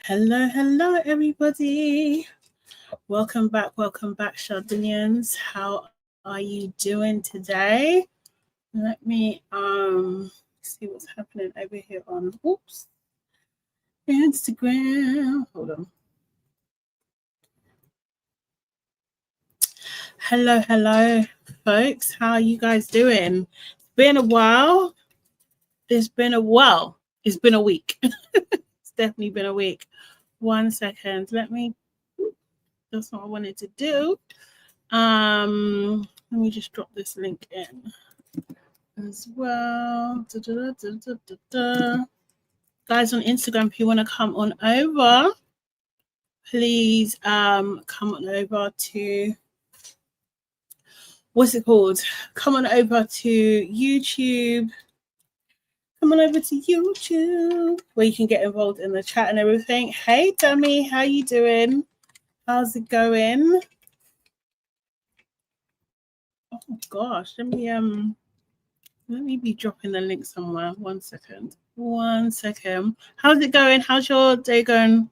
Hello, everybody. Welcome back, Sadenians. How are you doing today? Let me see what's happening over here on Instagram. Hold on. Hello, folks. How are you guys doing? It's been a while. It's been a week. It's definitely been a week. 1 second. That's what I wanted to do. Let me just drop this link in as well. Guys on Instagram, if you want to come on over, please come on over to come on over to YouTube. Come on over to YouTube where you can get involved in the chat and everything. Hey Dummy, how you doing? How's it going? Oh gosh, let me be dropping the link somewhere. 1 second. How's it going? How's your day going?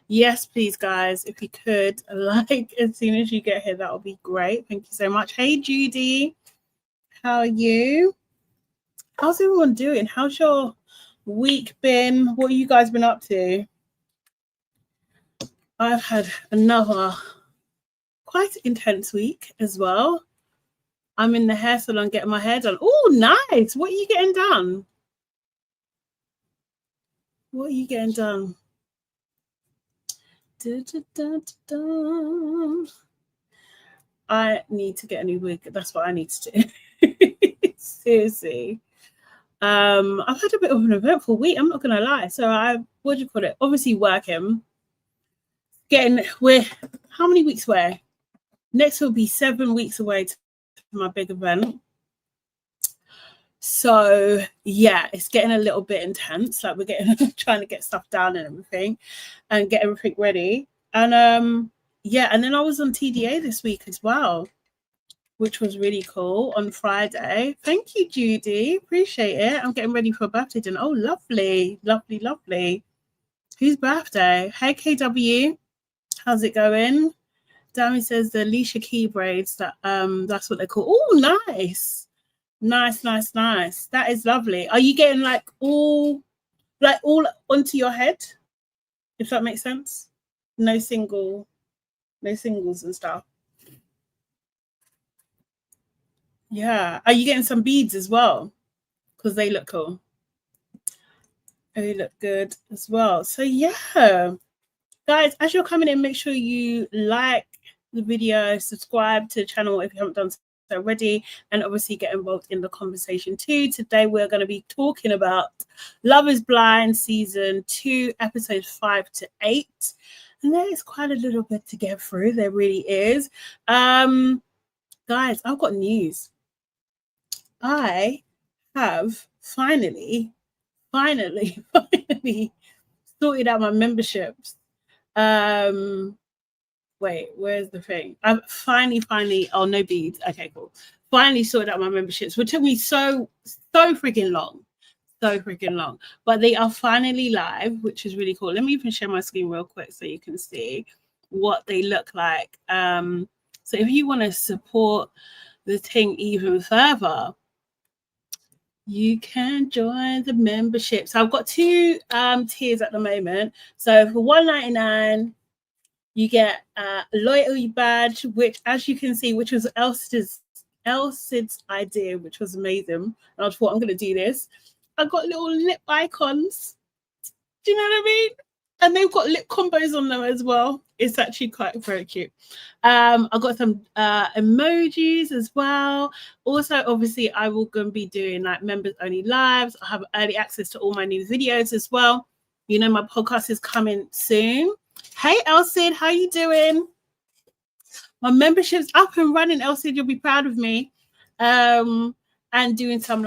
Yes, please, guys. If you could, like, as soon as you get here, that would be great. Thank you so much. Hey, Judy. How are you? How's everyone doing? How's your week been? What have you guys been up to? I've had another quite intense week as well. I'm in the hair salon getting my hair done. Oh, nice. What are you getting done? I need to get a new wig. That's what I need to do. Seriously. I've had a bit of an eventful week. I'm not going to lie. So obviously working. How many weeks away? Next will be 7 weeks away to my big event. So yeah, it's getting a little bit intense. Like we're trying to get stuff down and everything and get everything ready. And and then I was on TDA this week as well, which was really cool on Friday. Thank you, Judy. Appreciate it. I'm getting ready for a birthday dinner. Oh, lovely. Whose birthday? Hey, KW. How's it going? Dammy says the Alicia Key braids. That's what they're called. Oh, nice. Nice. That is lovely. Are you getting all onto your head? If that makes sense. No singles and stuff. Yeah. Are you getting some beads as well? Because they look cool. They look good as well. So yeah. Guys, as you're coming in, make sure you like the video, subscribe to the channel if you haven't done so already, and obviously get involved in the conversation too. Today we're going to be talking about Love is Blind season 2, episodes 5 to 8. And there is quite a little bit to get through. There really is. Guys, I've got news. I have finally sorted out my memberships. Wait, where's the thing? I've finally, oh, no beads. Okay, cool. Finally sorted out my memberships, which took me so freaking long. But they are finally live, which is really cool. Let me even share my screen real quick so you can see what they look like. So if you want to support the thing even further, you can join the membership. So I've got 2 tiers at the moment. So for $1.99, you get a loyalty badge, which, as you can see, which was Elsid's idea, which was amazing. And I thought, I'm going to do this. I've got little lip icons. Do you know what I mean? And they've got lip combos on them as well. It's actually quite very cute. I've got some emojis as well. Also, obviously, I will going to be doing members only lives. I have early access to all my new videos as well. You know, my podcast is coming soon. Hey, Elsid, how you doing? My membership's up and running, Elsid. You'll be proud of me. And doing some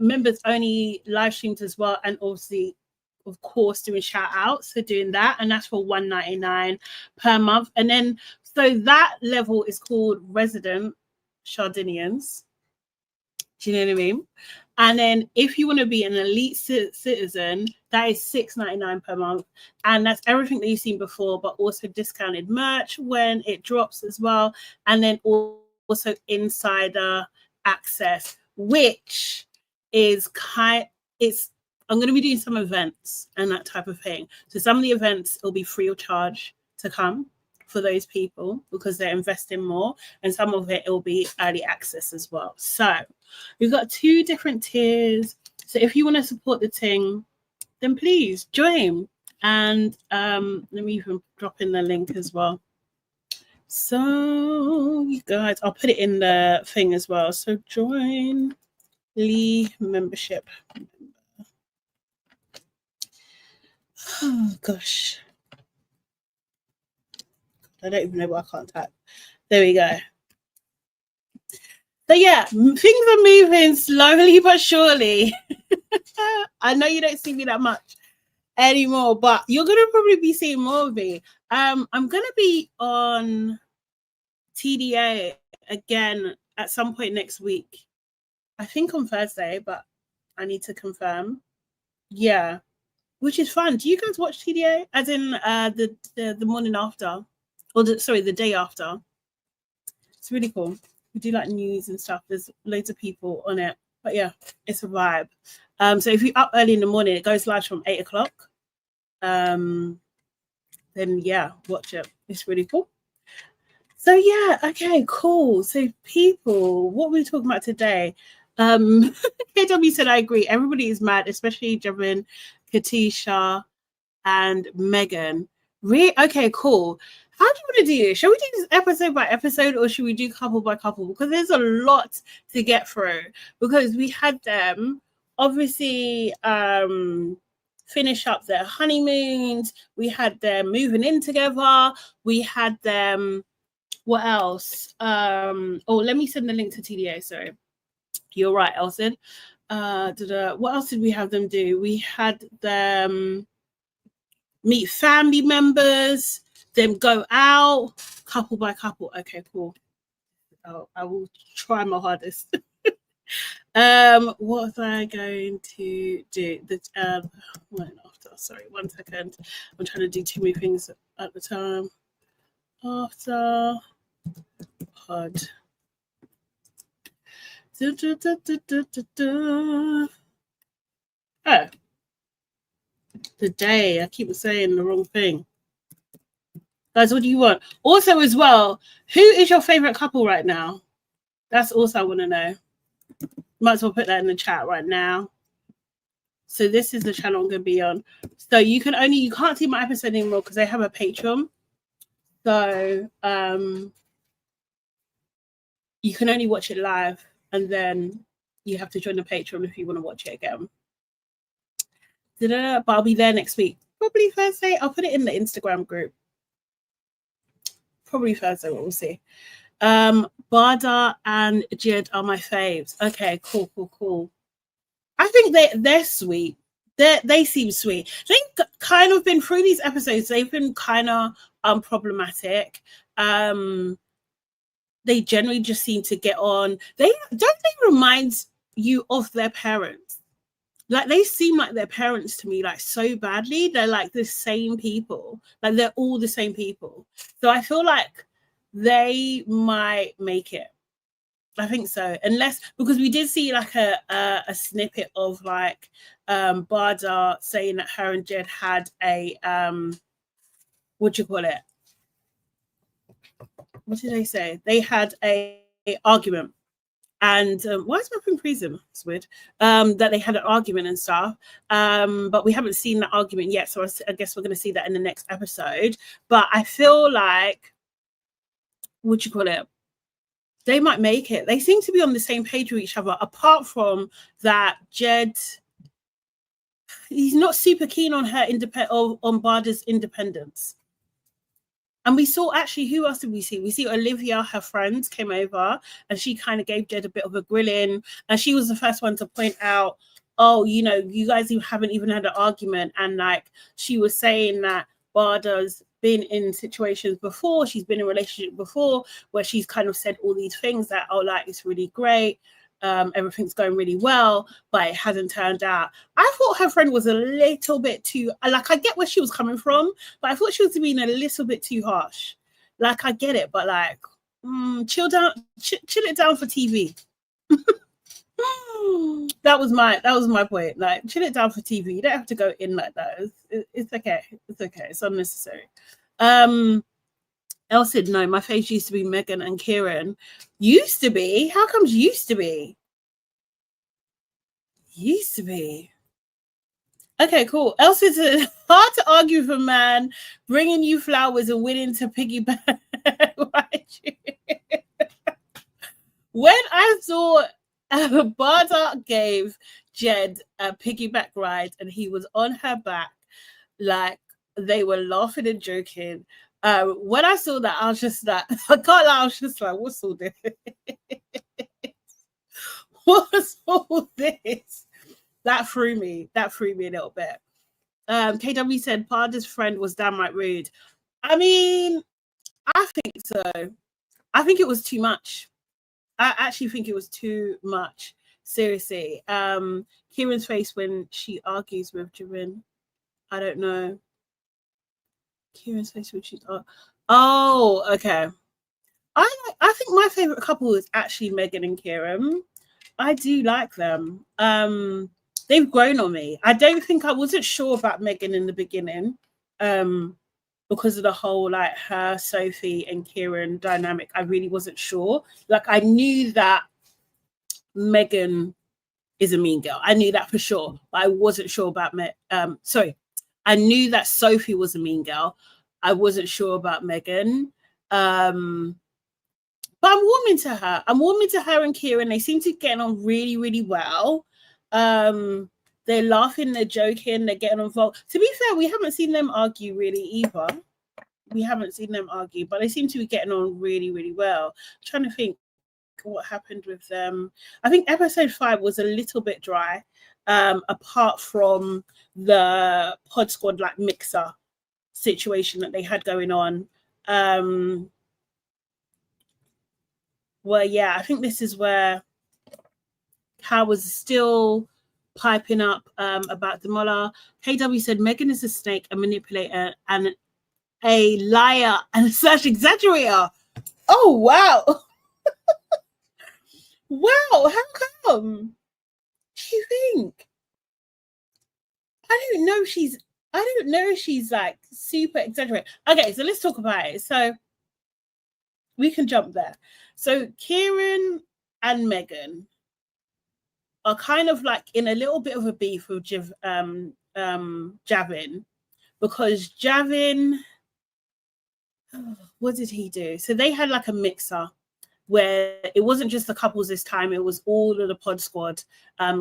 members only live streams as well, and obviously, of course, doing shout outs. So doing that, and that's for $1.99 per month. And then so that level is called Resident Sadenians. Do you know what I mean? And then if you want to be an elite citizen, That is $6.99 per month. And that's everything that you've seen before, but also discounted merch when it drops as well. And then also insider access, which is I'm going to be doing some events and that type of thing. So some of the events will be free of charge to come for those people because they're investing more, and some of it will be early access as well. So we've got 2 different tiers. So if you want to support the thing, then please join. And let me even drop in the link as well. So you guys, I'll put it in the thing as well. So join Lee membership. Oh gosh, I don't even know what I can't type. There we go. So yeah, things are moving slowly but surely. I know you don't see me that much anymore, but you're gonna probably be seeing more of me. I'm gonna be on TDA again at some point next week. I think on Thursday, but I need to confirm. Yeah, which is fun. Do you guys watch TDA? As in the morning after, or the day after. It's really cool. We do like news and stuff. There's loads of people on it, but yeah, it's a vibe. So if you're up early in the morning, it goes live from 8 o'clock. Then yeah, watch it. It's really cool. So yeah, okay, cool. So people, what we're talking about today. KW said I agree. Everybody is mad, especially Javen, Katisha, and Megan. Okay, cool. How do you want to do this? Shall we do this episode by episode, or should we do couple by couple? Because there's a lot to get through. Because we had them obviously finish up their honeymoons. We had them moving in together. We had them. What else? Let me send the link to TDA. Sorry, you're right, Elson. What else did we have them do? We had them meet family members, then go out couple by couple. Okay, cool. I will try my hardest. What was I going to do? Sorry, 1 second. I'm trying to do too many things at the time. After pod. Oh, the day. I keep saying the wrong thing. Guys, what do you want? Also, as well, who is your favorite couple right now? That's also I want to know. Might as well put that in the chat right now. So this is the channel I'm going to be on. So you can't see my episode anymore because they have a Patreon. So you can only watch it live, and then you have to join the Patreon if you want to watch it again. But I'll be there next week. Probably Thursday. I'll put it in the Instagram group. Probably Thursday, we'll see. Barda and Jed are my faves. Okay, cool. I think they're sweet. They seem sweet. They've kind of been through these episodes. They've been kind of unproblematic. They generally just seem to get on. They remind you of their parents. Like they seem like their parents to me, like so badly. They're like the same people. Like they're all the same people. So I feel like they might make it. I think so. Because we did see like a snippet of like Barda saying that her and Jed had a what do you call it? What did they say? They had a argument. And why is my thing freezing? It's weird. That they had an argument and stuff. But we haven't seen that argument yet. So I guess we're going to see that in the next episode. But I feel like, what do you call it? They might make it. They seem to be on the same page with each other. Apart from that, Jed, he's not super keen on her on Barda's independence. And we saw actually, who else did we see? We see Olivia, her friend, came over and she kind of gave Jed a bit of a grilling. And she was the first one to point out, oh, you know, you guys haven't even had an argument. And like, she was saying that Barda's been in situations before. She's been in a relationship before where she's kind of said all these things that, oh, like, it's really great. everything's going really well, but it hasn't turned out. I thought her friend was a little bit too, like, I get where she was coming from, but I thought she was being a little bit too harsh. Like, I get it, but like, chill it down for TV. That was my point. Like, chill it down for TV. You don't have to go in like that. It's okay. It's okay. It's unnecessary. Elle said, no, my face used to be Megan and Kieran. Used to be? How comes used to be? Used to be. Okay, cool. Elle said, hard to argue with a man bringing you flowers and willing to piggyback. When I saw Barda gave Jed a piggyback ride and he was on her back, like, they were laughing and joking. When I saw that, I was just like, I can't lie, I was just like, what's all this? What's all this? That threw me a little bit. KW said Parda's friend was damn right rude. I mean, I think so. I think it was too much. I actually think it was too much. Seriously. Kieran's face when she argues with Javin. I don't know. Kieran's face when she's okay. I think my favorite couple is actually Megan and Kieran. I do like them. They've grown on me. I wasn't sure about Megan in the beginning. Because of the whole like her, Sophie and Kieran dynamic. I really wasn't sure. Like, I knew that Megan is a mean girl. I knew that for sure. But I wasn't sure about I knew that Sophie was a mean girl. I wasn't sure about Megan. But I'm warming to her. I'm warming to her and Kieran. They seem to get on really, really well. They're laughing, they're joking, they're getting involved. To be fair, we haven't seen them argue really either. We haven't seen them argue, but they seem to be getting on really, really well. I'm trying to think what happened with them. I think episode 5 was a little bit dry, apart from the pod squad like mixer situation that they had going on. Well, yeah, I think this is where Cal was still piping up about Demola. KW said Megan is a snake, a manipulator, and a liar and slash exaggerator. Oh, wow. Wow, how come? Do you think? I don't know if she's like super exaggerated. Okay, so let's talk about it. So we can jump there. So Kieran and Megan are kind of like in a little bit of a beef with Javin, because Javin, what did he do? So they had like a mixer where it wasn't just the couples this time, it was all of the pod squad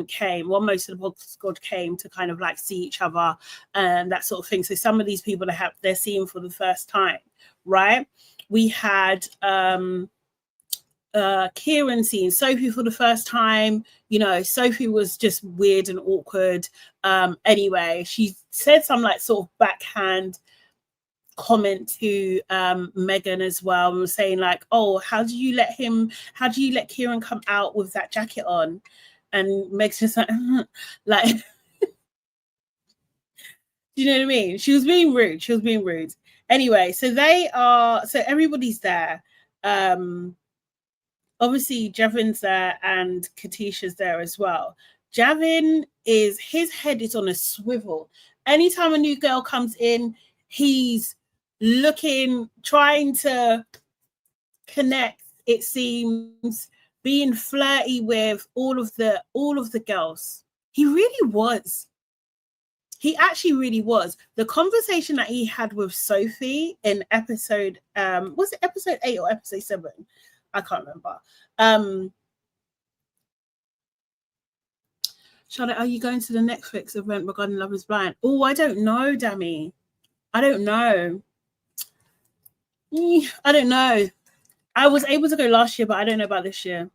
came. Well, most of the pod squad came to kind of like see each other and that sort of thing. So some of these people they're seeing for the first time, right? We had Kieran seeing Sophie for the first time. You know, Sophie was just weird and awkward. Anyway, she said some like sort of backhand comment to Megan as well, and was saying like, oh, how do you let Kieran come out with that jacket on? And Meg's just like like do you know what I mean? She was being rude. Anyway, so everybody's there. Obviously Javin's there and Katisha's there as well. Javin his head is on a swivel. Anytime a new girl comes in, he's trying to connect, it seems, being flirty with all of the girls. He really was. He actually really was. The conversation that he had with Sophie in episode, was it episode 8 or episode 7? I can't remember. Charlotte, are you going to the Netflix event regarding Love is Blind? Oh, I don't know, Dammy. I don't know. I don't know. I was able to go last year, but I don't know about this year.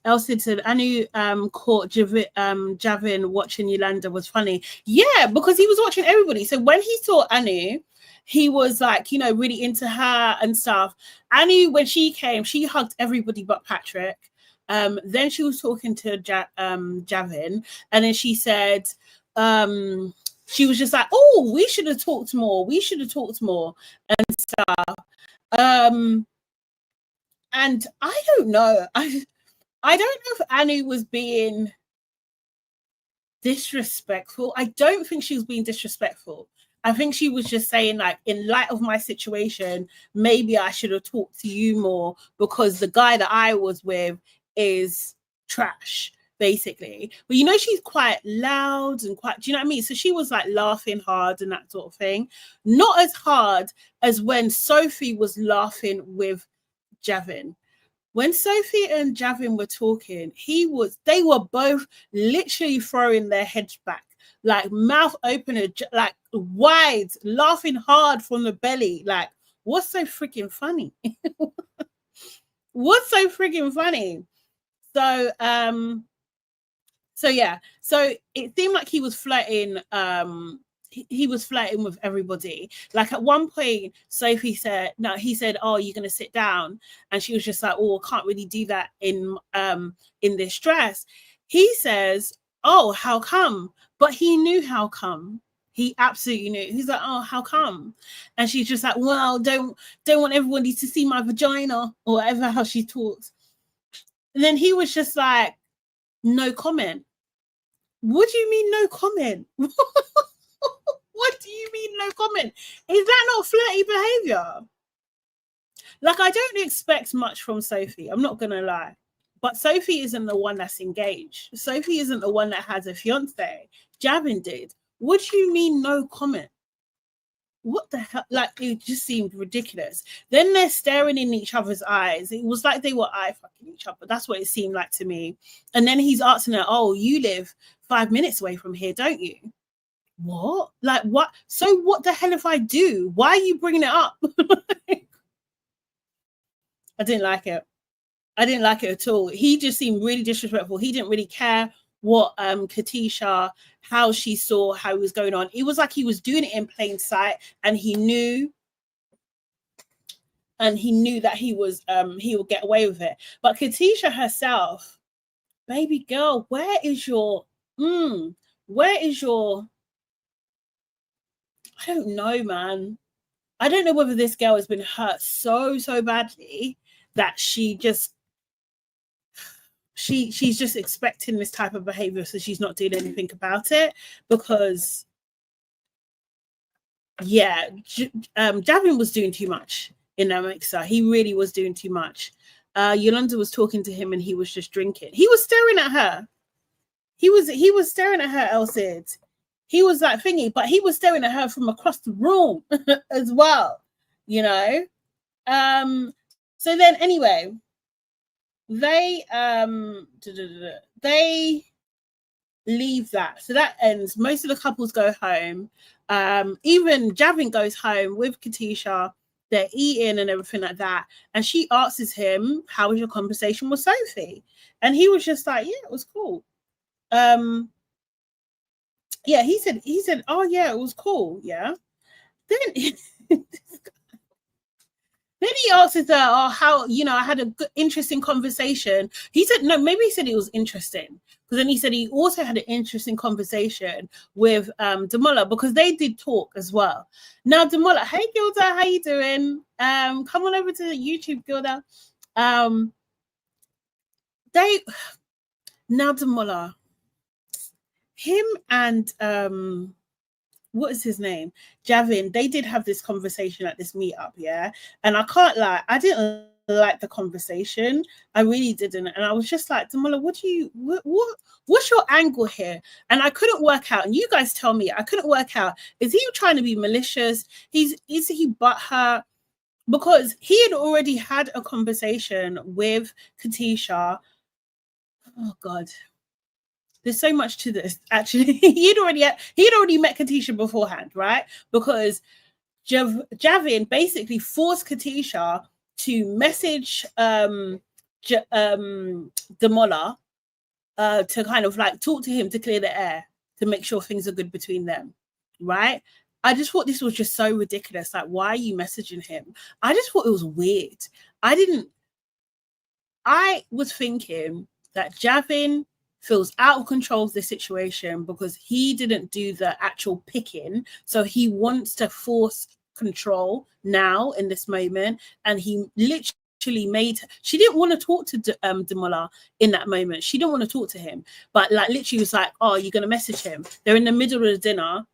Elsie said, Anu caught Javin watching Yolanda was funny. Yeah, because he was watching everybody. So when he saw Anu, he was like, you know, really into her and stuff. Anu, when she came, she hugged everybody but Patrick. Then she was talking to Javin, and then she said, she was just like, oh, we should have talked more. We should have talked more and stuff. And I don't know. I don't know if Anu was being disrespectful. I don't think she was being disrespectful. I think she was just saying, like, in light of my situation, maybe I should have talked to you more because the guy that I was with is trash, basically. But you know, she's quite loud and quite, do you know what I mean? So she was like laughing hard and that sort of thing. Not as hard as when Sophie was laughing with Javin. When Sophie and Javin were talking, they were both literally throwing their heads back, like mouth open, like wide, laughing hard from the belly. Like, what's so freaking funny? What's so freaking funny? So, yeah. So it seemed like he was flirting. He was flirting with everybody. Like at one point, Sophie said, no, he said, oh, you're going to sit down. And she was just like, oh, I can't really do that in this dress. He says, oh, how come? But he knew how come. He absolutely knew. He's like, oh, how come? And she's just like, well, don't want everybody to see my vagina or whatever, how she talks. And then he was just like, no comment. What do you mean no comment? What do you mean no comment? Is that not flirty behavior? Like, I don't expect much from Sophie. I'm not going to lie. But Sophie isn't the one that's engaged. Sophie isn't the one that has a fiance. Javin did. What do you mean no comment? What the hell? Like, it just seemed ridiculous. Then they're staring in each other's eyes. It was like they were eye fucking each other. That's what it seemed like to me. And then he's asking her, oh, you live 5 minutes away from here, don't you? What? Like, what? So what the hell if I do? Why are you bringing it up? I didn't like it. I didn't like it at all. He just seemed really disrespectful. He didn't really care what Katisha, how she saw how it was going on. It was like he was doing it in plain sight, and he knew that he would get away with it. But Katisha herself, baby girl, where is your I don't know, man. I don't know whether this girl has been hurt so badly that she's just expecting this type of behavior, so she's not doing anything about it. Because, yeah, Javin was doing too much in that mixer. He really was doing too much. Yolanda was talking to him and he was just drinking. He was staring at her. He was staring at her, Elsid. He was like thingy, but he was staring at her from across the room as well, you know. So then anyway, they leave that. So that ends. Most of the couples go home. Even Javin goes home with Katisha. They're eating and everything like that. And she asks him, how was your conversation with Sophie? And he was just like, yeah, it was cool. Yeah, he said, oh yeah, it was cool. Yeah. Then he asks her, oh, how, you know, I had a good, interesting conversation. He said, no, maybe he said it was interesting. Because then he said he also had an interesting conversation with Demola, because they did talk as well. Now, Demola, hey, Gilda, how you doing? Come on over to YouTube, Gilda. Now, Demola, him and what is his name? Javin, they did have this conversation at this meetup, yeah? And I can't lie, I didn't like the conversation. I really didn't. And I was just like, Demola, what's your angle here? And I couldn't work out. And you guys tell me, I couldn't work out. Is he trying to be malicious? Is he butthurt? Because he had already had a conversation with Katisha. Oh God. There's so much to this, actually. He'd already met Katisha beforehand, right? Because Javin basically forced Katisha to message Demola to kind of like talk to him to clear the air, to make sure things are good between them, right? I just thought this was just so ridiculous. Like, why are you messaging him? I just thought it was weird. I was thinking that Javin feels out of control of the situation because he didn't do the actual picking. So he wants to force control now in this moment. And he literally made, she didn't want to talk to Demola in that moment. She didn't want to talk to him. But like literally was like, oh, you're going to message him. They're in the middle of the dinner.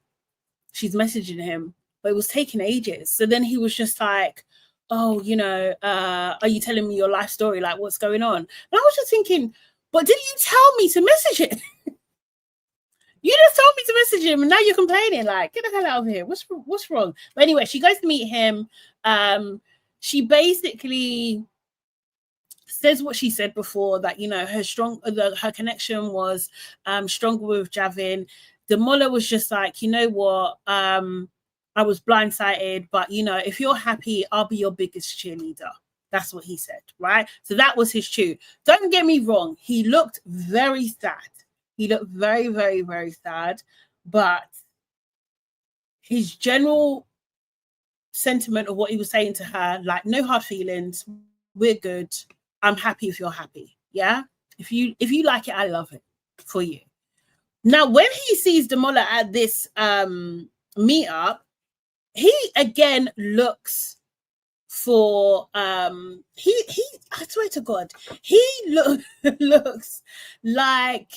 She's messaging him. But it was taking ages. So then he was just like, oh, you know, are you telling me your life story? Like, what's going on? And I was just thinking, but didn't you tell me to message it? You just told me to message him, and now you're complaining. Like, get the hell out of here. What's wrong? But anyway, she goes to meet him. She basically says what she said before, that, you know, her connection was stronger with Javin. Demola was just like, you know what? I was blindsided, but, you know, if you're happy, I'll be your biggest cheerleader. That's what he said, right? So that was his tune. Don't get me wrong. He looked very sad. He looked very, very, very sad. But his general sentiment of what he was saying to her, like, no hard feelings. We're good. I'm happy if you're happy. Yeah? If you like it, I love it for you. Now, when he sees Demola at this meetup, he again looks for he I swear to God, he looks like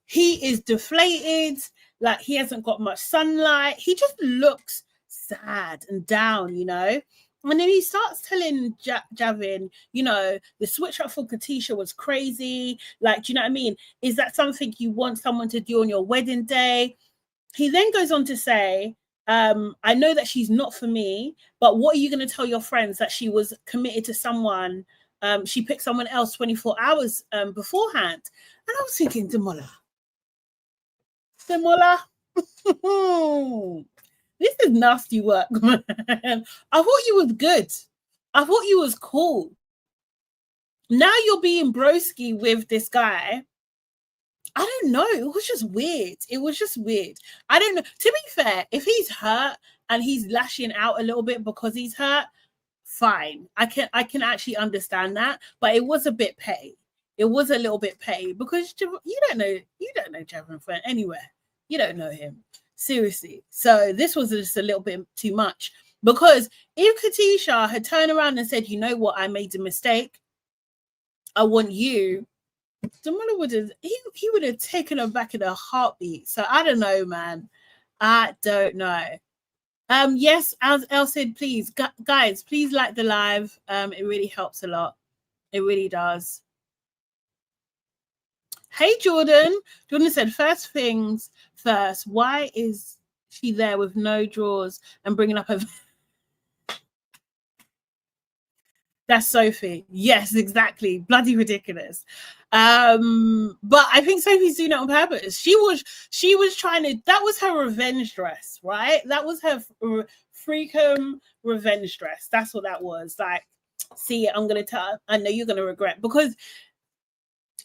he is deflated, like he hasn't got much sunlight. He just looks sad and down, you know. And then he starts telling Javin, you know, the switch up for Katisha was crazy. Like, do you know what I mean? Is that something you want someone to do on your wedding day? He then goes on to say, I know that she's not for me, but what are you going to tell your friends, that she was committed to someone? She picked someone else 24 hours beforehand. And I was thinking, Demola, this is nasty work, man. I thought you was good. I thought you was cool. Now you're being broski with this guy. I don't know. It was just weird. It was just weird. I don't know. To be fair, if he's hurt and he's lashing out a little bit because he's hurt, fine. I can actually understand that. But it was a bit petty. It was a little bit petty because you don't know Javin friend anywhere. You don't know him. Seriously. So this was just a little bit too much. Because if Katisha had turned around and said, you know what, I made a mistake, I want you, Demola would have he would have taken her back in a heartbeat. So I don't know, man. I don't know. Yes, as Elle said, please, guys, please like the live. It really helps a lot. It really does. Hey, Jordan. Jordan said, first things first, why is she there with no drawers and bringing up her... That's Sophie. Yes, exactly. Bloody ridiculous. But I think Sophie's doing it on purpose. She was trying to, that was her revenge dress, right? That was her freakum revenge dress. That's what that was. Like, see, I'm gonna tell, I know you're gonna regret, because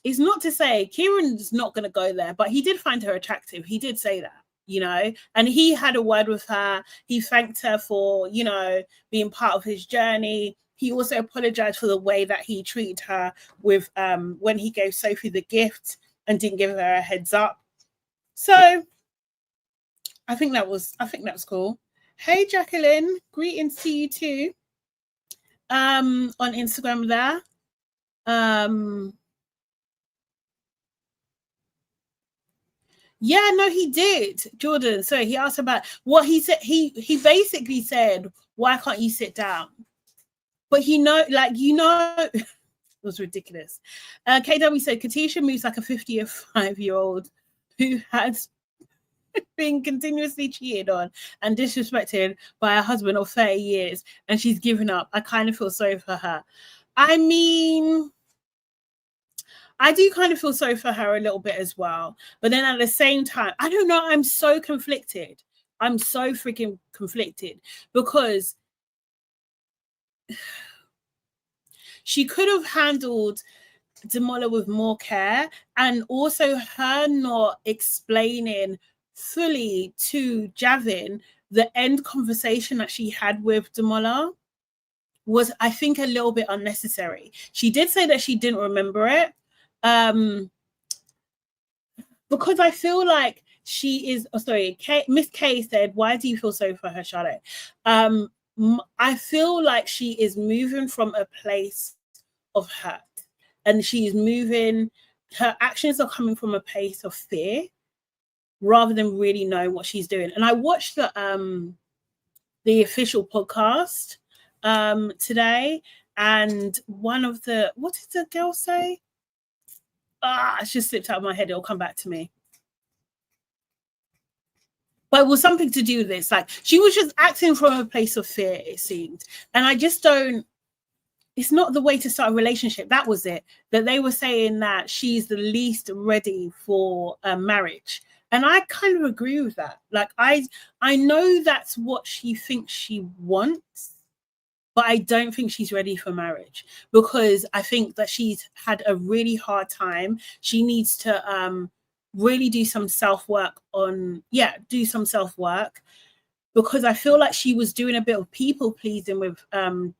it's not to say Kieran's not gonna go there, but he did find her attractive. He did say that, you know, and he had a word with her. He thanked her for, you know, being part of his journey. He also apologized for the way that he treated her with when he gave Sophie the gift and didn't give her a heads up. So I think that was cool. Hey, Jacqueline, greetings to you too. On Instagram there. Yeah, no, he did, Jordan. So he asked about what he said. He basically said, why can't you sit down? But it was ridiculous. KW said, Katisha moves like a 55-year-old who has been continuously cheated on and disrespected by her husband of 30 years, and she's given up. I kind of feel sorry for her. I mean, I do kind of feel sorry for her a little bit as well. But then at the same time, I don't know. I'm so conflicted. I'm so freaking conflicted because she could have handled Demola with more care, and also her not explaining fully to Javin the end conversation that she had with Demola was, I think, a little bit unnecessary. She did say that she didn't remember it, because I feel like she is, Miss K said, why do you feel sorry for her, Charlotte? I feel like she is moving from a place of hurt, and she is moving, her actions are coming from a place of fear rather than really knowing what she's doing. And I watched the official podcast today, and one of the, what did the girl say? It's just slipped out of my head. It'll come back to me. But it was something to do with this. Like, she was just acting from a place of fear, it seemed. And I just don't, it's not the way to start a relationship. That was it. That they were saying that she's the least ready for a marriage. And I kind of agree with that. Like, I know that's what she thinks she wants, but I don't think she's ready for marriage, because I think that she's had a really hard time. She needs to really do some self-work do some self-work, because I feel like she was doing a bit of people pleasing with Javin.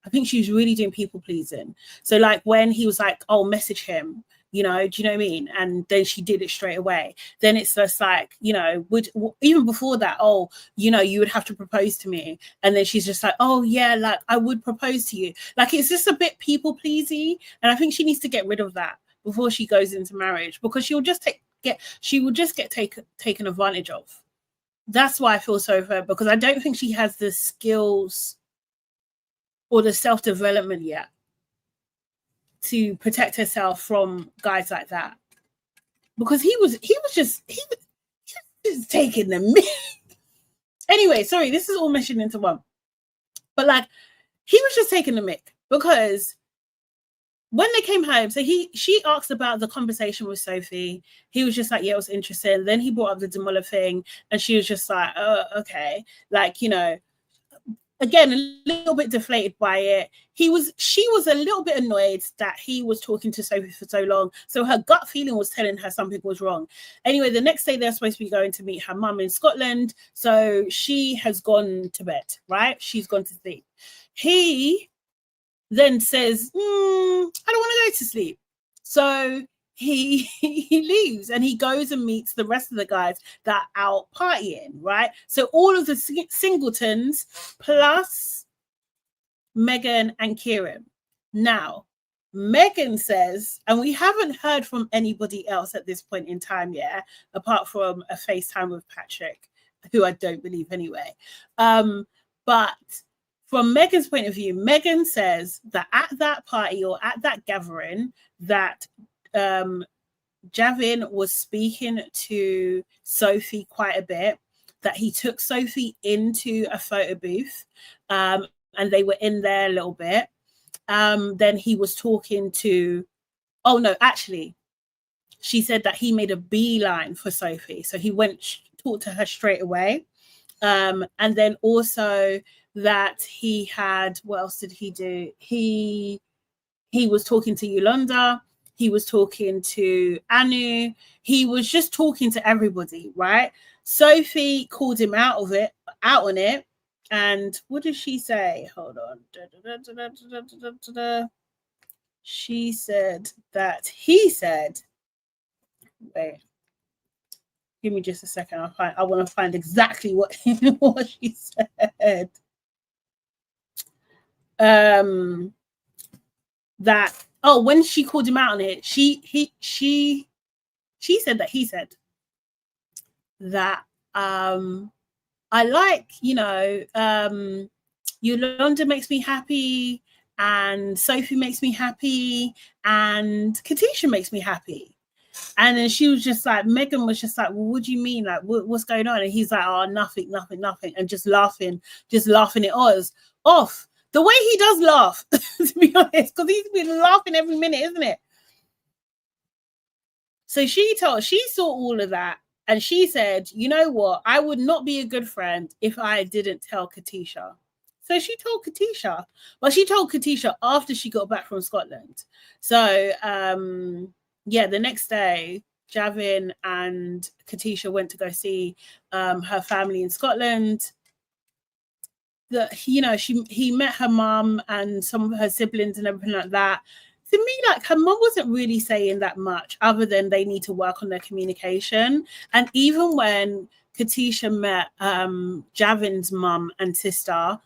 I think she was really doing people pleasing. So like when he was like, oh, message him, you know, do you know what I mean? And then she did it straight away. Then it's just like, you know, even before that, oh, you know, you would have to propose to me. And then she's just like, oh yeah, like I would propose to you. Like, it's just a bit people pleasy. And I think she needs to get rid of that before she goes into marriage, because she will just get taken advantage of. That's why I feel so for her, because I don't think she has the skills or the self-development yet to protect herself from guys like that. Because he was just taking the mick. Anyway, sorry, this is all meshing into one. But like, he was just taking the mick, because when they came home, so she asked about the conversation with Sophie. He was just like, yeah, it was interesting. Then he brought up the Demola thing, and she was just like, oh, okay. Like, you know, again, a little bit deflated by it. She was a little bit annoyed that he was talking to Sophie for so long. So her gut feeling was telling her something was wrong. Anyway, the next day they're supposed to be going to meet her mum in Scotland. So she has gone to bed, right? She's gone to sleep. He then says, I don't want to go to sleep. So he leaves and he goes and meets the rest of the guys that are out partying, right? So all of the singletons plus Megan and Kieran. Now, Megan says, and we haven't heard from anybody else at this point in time yet, apart from a FaceTime with Patrick, who I don't believe anyway. But from Megan's point of view, Megan says that at that party or at that gathering, that Javin was speaking to Sophie quite a bit, that he took Sophie into a photo booth, and they were in there a little bit. Then he was talking to, oh no, actually, she said that he made a beeline for Sophie. So he went, talked to her straight away. And then also that he had, what else did he do? He was talking to Yolanda. He was talking to Aanu. He was just talking to everybody, right? Sophie called him out on it. And what did she say? Hold on. She said that he said, wait, give me just a second. I want to find exactly what she said. That, oh, when she called him out on it, she said that he said that I like, you know, Yolanda makes me happy, and Sophie makes me happy, and Katisha makes me happy. And then she was just like, Megan was just like, well, what do you mean? Like, what's going on? And he's like, oh, nothing. And just laughing it off. The way he does laugh, to be honest, because he's been laughing every minute, isn't it? So she saw all of that, and she said, you know what? I would not be a good friend if I didn't tell Katisha. So she told Katisha. Well, she told Katisha after she got back from Scotland. So yeah, the next day, Javin and Katisha went to go see her family in Scotland. You know, he met her mum and some of her siblings and everything like that. To me, like, her mum wasn't really saying that much other than they need to work on their communication. And even when Katisha met Javin's mum and sister,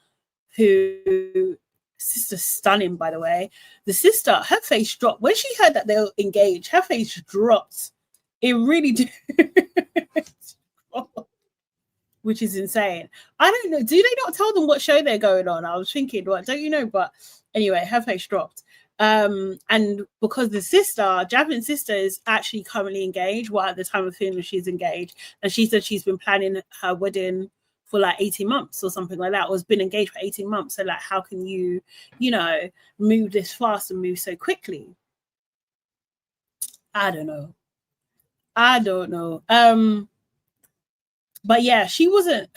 who sister stunning, by the way, the sister, her face dropped when she heard that they were engaged. Her face dropped. It really did. Which is insane. I don't know. Do they not tell them what show they're going on? I was thinking, what, don't you know? But anyway, her face dropped. And because the sister, Javin's sister, is actually currently engaged, well, at the time of filming, she's engaged. And she said she's been planning her wedding for like 18 months or something like that, or has been engaged for 18 months. So like, how can you, you know, move this fast and move so quickly? I don't know. But yeah, she wasn't.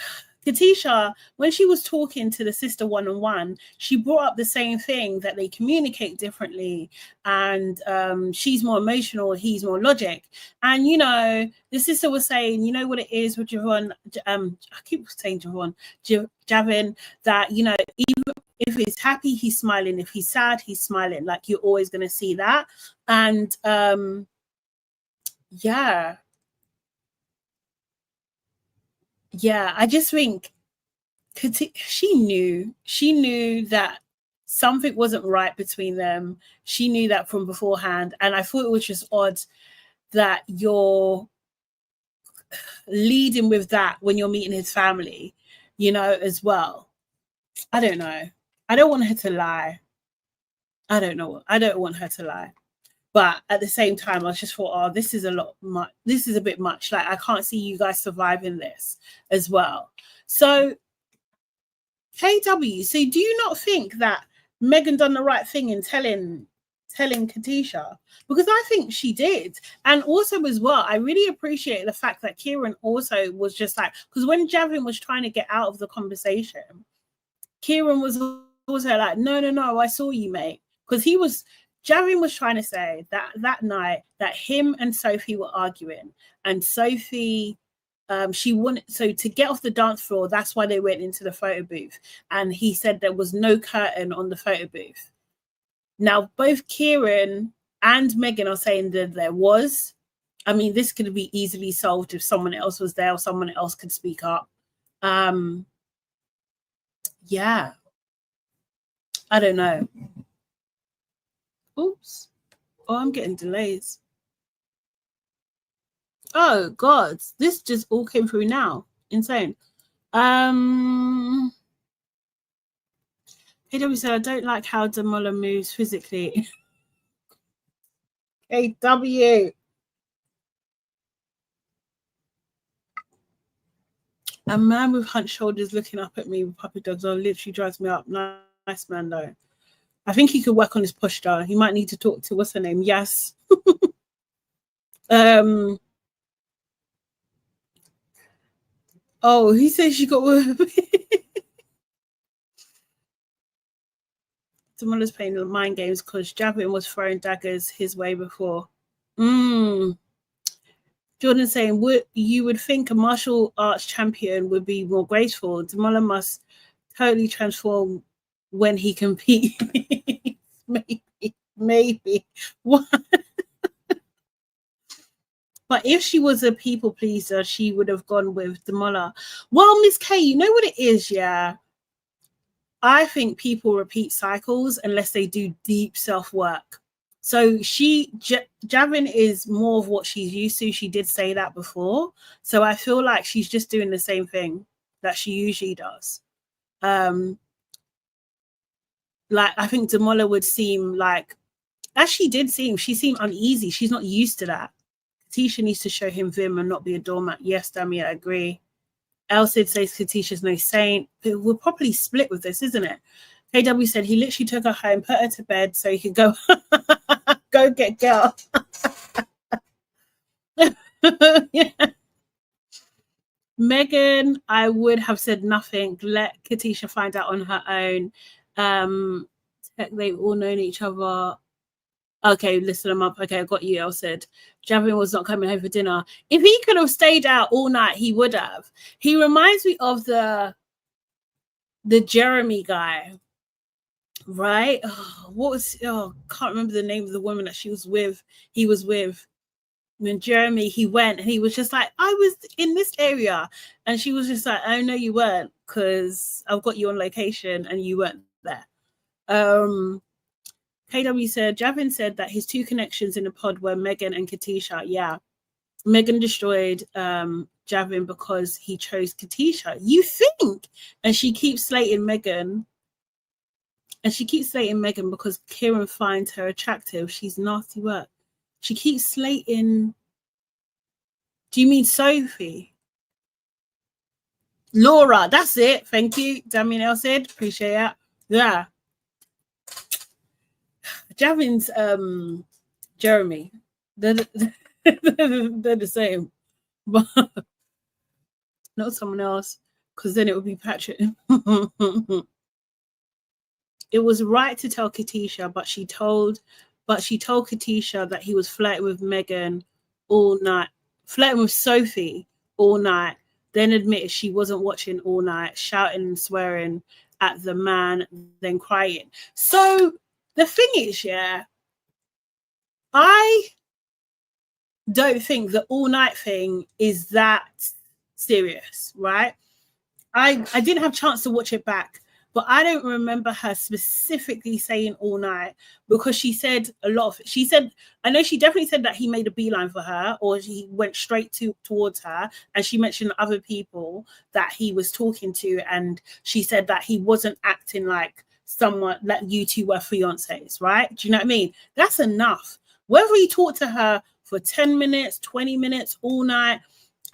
Katisha, when she was talking to the sister one-on-one, she brought up the same thing, that they communicate differently, and she's more emotional, he's more logic. And you know, the sister was saying, you know what it is with Javon, I keep saying Javin, that, you know, even if he's happy, he's smiling. If he's sad, he's smiling. Like, you're always going to see that. And yeah, I just think she knew that something wasn't right between them. She knew that from beforehand. And I thought it was just odd that you're leading with that when you're meeting his family, you know, as well. I don't know. I don't want her to lie. I don't know. I don't want her to lie. But at the same time, I just thought, oh, this is a lot much. This is a bit much. Like, I can't see you guys surviving this as well. So, KW, so do you not think that Megan done the right thing in telling Katisha? Because I think she did. And also as well, I really appreciate the fact that Kieran also was just like, because when Javin was trying to get out of the conversation, Kieran was also like, no, I saw you, mate. Because Javin was trying to say that night that him and Sophie were arguing, and Sophie, she wanted, so to get off the dance floor, that's why they went into the photo booth. And he said there was no curtain on the photo booth. Now, both Kieran and Megan are saying that there was. I mean, this could be easily solved if someone else was there or someone else could speak up. Yeah. I don't know. Oops. Oh, I'm getting delays. Oh God, this just all came through now. Insane. KW said, I don't like how Demola moves physically. KW. A man with hunched shoulders looking up at me with puppy dogs literally drives me up. Nice man though. I think he could work on his posture. He might need to talk to, what's her name? Yes. Oh, he says she got Demola's playing the mind games because Javin was throwing daggers his way before. Jordan saying, you would think a martial arts champion would be more graceful. Demola must totally transform when he competes. maybe. What? But if she was a people pleaser, she would have gone with Demola. Well, Miss K, you know what it is, yeah? I think people repeat cycles unless they do deep self-work. So Javin is more of what she's used to. She did say that before. So I feel like she's just doing the same thing that she usually does. Like, I think Demola would seem like, as she seemed uneasy. She's not used to that. Katisha needs to show him vim and not be a doormat. Yes, Dami, I agree. Elsid says Katisha's no saint. But we'll probably split with this, isn't it? KW said he literally took her home, put her to bed so he could go go get girl. Yeah. Megan, I would have said nothing. Let Katisha find out on her own. They've all known each other. Okay, listen them up. Okay, I got you. I said Javin was not coming home for dinner. If he could have stayed out all night, he would have. He reminds me of the Jeremy guy, right? Can't remember the name of the woman that he was with. When Jeremy, he went and he was just like, I was in this area. And she was just like, oh, no, you weren't, because I've got you on location and you weren't there. KW said, Javin said that his two connections in the pod were Megan and Katisha. Yeah. Megan destroyed Javin because he chose Katisha. You think? And she keeps slating Megan. And she keeps slating Megan because Kieran finds her attractive. She's nasty work. She keeps slating. Do you mean Sophie? Laura, that's it. Thank you. Damian said, appreciate that. Yeah. Javin's Jeremy. They're the same. But not someone else, because then it would be Patrick. It was right to tell Katisha, but she told Katisha that he was flirting with Megan all night, flirting with Sophie all night, then admitted she wasn't watching all night, shouting and swearing at the man, then crying. So the thing is, yeah, I don't think the all night thing is that serious, right? I didn't have a chance to watch it back, but I don't remember her specifically saying all night, because she said a lot of it. She said, I know she definitely said that he made a beeline for her, or he went straight towards her, and she mentioned other people that he was talking to, and she said that he wasn't acting like someone like you two were fiancés, right? Do you know what I mean? That's enough. Whether he talked to her for 10 minutes, 20 minutes, all night.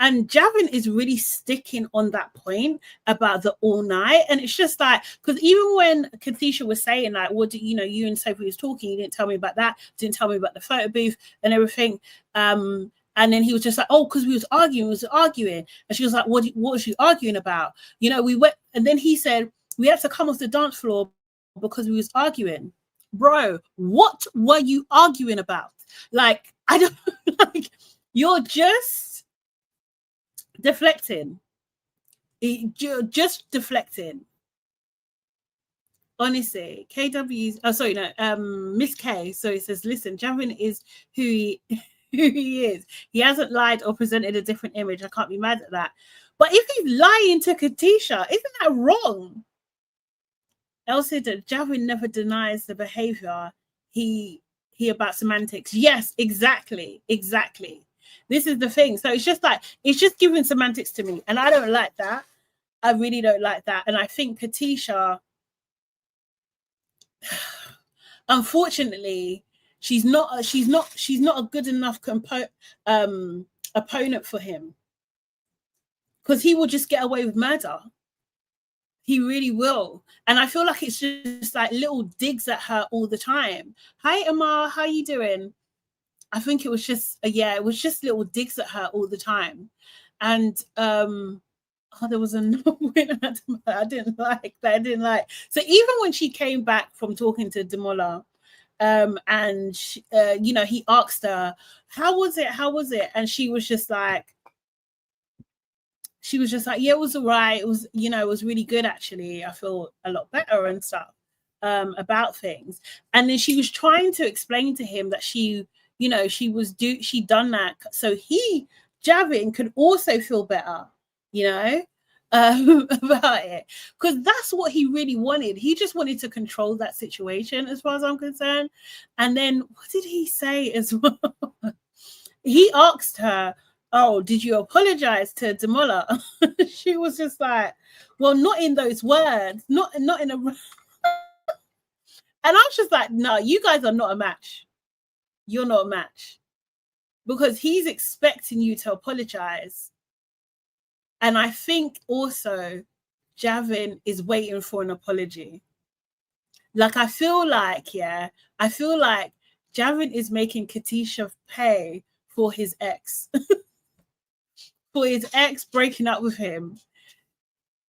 And Javin is really sticking on that point about the all night. And it's just like, because even when Katisha was saying, like, what do you know, you and Sophie was talking, you didn't tell me about that, didn't tell me about the photo booth and everything. And then he was just like, oh, because we was arguing. And she was like, what was you arguing about? You know, we went, and then he said, we had to come off the dance floor because we was arguing. Bro, what were you arguing about? Like, I don't, like, you're just deflecting. You're just deflecting. Honestly, KW's, Miss K. So it says, listen, Javin is who he is. He hasn't lied or presented a different image. I can't be mad at that. But if he's lying to Katisha, isn't that wrong? Elle said that Javin never denies the behavior he about semantics. Yes, exactly. This is the thing. So it's just like, it's just giving semantics to me, and I don't like that. I really don't like that. And I think Katisha, unfortunately, she's not a good enough opponent for him, because he will just get away with murder. He really will. And I feel like it's just like little digs at her all the time. Hi, Amar, how you doing? I think it was just, it was just little digs at her all the time. And there was another winner I didn't like. So even when she came back from talking to Demola, and she, he asked her, how was it? And she was just like, yeah, it was all right. It was, it was really good, actually. I feel a lot better and stuff about things. And then she was trying to explain to him that she done that so Javin could also feel better, about it. Because that's what he really wanted. He just wanted to control that situation, as far as I'm concerned. And then what did he say as well? He asked her, oh, did you apologize to Demola? She was just like, well, not in those words, not in a and I was just like, no, you guys are not a match. You're not a match, because he's expecting you to apologize. And I think also Javin is waiting for an apology. Like, I feel like Javin is making Katisha pay for his ex. for his ex breaking up with him.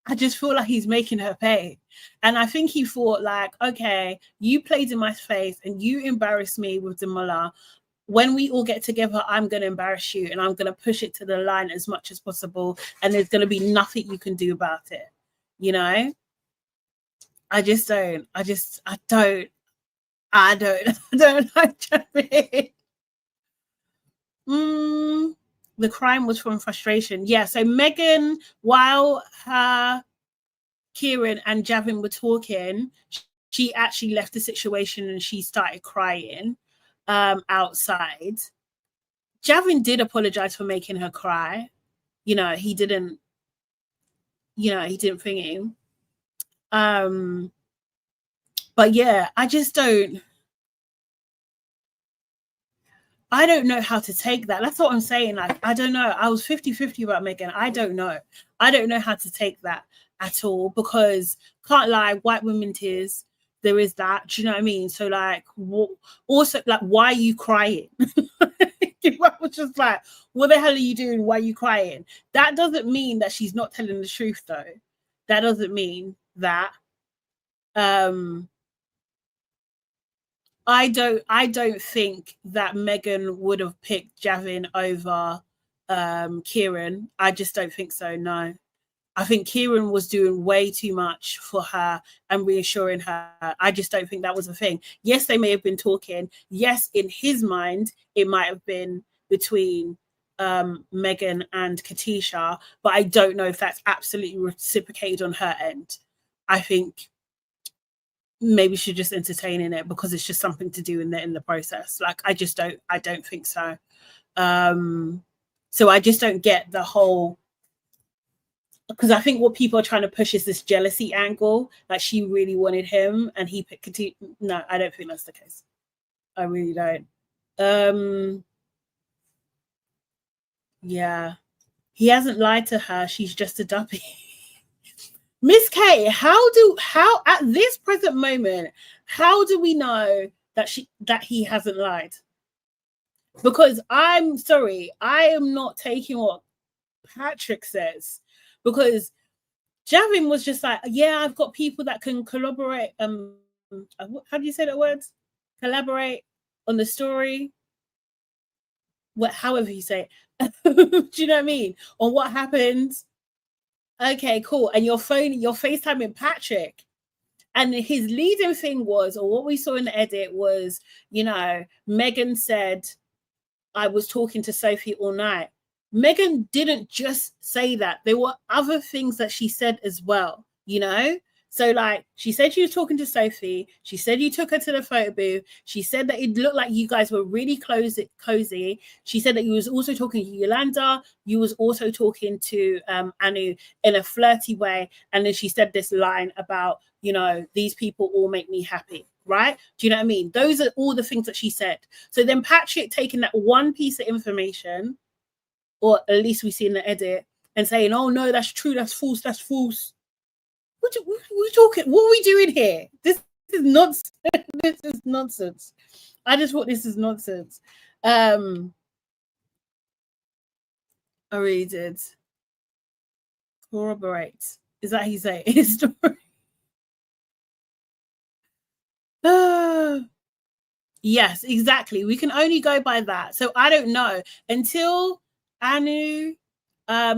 I just feel like he's making her pay. And I think he thought like, okay, you played in my face and you embarrassed me with Demola. When we all get together, I'm going to embarrass you and I'm going to push it to the line as much as possible. And there's going to be nothing you can do about it. You know? I don't like Javin. The crime was from frustration. Yeah, so Megan, while Kieran and Javin were talking, she actually left the situation and she started crying outside. Javin did apologize for making her cry. You know, he didn't thingy. But yeah, I don't know how to take that. That's what I'm saying. Like, I don't know. I was 50-50 about Megan. I don't know how to take that at all, because can't lie, white women tears, there is that. Do you know what I mean? So like, also like, why are you crying? I was just like, what the hell are you doing? Why are you crying? That doesn't mean that she's not telling the truth, though. That doesn't mean that. I don't think that Megan would have picked Javin over Kieran. I just don't think so. No. I think Kieran was doing way too much for her and reassuring her. I just don't think that was a thing. Yes, they may have been talking. Yes, in his mind, it might have been between Megan and Katisha, but I don't know if that's absolutely reciprocated on her end. I think maybe she's just entertaining it because it's just something to do in the process. Like, I don't think so. So I just don't get the whole, because I think what people are trying to push is this jealousy angle. Like, she really wanted him and he picked Katisha. No, I don't think that's the case. I really don't. Yeah. He hasn't lied to her. She's just a duppy. Miss K, how at this present moment, how do we know that he hasn't lied? Because I'm sorry, I am not taking what Patrick says, because Javin was just like, yeah, I've got people that can collaborate. How do you say that word? Collaborate on the story. However you say it. Do you know what I mean? On what happened. Okay, cool. And you're FaceTiming Patrick. And his leading thing was, or what we saw in the edit was, you know, Megan said, I was talking to Sophie all night. Megan didn't just say that. There were other things that she said as well, you know? So, like, she said she was talking to Sophie. She said you took her to the photo booth. She said that it looked like you guys were really cozy. She said that you was also talking to Yolanda. You was also talking to Aanu in a flirty way. And then she said this line about, you know, these people all make me happy, right? Do you know what I mean? Those are all the things that she said. So then Patrick taking that one piece of information, or at least we see in the edit, and saying, oh, no, that's true. That's false. That's false. What are talking? What are we doing here? This is nonsense. This is nonsense. I just thought this is nonsense. I really did. Corroborate. Is that how you say it? His story. Yes, exactly. We can only go by that. So I don't know until Aanu,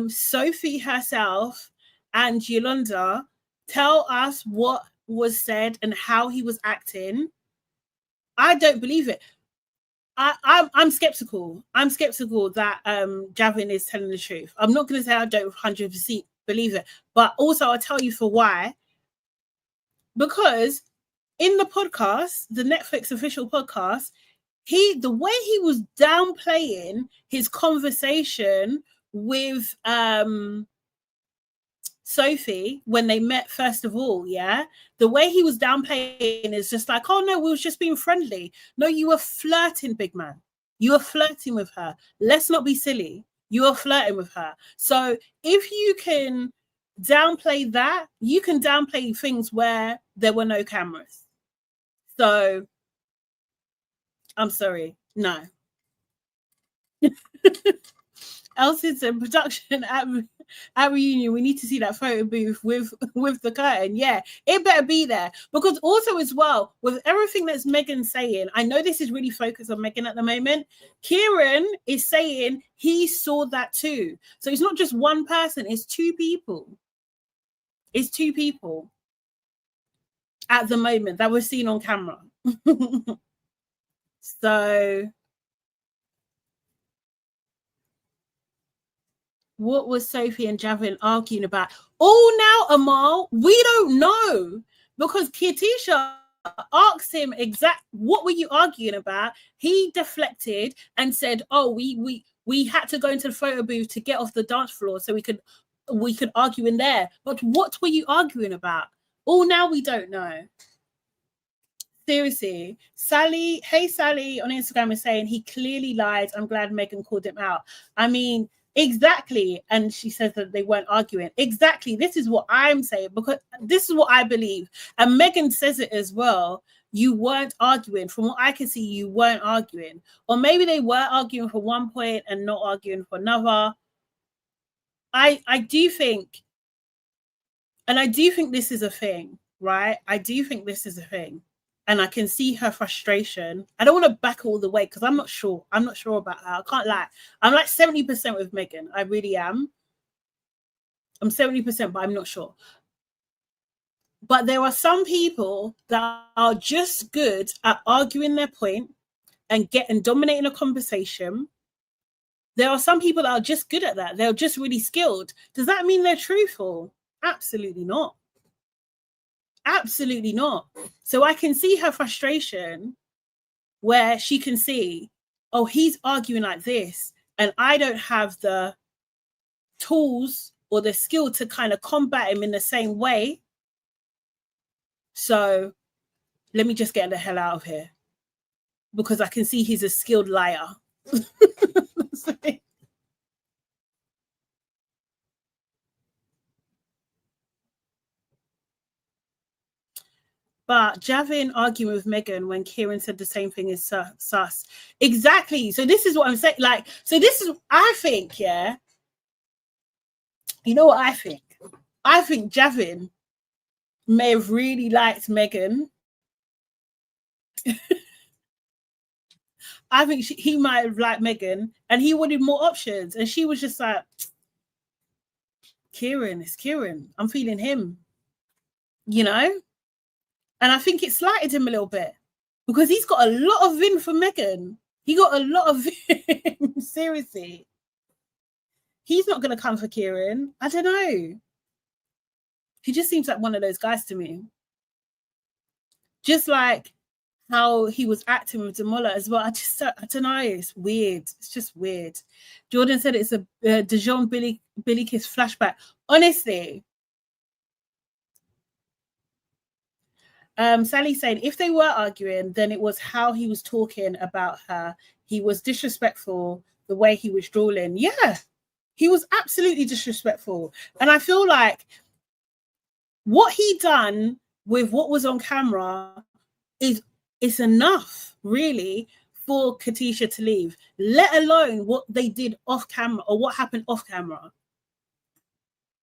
Sophie herself, and Yolanda tell us what was said and how he was acting. I don't believe it. I'm skeptical. I'm skeptical that Javin is telling the truth. I'm not going to say I don't 100% believe it, but also I'll tell you for why. Because in the podcast, the Netflix official podcast, the way he was downplaying his conversation with Sophie when they met first of all, yeah, the way he was downplaying is just like, oh no, we was just being friendly. No, you were flirting, big man. You were flirting with her. Let's not be silly. You were flirting with her. So if you can downplay that, you can downplay things where there were no cameras. So I'm sorry, no. Elsie's in production at reunion. We need to see that photo booth with the curtain. Yeah, it better be there, because also as well with everything that's Megan saying, I know this is really focused on Megan at the moment. Kieran is saying he saw that too, so it's not just one person; it's two people. It's two people at the moment that we're seeing on camera. So what was Sophie and Javin arguing about? Oh, now, Amal, we don't know, because Katisha asked him what were you arguing about? He deflected and said, oh, we had to go into the photo booth to get off the dance floor so we could argue in there. But what were you arguing about? Oh, now we don't know. Seriously, Sally on Instagram is saying he clearly lied. I'm glad Megan called him out. I mean, exactly. And she says that they weren't arguing. Exactly. This is what I'm saying, because this is what I believe. And Megan says it as well. You weren't arguing. From what I can see, you weren't arguing. Or maybe they were arguing for one point and not arguing for another. I do think, and I do think this is a thing, right? I do think this is a thing. And I can see her frustration. I don't want to back all the way because I'm not sure. I'm not sure about her. I can't lie. I'm like 70% with Megan. I really am. I'm 70%, but I'm not sure. But there are some people that are just good at arguing their point and dominating a conversation. There are some people that are just good at that. They're just really skilled. Does that mean they're truthful? Absolutely not. Absolutely not. So I can see her frustration where she can see, oh, he's arguing like this and I don't have the tools or the skill to kind of combat him in the same way. So let me just get the hell out of here, because I can see he's a skilled liar. But Javin arguing with Megan when Kieran said the same thing is sus. Exactly. So this is what I'm saying. Like, so this is, I think, yeah. You know what I think? I think Javin may have really liked Megan. I think he might have liked Megan and he wanted more options. And she was just like, Kieran, it's Kieran. I'm feeling him. You know? And I think it slighted him a little bit because he's got a lot of vim for Megan. He got a lot of vim. Seriously. He's not going to come for Kieran. I don't know. He just seems like one of those guys to me. Just like how he was acting with Demola as well. I don't know. It's weird. It's just weird. Jordan said it's a Dijon Billy kiss flashback. Honestly. Sally saying if they were arguing, then it was how he was talking about her. He was disrespectful, the way he was drooling. Yeah, he was absolutely disrespectful. And I feel like what he done with what was on camera is enough, really, for Katisha to leave, let alone what they did off camera or what happened off camera.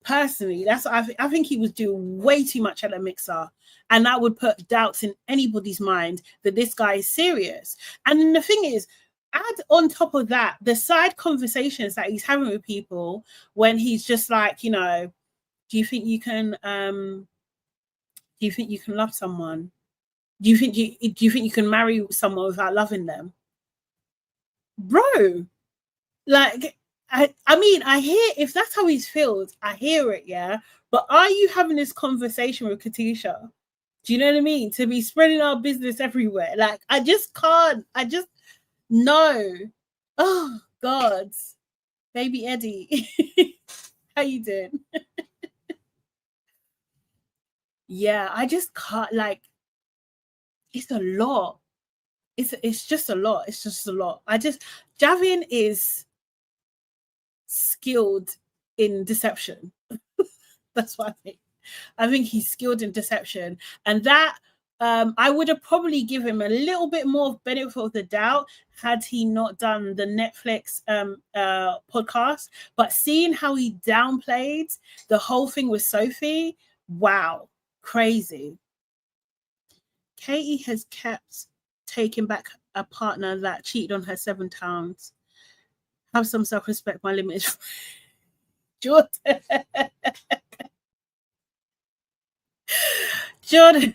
Personally, that's what I think he was doing way too much at the mixer, and that would put doubts in anybody's mind that this guy is serious. And the thing is, add on top of that the side conversations that he's having with people when he's just like, you know, do you think you can love someone? Do you think you can marry someone without loving them? Bro, like, I mean, I hear, if that's how he's feels, I hear it, yeah. But are you having this conversation with Katisha? Do you know what I mean? To be spreading our business everywhere. Like, I just can't. No. Oh, God. Baby Eddie. How you doing? Yeah, I just can't, like, it's a lot. It's just a lot. It's just a lot. Javin is skilled in deception. That's what I think. I think he's skilled in deception. And that I would have probably given him a little bit more benefit of the doubt had he not done the Netflix podcast. But seeing how he downplayed the whole thing with Sophie, wow, crazy. Katie has kept taking back a partner that cheated on her 7 times. Have some self-respect, my limit is Jordan. Jordan.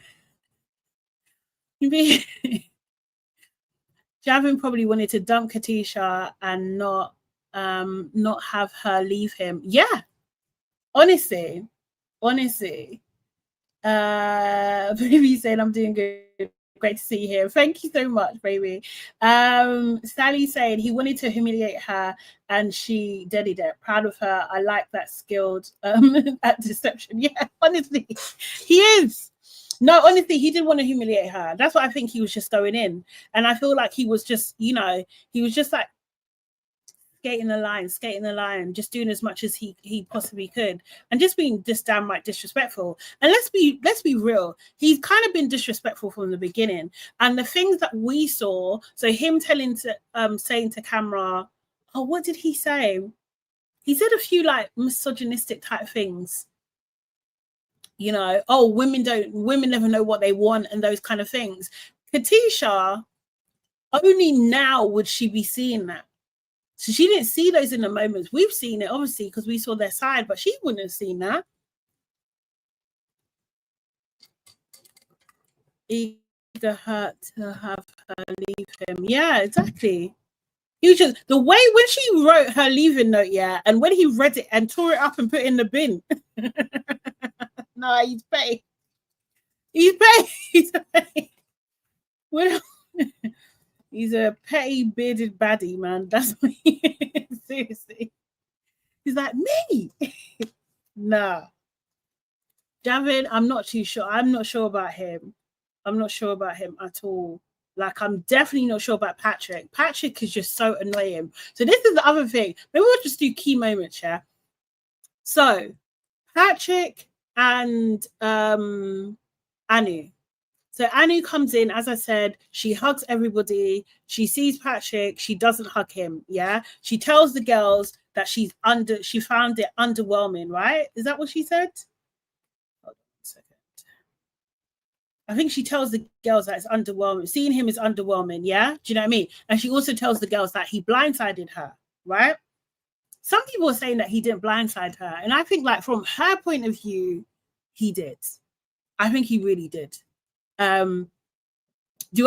Javin probably wanted to dump Katisha and not have her leave him. Yeah. Honestly. Baby saying I'm doing good. Great to see you here. Thank you so much, baby. Sally saying he wanted to humiliate her and she did it. Proud of her. I like that skilled at deception. Yeah, honestly, he is. No, honestly, he didn't want to humiliate her. That's what I think he was just going in. And I feel like he was just, he was just like skating the line, just doing as much as he possibly could, and just being just downright disrespectful. And let's be real, he's kind of been disrespectful from the beginning. And the things that we saw, so him saying to camera, oh, what did he say? He said a few like misogynistic type things. Oh, women never know what they want and those kind of things. Katisha, only now would she be seeing that. So she didn't see those in the moments. We've seen it, obviously, because we saw their side, but she wouldn't have seen that. Eager her to have her leave him. Yeah, exactly. He was just, the way when she wrote her leaving note, yeah, and when he read it and tore it up and put it in the bin. No, he's paid. He's paid. Well, he's a petty bearded baddie, man. That's what he is. Seriously. He's like, me? Nah. Javin, I'm not too sure. I'm not sure about him. I'm not sure about him at all. Like, I'm definitely not sure about Patrick. Patrick is just so annoying. So this is the other thing. Maybe we'll just do key moments, yeah? So, Patrick and Aanu. So Aanu comes in, as I said, she hugs everybody. She sees Patrick. She doesn't hug him, yeah? She tells the girls that she found it underwhelming, right? Is that what she said? Hold on a second. I think she tells the girls that it's underwhelming. Seeing him is underwhelming, yeah? Do you know what I mean? And she also tells the girls that he blindsided her, right? Some people are saying that he didn't blindside her. And I think, like, from her point of view, he did. I think he really did. Do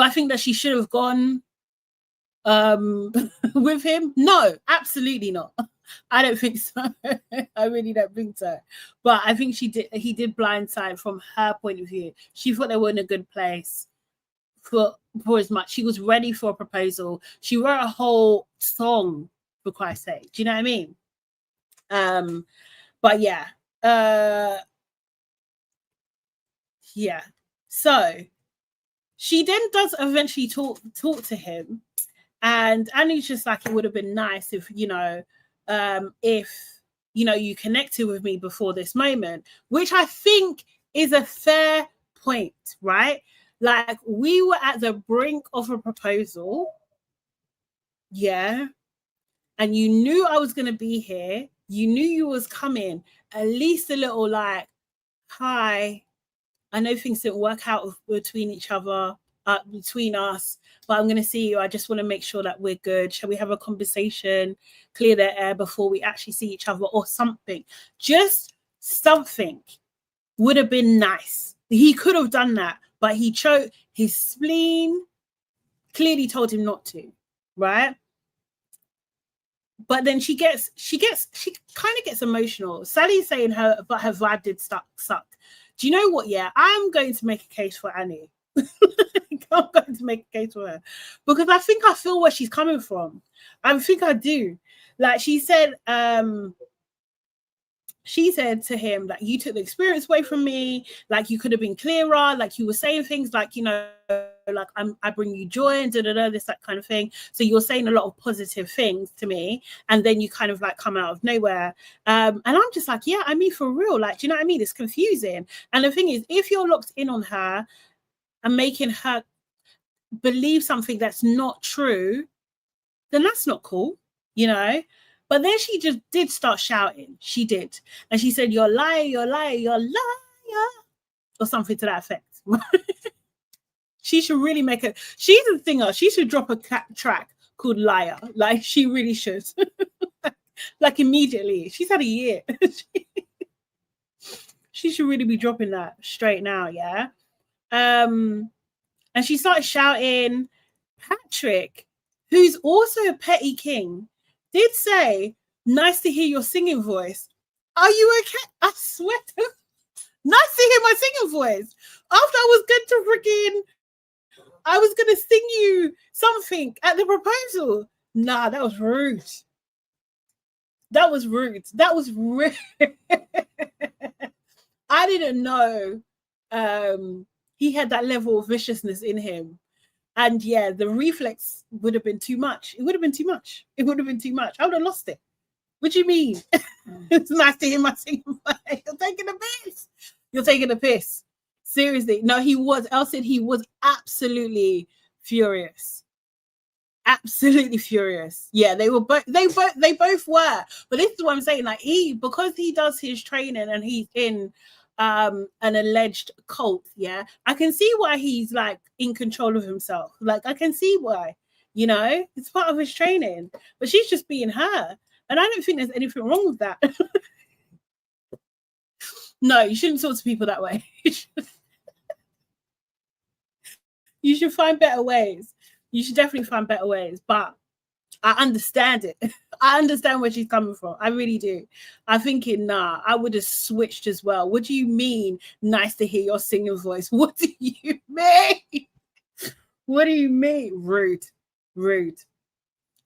I think that she should have gone with him? No, absolutely not. I don't think so. I really don't think so. But I think he did blindside from her point of view. She thought they were in a good place for as much. She was ready for a proposal. She wrote a whole song, for Christ's sake. Do you know what I mean? But yeah. Yeah. So she then does eventually talk to him. And Anu's just like, it would have been nice if, you connected with me before this moment, which I think is a fair point, right? Like, we were at the brink of a proposal. Yeah. And you knew I was going to be here. You knew you was coming. At least a little like, hi, I know things didn't work out between each other, between us, but I'm going to see you. I just want to make sure that we're good. Shall we have a conversation, clear the air before we actually see each other, or something? Just something would have been nice. He could have done that, but he chose. His spleen clearly told him not to, right? But then she kind of gets emotional. Sally's saying her vibe did suck. Do you know what? Yeah, I'm going to make a case for Aanu. I'm going to make a case for her because I think I feel where she's coming from. I think I do. Like, she said to him that you took the experience away from me. Like, you could have been clearer. Like, you were saying things like, like I bring you joy and this, that kind of thing. So you're saying a lot of positive things to me, and then you kind of like come out of nowhere. And I'm just like, yeah, I mean, for real. Like, do you know what I mean? It's confusing. And the thing is, if you're locked in on her, and making her believe something that's not true, then that's not cool, you know? But then she just did start shouting. She did. And she said, "You're lying, you're lying, you're liar," or something to that effect. She should really make it. She's a singer. She should drop a track called Liar. Like, she really should. Like, immediately. She's had a year. She should really be dropping that straight now, yeah? And she started shouting. Patrick, who's also a petty king, did say, "Nice to hear your singing voice." Are you okay? I swear to... Nice to hear my singing voice. After I was going to sing you something at the proposal. Nah, that was rude. That was rude. That was rude. I didn't know he had that level of viciousness in him. And yeah, the reflex would have been too much. It would have been too much. It would have been too much. I would have lost it. What do you mean? It's nice to hear my singing voice. You're taking a piss. You're taking a piss. Seriously. No, he was. Elle said he was absolutely furious. Absolutely furious. Yeah, they were both. They both were. But this is what I'm saying. Like, because he does his training and he's in an alleged cult. Yeah, I can see why he's like in control of himself. Like, I can see why. You know, it's part of his training. But she's just being her, and I don't think there's anything wrong with that. No, you shouldn't talk to people that way. You should find better ways. You should definitely find better ways. But I understand it. I understand where she's coming from. I really do. I'm thinking, nah, I would have switched as well. What do you mean? Nice to hear your singing voice. What do you mean? What do you mean? Rude. Rude.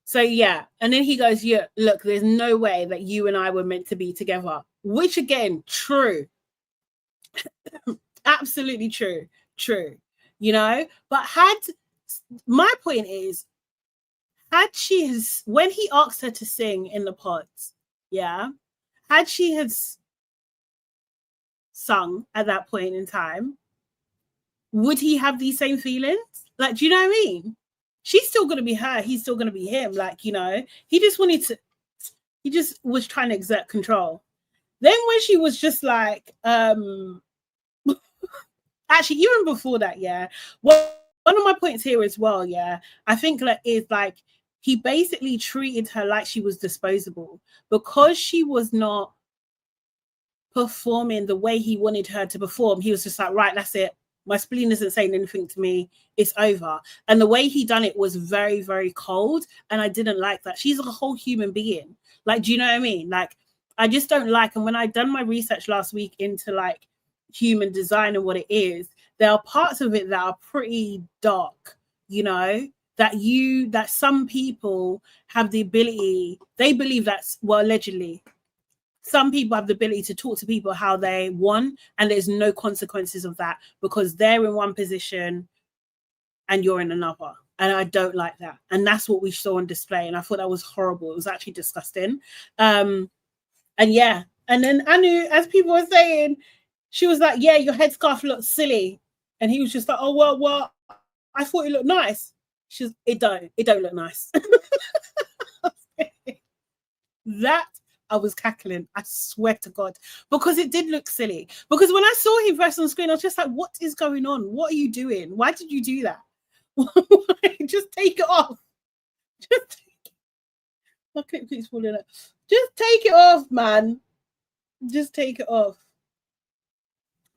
So yeah. And then he goes, yeah, look, there's no way that you and I were meant to be together. Which again, true. Absolutely true. True. You know, but my point is, had she has, when he asked her to sing in the pods, yeah, had she has sung at that point in time, would he have these same feelings? Like, do you know what I mean? She's still going to be her. He's still going to be him. Like, you know, he just was trying to exert control. Then when she was just like, actually, even before that, yeah, well, one of my points here as well, yeah, I think that is like, he basically treated her like she was disposable because she was not performing the way he wanted her to perform. He was just like, right, that's it. My spleen isn't saying anything to me. It's over. And the way he done it was very, very cold. And I didn't like that. She's a whole human being. Like, do you know what I mean? Like, I just don't like, and when I done my research last week into like human design and what it is, there are parts of it that are pretty dark, you know, that some people have the ability, they believe that's, well, allegedly, some people have the ability to talk to people how they want, and there's no consequences of that because they're in one position and you're in another. And I don't like that. And that's what we saw on display. And I thought that was horrible. It was actually disgusting. And yeah. And then Aanu, as people were saying, she was like, yeah, your headscarf looks silly. And he was just like, oh, well, I thought it looked nice. She's, it don't look nice. That I was cackling, I swear to God, because it did look silly. Because when I saw him first on screen, I was just like, what is going on? What are you doing? Why did you do that? Just take it off. Just take it. My clip keeps falling out. Just take it off, man. Just take it off.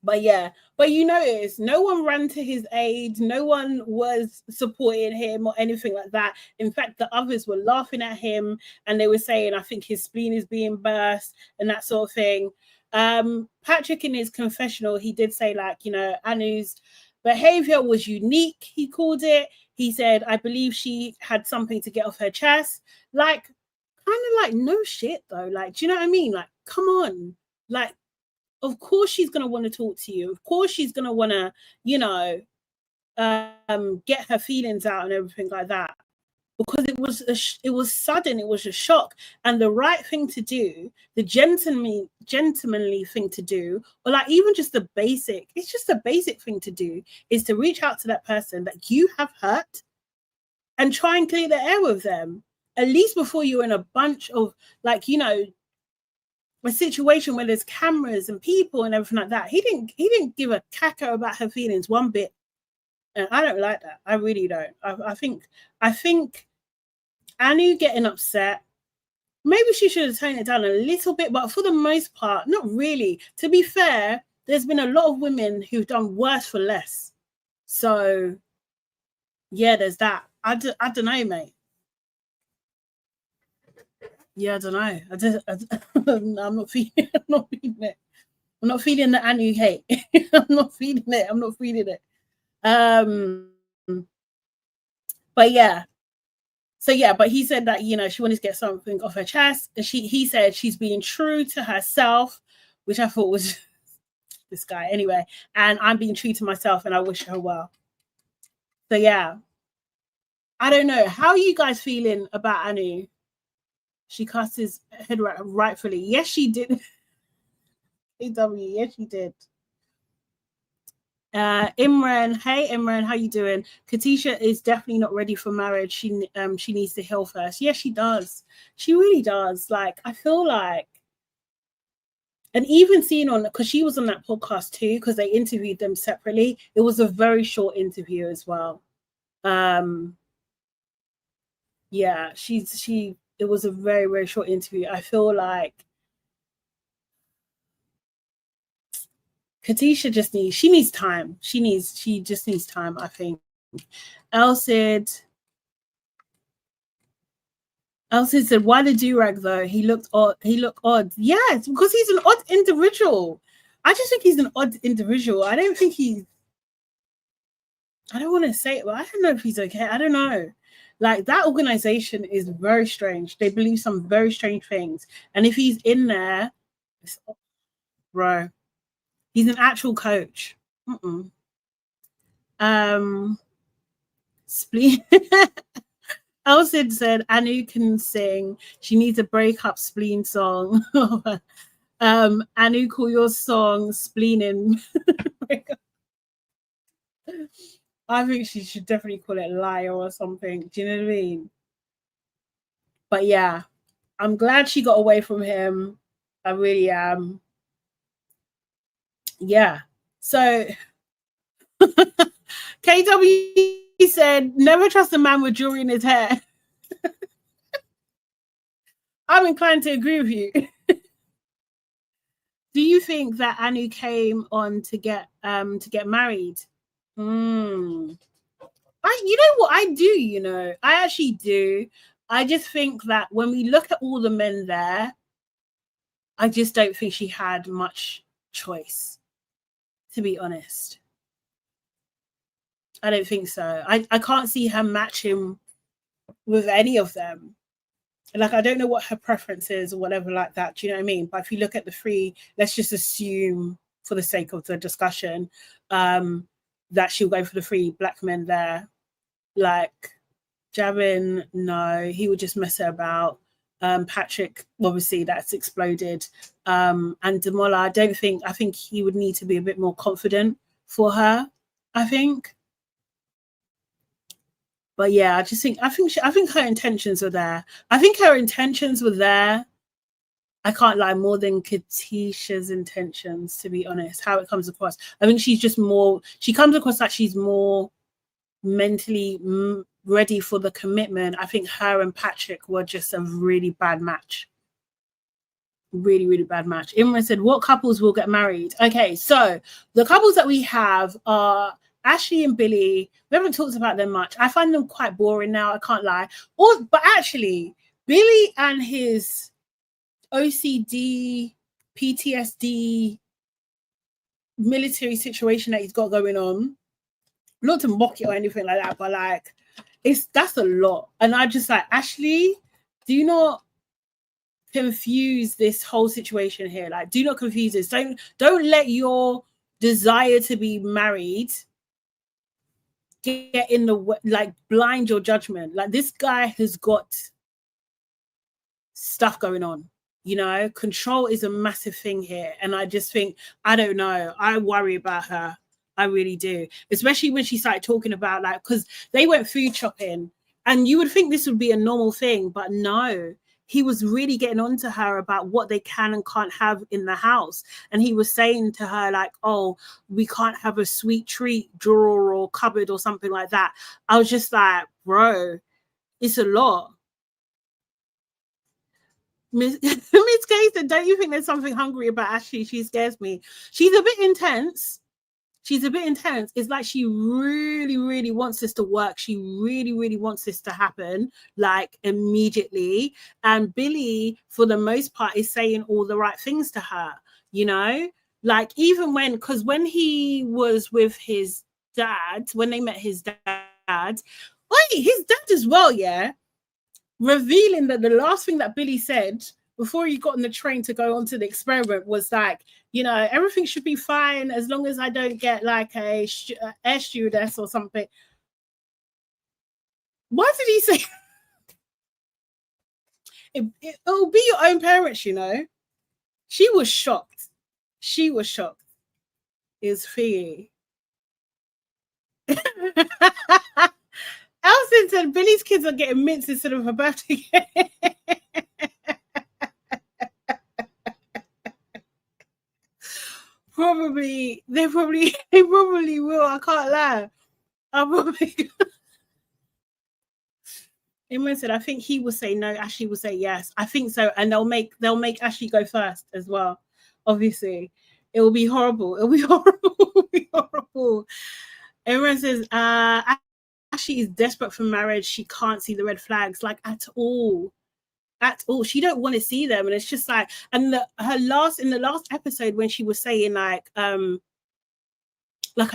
But yeah, but you notice no one ran to his aid. No one was supporting him or anything like that. In fact, the others were laughing at him and they were saying, I think his spleen is being burst and that sort of thing. Patrick, in his confessional, he did say, like, you know, Anu's behavior was unique, he called it. He said, I believe she had something to get off her chest. Like, kind of like, no shit, though. Like, do you know what I mean? Like, come on. Like, of course she's going to want to talk to you. Of course she's going to want to, you know, get her feelings out and everything like that. because it was sudden, it was a shock, and the right thing to do, the gentlemanly thing to do, or like even just the basic, it's just a basic thing to do, is to reach out to that person that you have hurt and try and clear the air with them, at least before you're in a bunch of, like, you know, a situation where there's cameras and people and everything like that. He didn't give a caca about her feelings one bit. And I don't like that. I really don't. I think Aanu getting upset, maybe she should have toned it down a little bit, but for the most part, not really. To be fair, there's been a lot of women who've done worse for less. So, yeah, there's that. I don't know, mate. Yeah, I don't know. I'm not feeling it. I'm not feeling the Aanu hate. I'm not feeling it. But yeah. So yeah, but he said that, you know, she wanted to get something off her chest, and he said she's being true to herself, which I thought was this guy anyway. And I'm being true to myself, and I wish her well. So yeah, I don't know. How are you guys feeling about Aanu? She cast his head rightfully. Yes, she did. AW, yes, she did. Imran, hey Imran, how you doing? Katisha is definitely not ready for marriage. She needs to heal first. Yes, she does. She really does. Like, I feel like, and even seeing on, because she was on that podcast too, because they interviewed them separately. It was a very short interview as well. Yeah, it was a very, very short interview. I feel like Katisha she needs time. She just needs time, I think. Elsid said, why the do-rag though? He looked odd. Yes, because he's an odd individual. I just think he's an odd individual. I don't want to say it, but I don't know if he's okay. I don't know. Like, that organization is very strange. They believe some very strange things. And if he's in there, bro, he's an actual coach. Spleen. Elsid said Aanu can sing. She needs a breakup spleen song. Aanu, call your song Spleening. I think she should definitely call it Liar or something. Do you know what I mean? But yeah, I'm glad she got away from him. I really am. Yeah. So KW said, never trust a man with jewelry in his hair. I'm inclined to agree with you. Do you think that Aanu came on to get married? You know what I do, you know? I actually do. I just think that when we look at all the men there, I just don't think she had much choice, to be honest. I don't think so. I can't see her matching with any of them. Like, I don't know what her preference is or whatever like that. Do you know what I mean? But if you look at the three, let's just assume, for the sake of the discussion, that she'll go for the three black men there. Like, Javin, no, he would just mess her about. Patrick, obviously, that's exploded. And Demola, I think he would need to be a bit more confident for her, I think. But yeah, I think her intentions were there. I think her intentions were there. I can't lie, more than Katisha's intentions, to be honest, how it comes across. I think she comes across like she's more mentally ready for the commitment. I think her and Patrick were just a really bad match. Really, really bad match. Imran said, what couples will get married? Okay, so the couples that we have are Ashleigh and Billy. We haven't talked about them much. I find them quite boring now, I can't lie. But actually, Billy and his OCD, PTSD, military situation that he's got going on, not to mock it or anything like that, but like, that's a lot. And I just like, Ashleigh, do not confuse this whole situation here. Like, do not confuse this. Don't let your desire to be married get in the way, like blind your judgment. Like this guy has got stuff going on, you know. Control is a massive thing here, and I just think, I don't know, I worry about her. I really do, especially when she started talking about, like, because they went food shopping, and you would think this would be a normal thing, but no, he was really getting on to her about what they can and can't have in the house. And he was saying to her, like, oh, we can't have a sweet treat drawer or cupboard or something like that. I was just like, bro, it's a lot. Miss Kay said, don't you think there's something hungry about Ashleigh? She scares me. She's a bit intense. It's like she really, really wants this to work. She really, really wants this to happen, like, immediately. And Billy, for the most part, is saying all the right things to her, you know? Like, even because when he was with his dad, when they met his dad, his dad as well, yeah? Revealing that the last thing that Billy said before he got on the train to go onto the experiment was like, you know, everything should be fine as long as I don't get like a air stewardess or something. Why did he say it'll be your own parents, you know? She was shocked. Is Fee. Elson said Billy's kids are getting mints instead of a birthday. They probably will. I can't lie. Imran said, I think he will say no, Ashleigh will say yes. I think so, and they'll make Ashleigh go first as well. Obviously, it will be horrible. Imran says, Ashleigh is desperate for marriage. She can't see the red flags, like, at all. She don't want to see them, and it's just like, and in the last episode when she was saying like I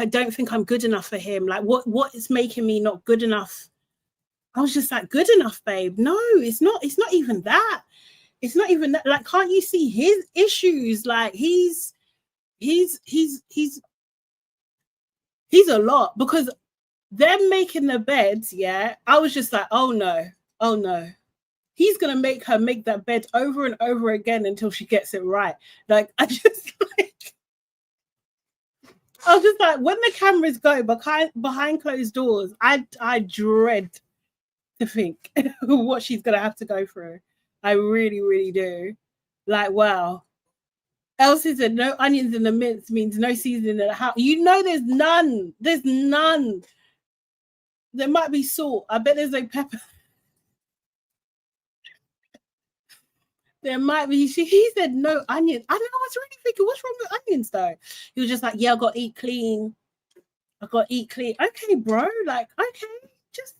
don't think I'm good enough for him. Like, what is making me not good enough? I was just like, good enough, babe. No, it's not even that. It's not even that. Like, can't you see his issues? Like, he's a lot, because them making the beds, yeah. I was just like, oh no. He's gonna make her make that bed over and over again until she gets it right. Like, I was just like, when the cameras go behind closed doors, I dread to think what she's gonna have to go through. I really, really do. Like, wow. Elsie said no onions in the mince means no seasoning in the house. You know, there's none. There might be salt. I bet there's no pepper. There might be. He said no onions. I don't know. I was really thinking, what's wrong with onions though? He was just like, yeah, I got to eat clean. Okay, bro. Like, okay, just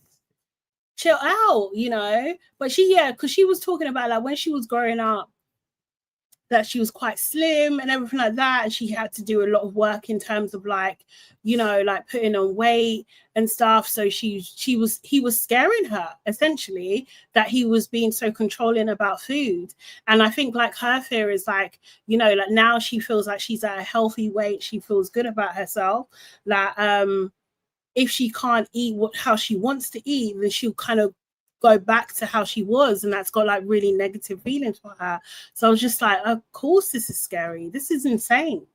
chill out, you know. But because she was talking about, like, when she was growing up, that she was quite slim and everything like that, and she had to do a lot of work in terms of, like, you know, like putting on weight and stuff. So he was scaring her, essentially, that he was being so controlling about food. And I think, like, her fear is, like, you know, like, now she feels like she's at a healthy weight, she feels good about herself, like, if she can't eat how she wants to eat, then she'll kind of go back to how she was, and that's got, like, really negative feelings for her. So I was just like, of course this is scary. This is insane.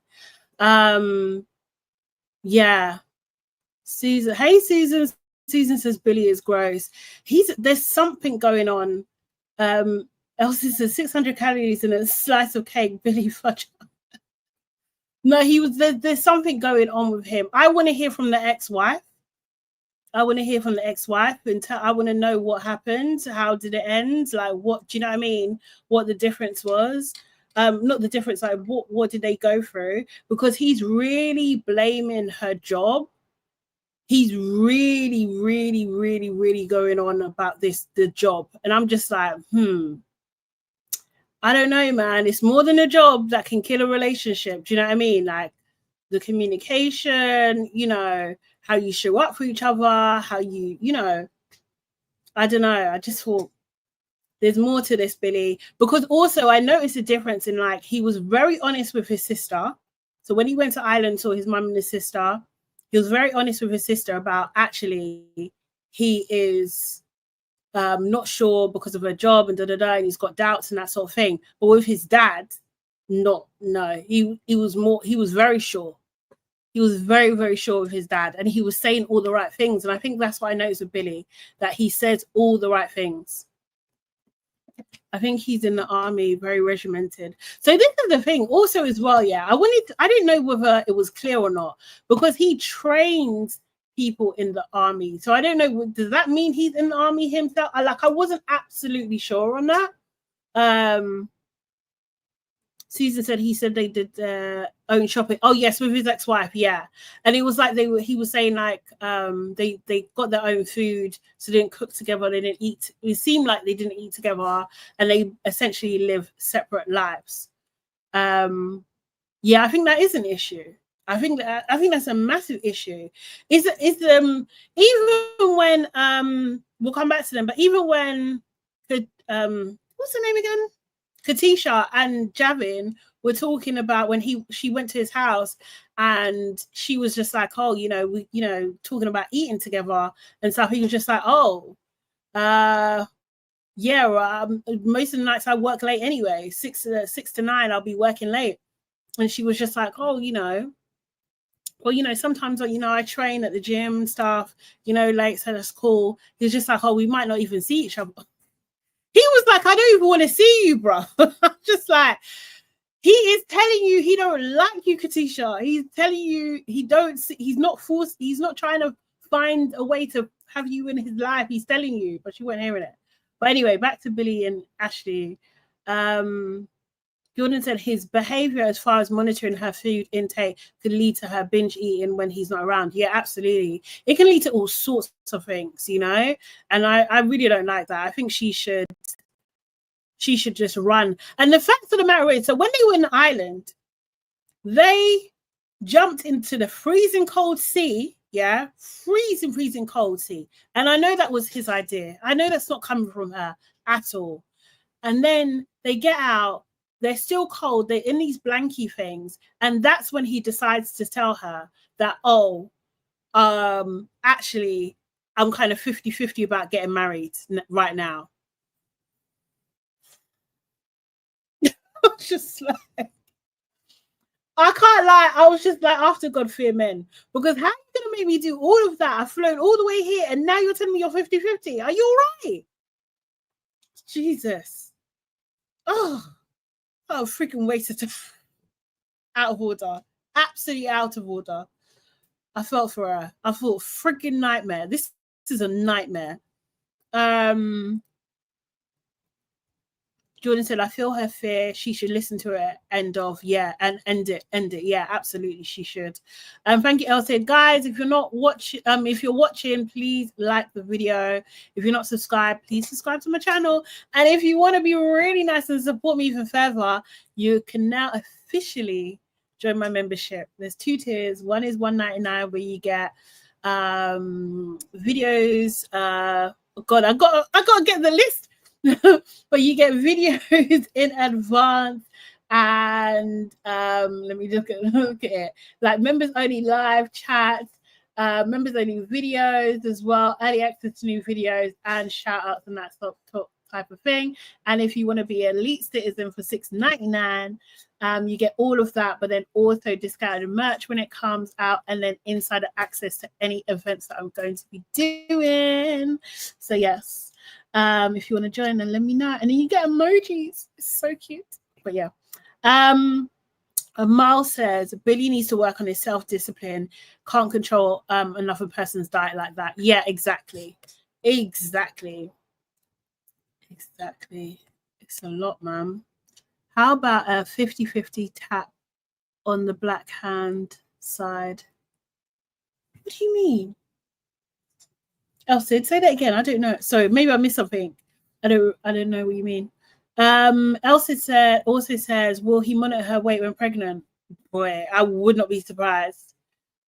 Yeah. Susan. Hey, Susan. Susan says Billy is gross. There's something going on. Elsie says 600 calories in a slice of cake. Billy fudge. No, there's something going on with him. I want to hear from the ex-wife. And I want to know what happened. How did it end? Like, what, do you know what I mean? What the difference was? Not the difference, like, what did they go through? Because he's really blaming her job. He's really, really, really, really going on about the job. And I'm just like, I don't know, man. It's more than a job that can kill a relationship. Do you know what I mean? Like, the communication, you know, how you show up for each other, how you know, I don't know. I just thought there's more to this, Billy. Because also I noticed a difference in, like, he was very honest with his sister. So when he went to Ireland, saw his mum and his sister, he was very honest with his sister about actually he is not sure because of her job and and he's got doubts and that sort of thing. But with his dad, no, he was very sure. He was very, very sure of his dad, and he was saying all the right things. And I think that's what I noticed with Billy, that he says all the right things. I think he's in the army, very regimented. So this is the thing also as well, yeah. I didn't know whether it was clear or not, because he trains people in the army. So I don't know, does that mean he's in the army himself? I wasn't absolutely sure on that. Susan said he said they did their own shopping. Oh yes, with his ex-wife, yeah. And it was like he was saying like they got their own food, so they didn't cook together, they didn't eat. It seemed like they didn't eat together, and they essentially live separate lives. Yeah, I think that is an issue. I think that's a massive issue. Even when we'll come back to them, but even when what's her name again? Katisha and Javin were talking about when she went to his house, and she was just like, oh, talking about eating together and stuff. He was just like, oh, yeah, most of the nights I work late anyway, 6 to 9, I'll be working late. And she was just like, oh, well, sometimes, I train at the gym and stuff, late, so that's cool. He was just like, oh, we might not even see each other. He was like, I don't even want to see you, bro. Just like, he is telling you he don't like you, Katisha. He's telling you he's not forced. He's not trying to find a way to have you in his life. He's telling you, but you weren't hearing it. But anyway, back to Billy and Ashleigh. Jordan said his behavior as far as monitoring her food intake could lead to her binge eating when he's not around. Yeah, absolutely. It can lead to all sorts of things, and I really don't like that. I think she should just run. And the fact of the matter is, so when they were in the island, they jumped into the freezing cold sea. Yeah, freezing cold sea. And I know that was his idea. I know that's not coming from her at all. And then they get out. They're still cold. They're in these blankie things. And that's when he decides to tell her that, actually, I'm kind of 50-50 about getting married right now. Just like, I can't lie. I was just like, after God fear men. Because how are you going to make me do all of that? I've flown all the way here and now you're telling me you're 50-50. Are you all right? Jesus. Oh, freaking wasted. Out of order. Absolutely out of order. I felt for her. I thought, freaking nightmare. This is a nightmare. Jordan said, I feel her fear. She should listen to it. End of. Yeah. And end it. Yeah, absolutely. She should. Thank you, Elsie. Guys, if you're not watching, if you're watching, please like the video. If you're not subscribed, please subscribe to my channel. And if you want to be really nice and support me even further, you can now officially join my membership. There's 2 tiers. One is $1.99 where you get videos. God, I gotta get the list. But you get videos in advance, and let me look at it, like members only live chats, members only videos as well, early access to new videos, and shout outs and that type of thing. And if you want to be an elite citizen for $6.99, you get all of that, but then also discounted merch when it comes out, and then insider access to any events that I'm going to be doing. So yes, if you want to join, then let me know. And then you get emojis. It's so cute. But yeah. Miles says Billy needs to work on his self-discipline. Can't control another person's diet like that. Yeah, exactly. It's a lot, man. How about a 50-50 tap on the black hand side? What do you mean? Elsie, say that again. I don't know. Sorry, maybe I missed something. I don't know what you mean. Elsie also says, will he monitor her weight when pregnant? Boy, I would not be surprised.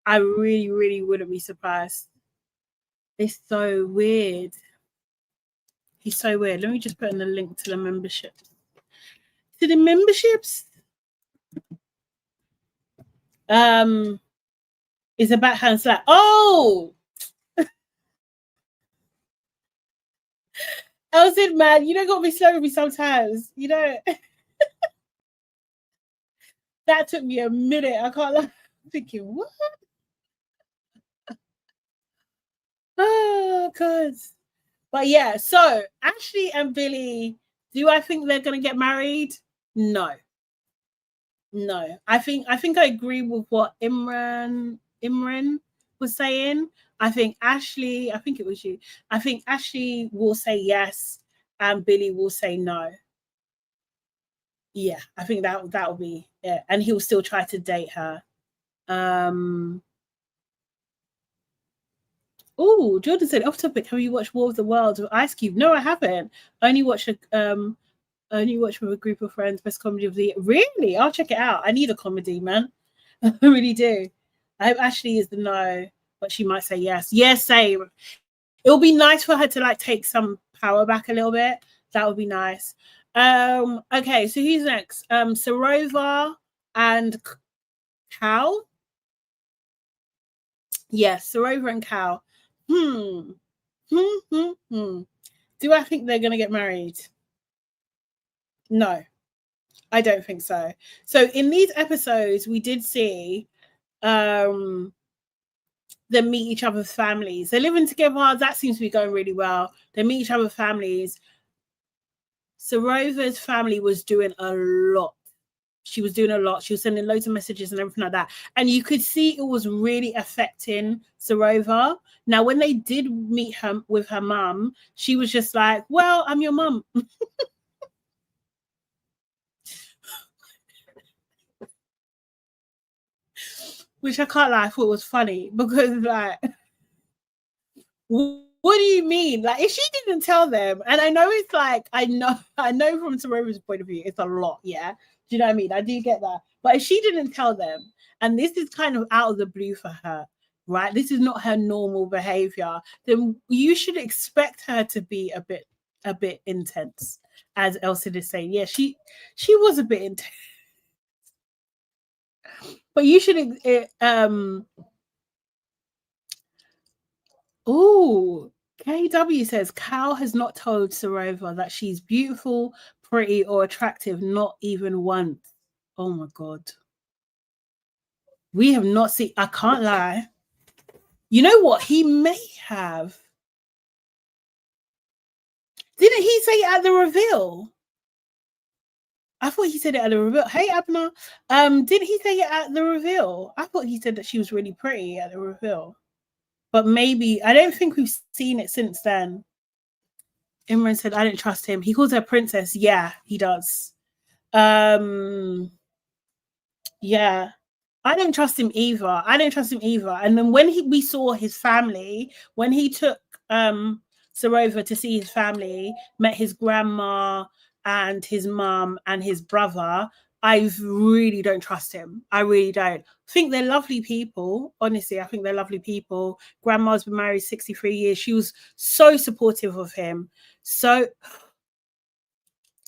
I really, really wouldn't be surprised. It's so weird. He's so weird. Let me just put in the link to the memberships. To the memberships. It's a backhand slap. Oh, Elsin, man, you don't got to be slow with me sometimes. You know, that took me a minute. I can't lie. I'm thinking, what? Oh, God. But yeah, so Ashleigh and Billy, do I think they're going to get married? No. No. I think I agree with what Imran was saying. I think Ashleigh, I think it was you. I think Ashleigh will say yes and Billy will say no. Yeah, I think that'll be it. And he'll still try to date her. Oh, Jordan said, off topic, have you watched War of the Worlds with Ice Cube? No, I haven't. Only watched with a group of friends, best comedy of the year. Really? I'll check it out. I need a comedy, man. I really do. I hope Ashleigh is the no, but she might say yes. Yes, same. It'll be nice for her to like take some power back a little bit. That would be nice. Okay, so who's next? Sroa and Cal. Yes, Sroa and Cal. Do I think they're gonna get married? No, I don't think so. So in these episodes, we did see them meet each other's families. They're living together. That seems to be going really well. They meet each other's families. Sroa's family was doing a lot. She was doing a lot. She was sending loads of messages and everything like that. And you could see it was really affecting Sroa. Now, when they did meet her with her mum, she was just like, well, I'm your mum. Which I can't lie, I thought was funny because like, what do you mean? Like, if she didn't tell them, and I know it's like, I know from Sroa's point of view, it's a lot, yeah. Do you know what I mean? I do get that. But if she didn't tell them, and this is kind of out of the blue for her, right? This is not her normal behavior, then you should expect her to be a bit intense, as Elsa is saying. Yeah, she was a bit intense. But you should KW says Cal has not told Sroa that she's beautiful, pretty, or attractive, not even once. Oh my God. We have not seen, I can't lie. You know what? He may have. Didn't he say it at the reveal? I thought he said it at the reveal. Hey, Abner. Didn't he say it at the reveal? I thought he said that she was really pretty at the reveal. But maybe, I don't think we've seen it since then. Imran said, I don't trust him. He calls her princess. Yeah, he does. Yeah. I don't trust him either. And then when we saw his family, when he took Sroa to see his family, met his grandma and his mum and his brother, I really don't trust him. I really don't. I think they're lovely people. Honestly, I think they're lovely people. Grandma's been married 63 years. She was so supportive of him. So,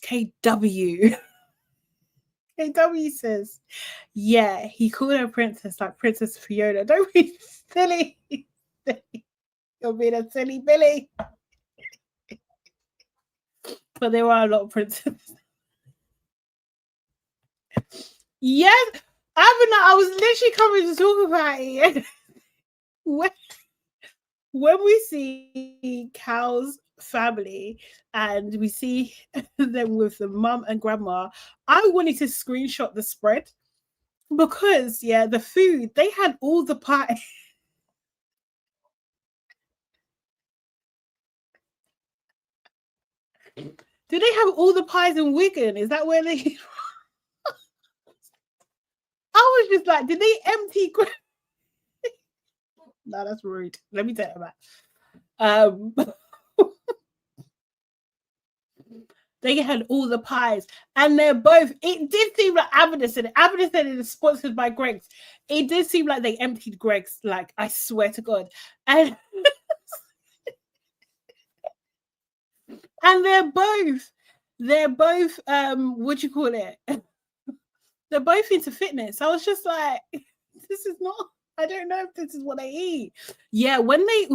KW. KW says, yeah, he called her princess like Princess Fiona. Don't be silly. You're being a silly Billy. But there are a lot of princesses. Yes, I was literally coming to talk about it. When we see Cal's family and we see them with the mum and grandma, I wanted to screenshot the spread because the food, they had all the pie. Do they have all the pies in Wigan? Is that where they I was just like, did they empty no, that's rude. Let me tell you that. They had all the pies, and they're both. It did seem like Abner said it is sponsored by Greg's. It did seem like they emptied Greg's. Like, I swear to God, and and they're both. What do you call it? They're both into fitness. I was just like, this is not. I don't know if this is what I eat. Yeah, when they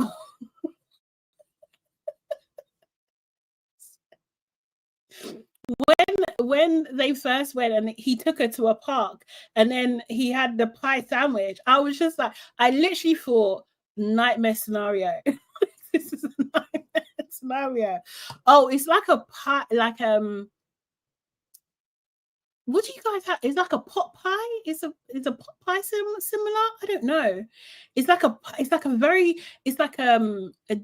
when they first went and he took her to a park and then he had the pie sandwich, I was just like, I literally thought nightmare scenario. This is a nightmare scenario. Oh, it's like a pie, like what do you guys have? It's like a pot pie. Is a pot pie similar? I don't know. It's like a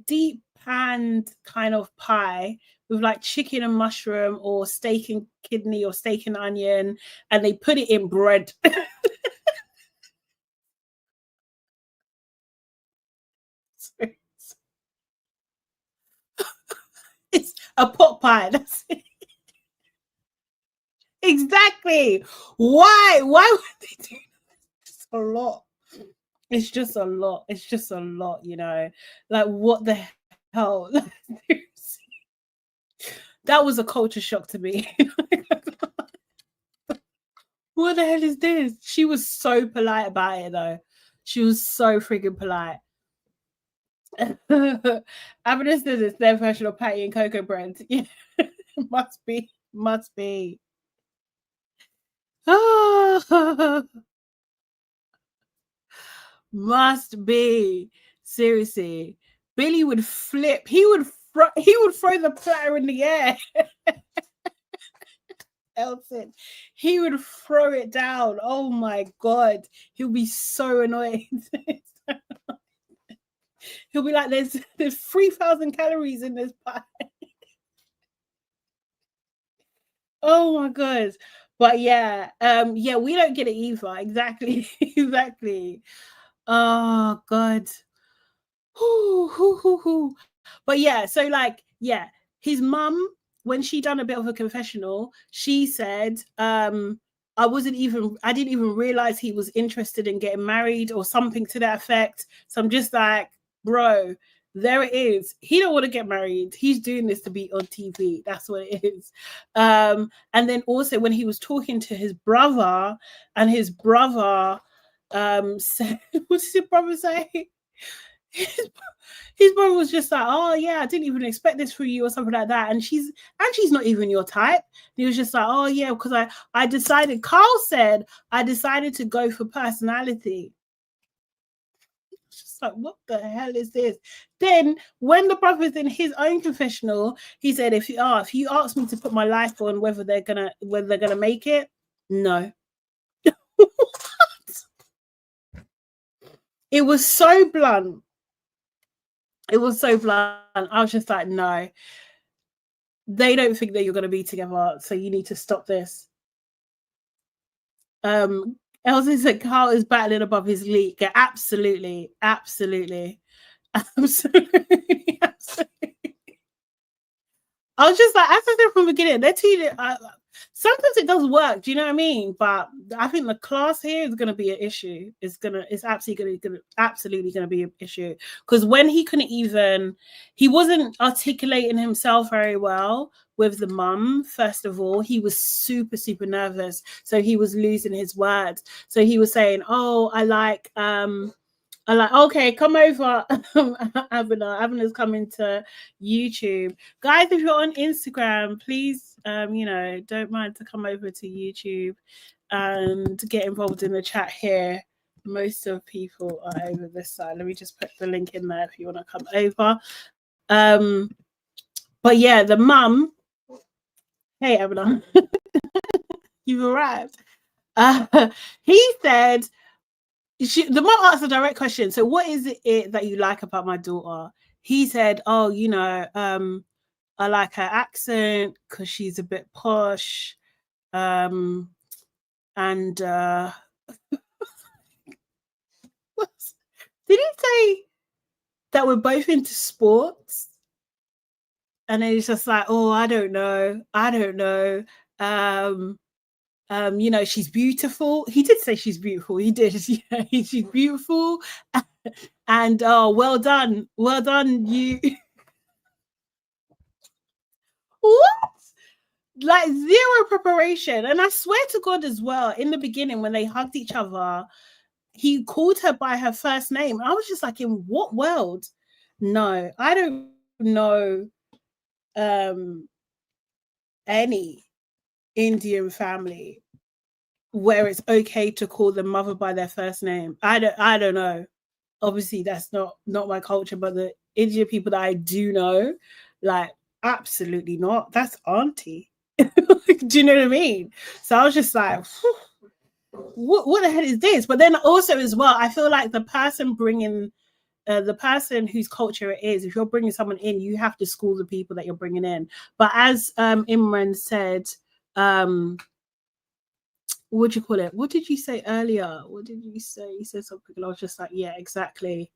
deep panned kind of pie with like chicken and mushroom or steak and kidney or steak and onion, and they put it in bread. It's a pot pie. That's it. Exactly. Why? Why would they do this? A lot. It's just a lot. It's just a lot, you know. Like, what the hell? That was a culture shock to me. What the hell is this? She was so polite about it, though. She was so freaking polite. Abner says it's their version of patty and cocoa bread. Yeah, must be. Must be. Must be. Seriously. Billy would flip. He would throw the platter in the air. Elton. He would throw it down. Oh my god. He'll be so annoyed. He'll be like, there's 3,000 calories in this pie. Oh my god. But yeah, yeah, we don't get it either. Exactly. Exactly. Oh god. But yeah, so like, yeah, his mum, when she done a bit of a confessional, she said, I didn't even realize he was interested in getting married or something to that effect. So I'm just like, bro, there it is. He don't want to get married. He's doing this to be on TV. That's what it is. And then also when he was talking to his brother, and his brother said, what did his brother say? His brother was just like, oh yeah, I didn't even expect this for you or something like that. And she's not even your type. He was just like, oh yeah, because I decided, Carl said, I decided to go for personality. It's just like, what the hell is this? Then when the brother's in his own confessional, he said, if you ask me to put my life on whether they're gonna make it, no. It was so blunt. It was so blunt. I was just like, no, they don't think that you're going to be together, so you need to stop this. Elsie said Carl is battling above his league. Yeah, absolutely, absolutely, absolutely, absolutely. I was just like, as I said from the beginning, they're too. Sometimes it does work. Do you know what I mean? But I think the class here is going to be an issue. It's absolutely going to be an issue, because when he wasn't articulating himself very well with the mum. First of all, he was super nervous, so he was losing his words. So he was saying, "Oh, I like." Okay, come over. Avena's coming to YouTube. Guys, if you're on Instagram, please, don't mind to come over to YouTube and get involved in the chat here. Most of people are over this side. Let me just put the link in there if you want to come over. But yeah, the mum. Hey, Avena. You've arrived. He said, the mom asked a direct question. So what is it that you like about my daughter? He said, oh, I like her accent because she's a bit posh. And did he say that we're both into sports? And then he's just like, oh, I don't know. She's beautiful. He did say she's beautiful. He did. Yeah, she's beautiful. And well done. You. What? Like, zero preparation. And I swear to God as well, in the beginning when they hugged each other, he called her by her first name. I was just like, in what world? No, I don't know any Indian family where it's okay to call the mother by their first name. I don't know. Obviously, that's not my culture, but the Indian people that I do know, like, absolutely not. That's auntie. Do you know what I mean? So I was just like, what the hell is this? But then also as well, I feel like the person bringing the person whose culture it is, if you're bringing someone in, you have to school the people that you're bringing in. But as Imran said, what do you call it? What did you say earlier? What did you say? He said something, and I was just like, yeah, exactly.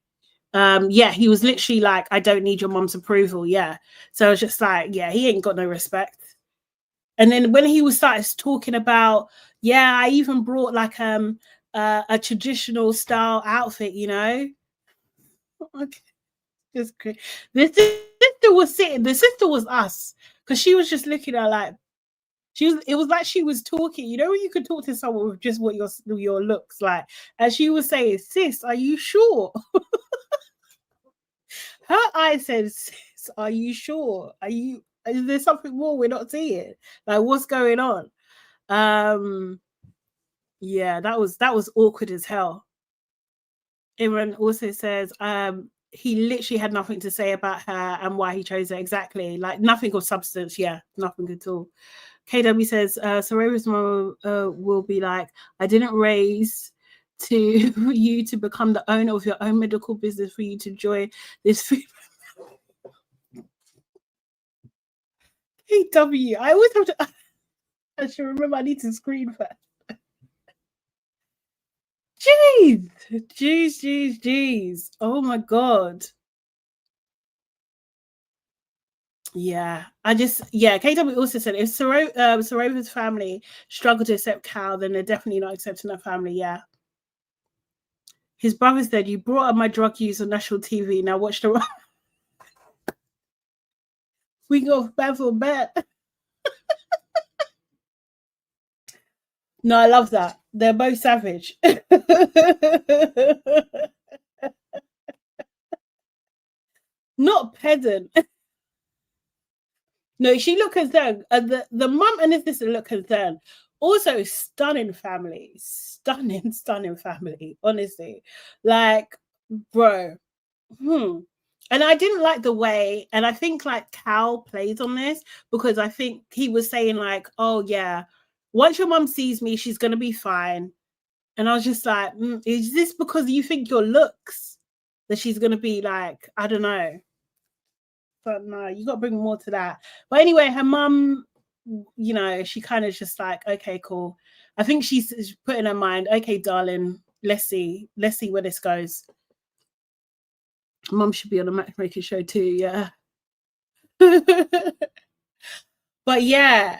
Yeah, he was literally like, I don't need your mom's approval. Yeah. So I was just like, yeah, he ain't got no respect. And then when he was started talking about, yeah, I even brought like a traditional style outfit, you know. Okay. Just crazy. The sister was sitting, the sister was us, because she was just looking at like, it was like she was talking, you know, when you could talk to someone with just what your looks like. And she was saying, sis, are you sure? Her eye said, sis, are you sure? Is there something more we're not seeing? Like, what's going on? Yeah, that was awkward as hell. Imran also says, he literally had nothing to say about her and why he chose her. Exactly. Like, nothing of substance. Yeah, nothing at all. KW says, Sorora's mom will be like, I didn't raise to you to become the owner of your own medical business for you to join this food. KW, I always have to, I should remember I need to screen first. Jeez. Oh my God. Yeah, KW also said if Sorova's family struggle to accept Cal, then they're definitely not accepting her family. Yeah. His brother said, you brought up my drug use on national TV. Now watch the we go bad for bad. No, I love that. They're both savage. Not pedant. No, she looked concerned. The mum and the sister look concerned. Also, stunning family. Stunning family. Honestly. Like, bro. And I didn't like the way, and I think like Cal plays on this, because I think he was saying like, oh yeah, once your mum sees me, she's gonna be fine. And I was just like, is this because you think your looks that she's gonna be like, I don't know. But no, you got to bring more to that. But anyway, her mum, you know, she kind of just like, okay, cool. I think she's put in her mind, okay, darling, let's see where this goes. Mum should be on a matchmaking show too, yeah. But yeah,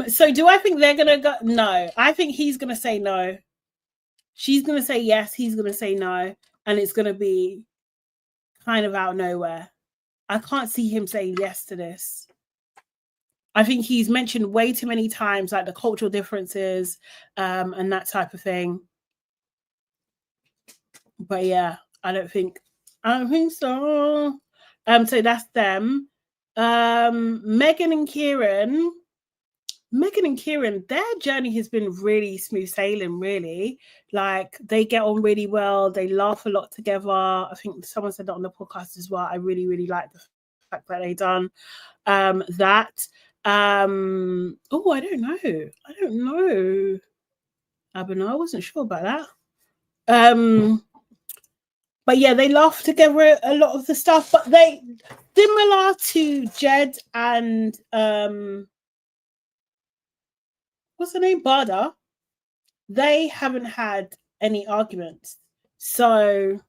so do I think they're gonna go? No, I think he's gonna say no. She's gonna say yes, he's gonna say no, and it's gonna be kind of out of nowhere. I can't see him saying yes to this. I think he's mentioned way too many times like the cultural differences and that type of thing. But yeah, I don't think so. So that's them. Megan and Kieran, their journey has been really smooth sailing, really. Like, they get on really well. They laugh a lot together. I think someone said that on the podcast as well. I really, really like the fact that they done that. I don't know. I wasn't sure about that. But yeah, they laugh together a lot of the stuff, but they similar to Jed and what's her name? Bada. They haven't had any arguments. So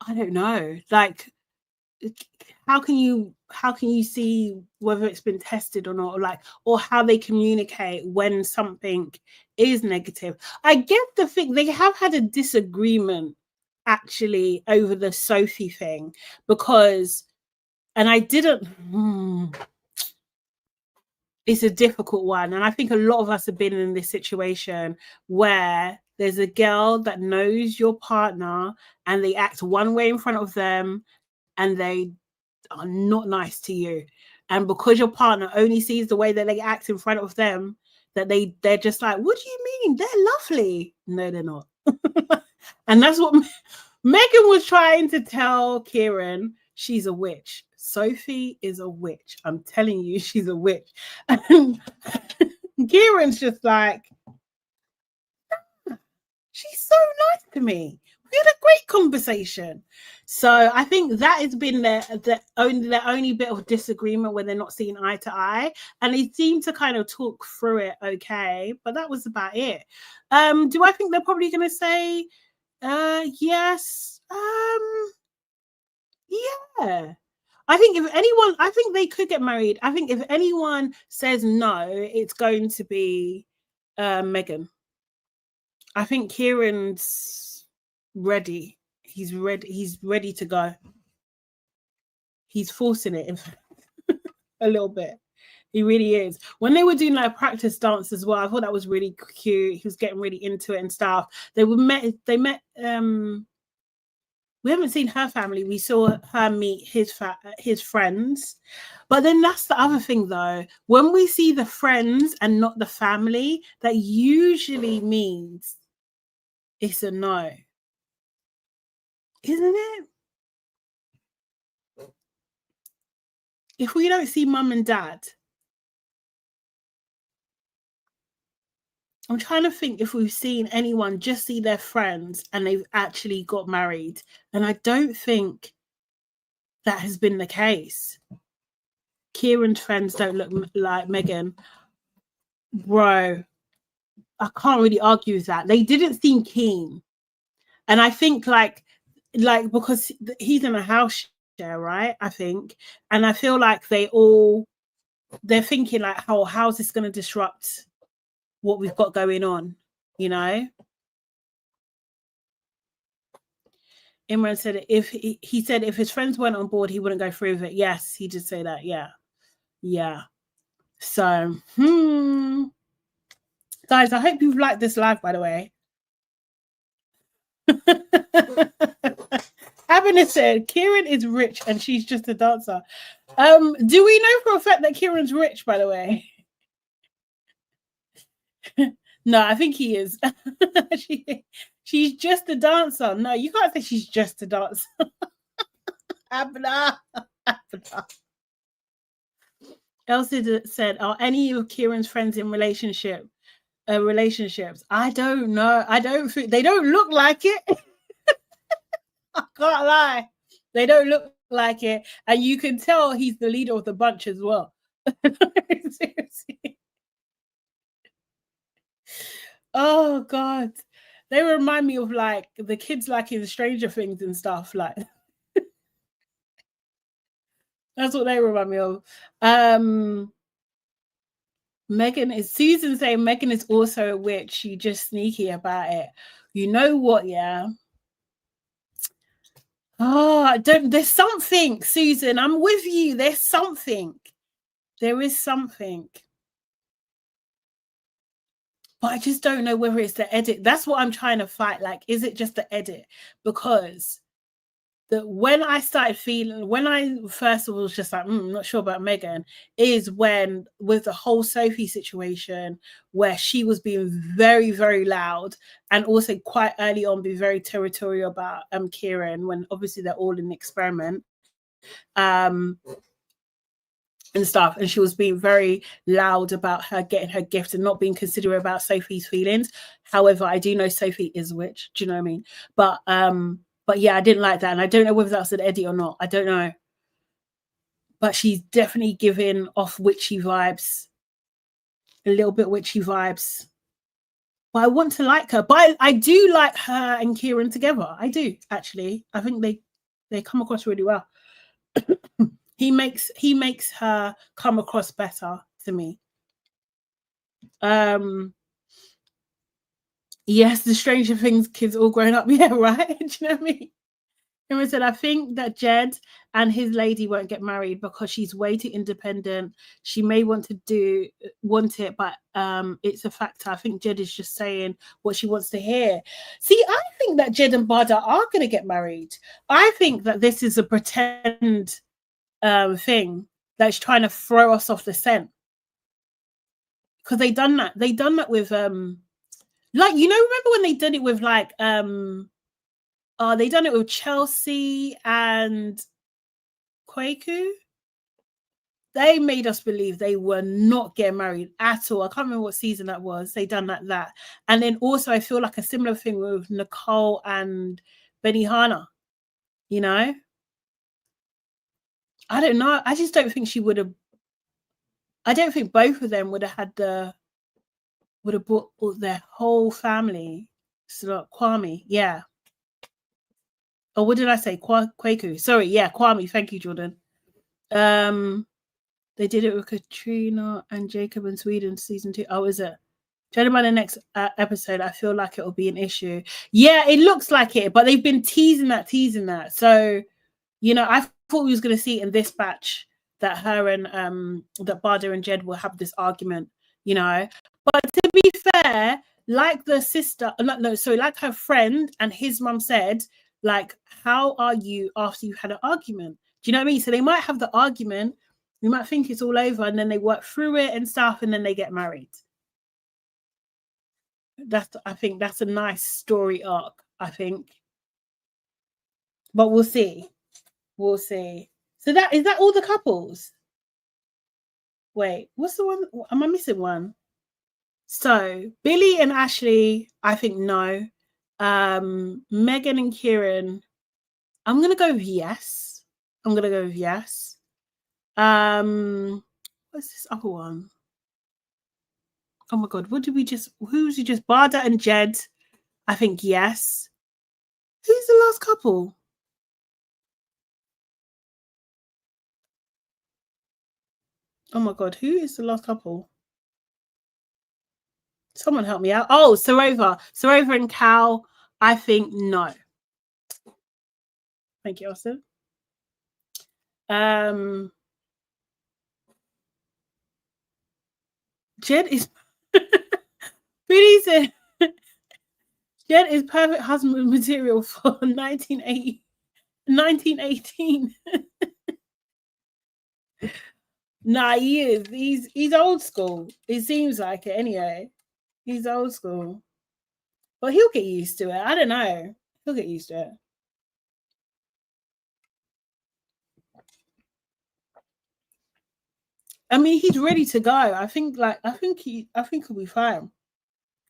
I don't know. Like, how can you see whether it's been tested or not, or how they communicate when something is negative? I get the thing, they have had a disagreement actually over the Sophie thing, because, and I didn't it's a difficult one, and I think a lot of us have been in this situation where there's a girl that knows your partner and they act one way in front of them and they are not nice to you. And because your partner only sees the way that they act in front of them, that they're just like, what do you mean? They're lovely. No, they're not. And that's what Megan was trying to tell Kieran. She's a witch. Sophie is a witch. I'm telling you, she's a witch. And Kieran's just like, she's so nice to me. We had a great conversation. So I think that has been the only bit of disagreement when they're not seeing eye to eye. And they seem to kind of talk through it okay, but that was about it. Do I think they're probably going to say yes? Yeah. I think if anyone, I think they could get married. I think if anyone says no, it's going to be Megan. I think Kieran's ready. He's ready. He's ready to go. He's forcing it, in fact, a little bit. He really is. When they were doing like practice dance as well, I thought that was really cute. He was getting really into it and stuff. They met. We haven't seen her family. We saw her meet his friends. But then that's the other thing, though. When we see the friends and not the family, that usually means it's a no. Isn't it? If we don't see mum and dad, I'm trying to think if we've seen anyone just see their friends and they've actually got married. And I don't think that has been the case. Kieran's friends don't look like Megan. Bro, I can't really argue with that. They didn't seem keen. And I think like because he's in a house share, right? I think. And I feel like they're thinking like, oh, how's this going to disrupt what we've got going on, you know? Imran said he said if his friends weren't on board, he wouldn't go through with it. Yes, he did say that. Yeah. So, guys, I hope you've liked this live, by the way. Abner said Kieran is rich and she's just a dancer. Do we know for a fact that Kieran's rich, by the way? No, I think he is. She's just a dancer. No, you can't say she's just a dancer. Abner. Elsie said, are any of Kieran's friends in relationships? I don't know. I don't think they don't look like it. I can't lie. They don't look like it. And you can tell he's the leader of the bunch as well. Seriously. Oh God. They remind me of like the kids like in Stranger Things and stuff. Like that's what they remind me of. Susan saying Megan is also a witch. She's just sneaky about it. You know what? Yeah. Oh, there's something, Susan. I'm with you. There's something. There is something. But I just don't know whether it's the edit. That's what I'm trying to fight. Like, is it just the edit? Because when I started feeling, when I first was just like, I'm not sure about Megan, is when with the whole Sophie situation where she was being very, very loud and also quite early on being very territorial about Kieran, when obviously they're all in the experiment and stuff, and she was being very loud about her getting her gift and not being considerate about Sophie's feelings. However, I do know Sophie is a witch. Do you know what I mean? But yeah, I didn't like that. And I don't know whether that's an Eddie or not. I don't know. But she's definitely giving off witchy vibes. A little bit witchy vibes. But I want to like her. But I do like her and Kieran together. I do, actually. I think they come across really well. He makes her come across better to me. Yes, the Stranger Things kids all grown up. Yeah, right? Do you know what I mean? Kieran said, I think that Jed and his lady won't get married because she's way too independent. She may want it, but it's a factor. I think Jed is just saying what she wants to hear. See, I think that Jed and Bada are going to get married. I think that this is a pretend thing that's trying to throw us off the scent. Because they done that with like, you know, remember when they did it with like they done it with Chelsea and Kwaku? They made us believe they were not getting married at all. I can't remember what season that was. They done that. And then also I feel like a similar thing with Nicole and Benihana, you know? I don't know. I just don't think she would have. I don't think both of them would have brought their whole family. So Kwame, yeah. Or what did I say? Kwaku. Sorry, yeah, Kwame. Thank you, Jordan. They did it with Katrina and Jacob in Sweden season 2. Oh, is it? Judging by the next episode, I feel like it'll be an issue. Yeah, it looks like it, but they've been teasing that. So, you know, I thought we was going to see in this batch that her and that Bada and Jed will have this argument, you know. But to be fair, like the sister, like her friend and his mum said, like, how are you after you had an argument? Do you know what I mean? So they might have the argument, we might think it's all over, and then they work through it and stuff, and then they get married. I think that's a nice story arc, I think. But we'll see. So is that all the couples? Wait, what's the one? Am I missing one? So Billy and Ashleigh, I think no. Megan and Kieran, I'm gonna go with yes. What's this other one? Oh my god, who's you just Bada and Jed? I think yes. Who's the last couple? Oh my god, who is the last couple? Someone help me out. Oh, Sroa and Cal, I think no. Thank you, Austin. Jed is Billy said Jed is perfect husband material for 1918. Nah, he is. He's old school. It seems like it anyway. He's old school. But he'll get used to it. I don't know. He'll get used to it. I mean, he's ready to go. I think he'll be fine.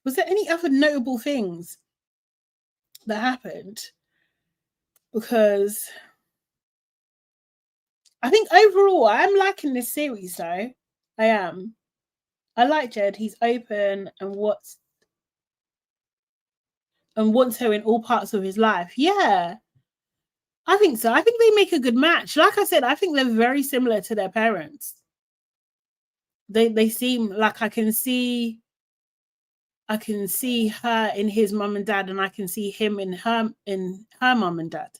Was there any other notable things that happened? Because I think overall, I'm liking this series, though. I am. I like Jed. He's open and wants her in all parts of his life. Yeah, I think so. I think they make a good match. Like I said, I think they're very similar to their parents. They seem like I can see her in his mum and dad, and I can see him in her mum and dad.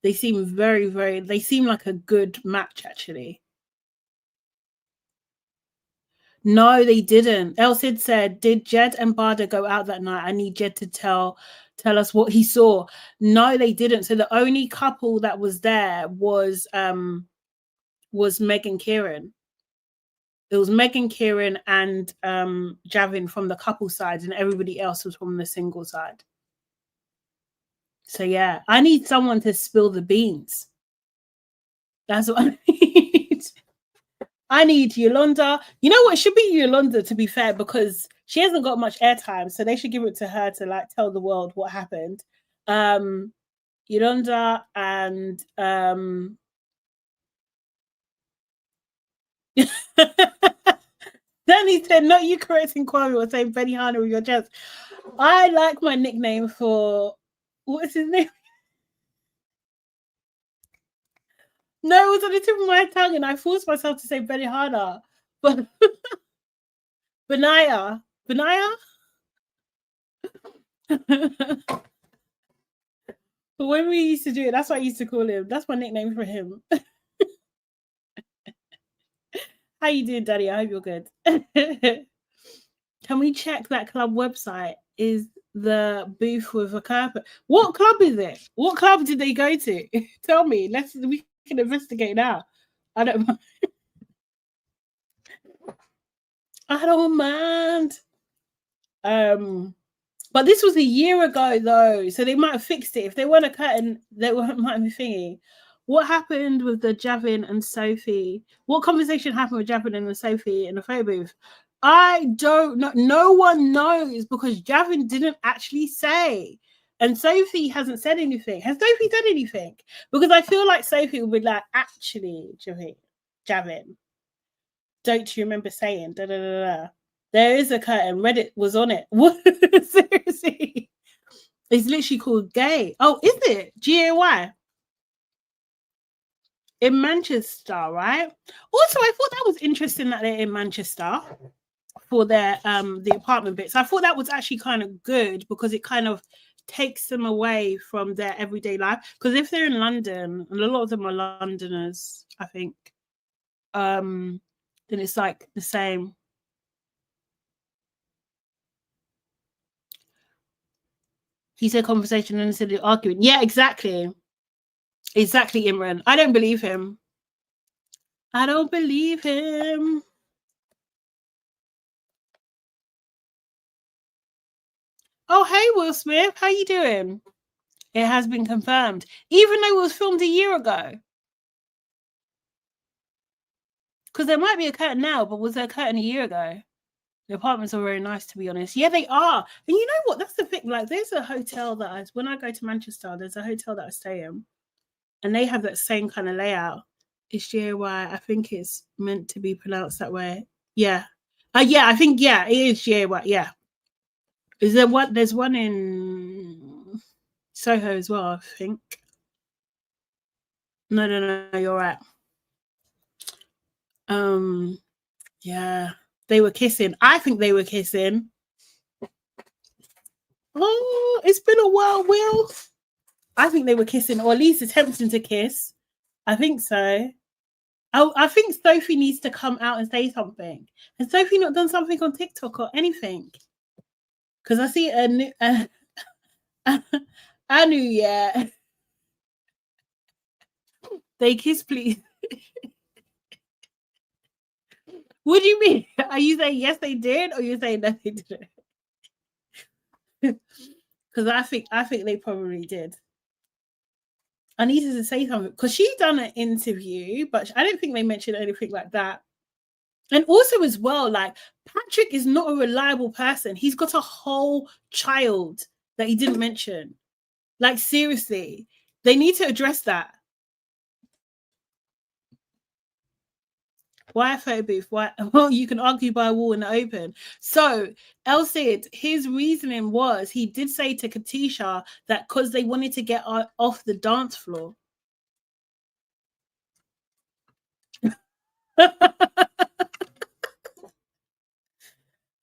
They seem they seem like a good match, actually. No, they didn't. Elsid said, did Jed and Bada go out that night? I need Jed to tell us what he saw. No, they didn't. So the only couple that was there was Meg and Kieran. It was Megan, Kieran, and Javin from the couple side, and everybody else was from the single side. So yeah, I need someone to spill the beans. That's what I need. I need Yolanda. You know what? It should be Yolanda, to be fair, because she hasn't got much airtime, so they should give it to her to like tell the world what happened. Yolanda and Danny said, "Not you correcting Kwame or saying Benihana with your chest." I like my nickname for what's his name? No, it was on the tip of my tongue, and I forced myself to say Benihana, but Benaya. But when we used to do it, that's what I used to call him. That's my nickname for him. How you doing, Daddy? I hope you're good. Can we check that club website? Is the booth with a carpet? What club is it? What club did they go to? Tell me. We can investigate now. I don't mind. I don't mind. But this was a year ago though, so they might have fixed it. If they weren't a curtain, they might be thingy. What happened with the Javen and Sophie? What conversation happened with Javen and Sophie in the photo booth? I don't know. No one knows because Javin didn't actually say. And Sophie hasn't said anything. Has Sophie said anything? Because I feel like Sophie would be like, actually, Javin, don't you remember saying da da da da? There is a curtain. Reddit was on it. What? Seriously? It's literally called gay. Oh, is it? Gay? In Manchester, right? Also, I thought that was interesting that they're in Manchester for their the apartment bits. I thought that was actually kind of good because it kind of takes them away from their everyday life. Because if they're in London, and a lot of them are Londoners, I think, then it's like the same. He said conversation and instead of arguing. Yeah, exactly. Exactly, Imran. I don't believe him. I don't believe him. Oh, hey, Will Smith. How you doing? It has been confirmed. Even though it was filmed a year ago. Because there might be a curtain now, but was there a curtain a year ago? The apartments are very nice, to be honest. Yeah, they are. And you know what? That's the thing. Like, there's a hotel that when I go to Manchester, there's a hotel that I stay in. And they have that same kind of layout. It's GAY. I think it's meant to be pronounced that way. Yeah. Yeah, I think, yeah, it is GAY. Yeah. Is there one? There's one in Soho as well, I think. No, you're right. Yeah, they were kissing. I think they were kissing. Oh, it's been a while, Will. I think they were kissing, or at least attempting to kiss. I think so. I think Sophie needs to come out and say something. Has Sophie not done something on TikTok or anything? Because I see a new Aanu, yeah. They kiss, please. What do you mean? Are you saying yes they did, or you saying that they didn't? Because I think they probably did. I needed to say something because she done an interview, but I don't think they mentioned anything like that. And also as well, like Patrick is not a reliable person. He's got a whole child that he didn't mention. Like seriously, they need to address that. Why a photo booth? Why? Well, you can argue by a wall in the open. So El said his reasoning was he did say to Katisha that because they wanted to get off the dance floor.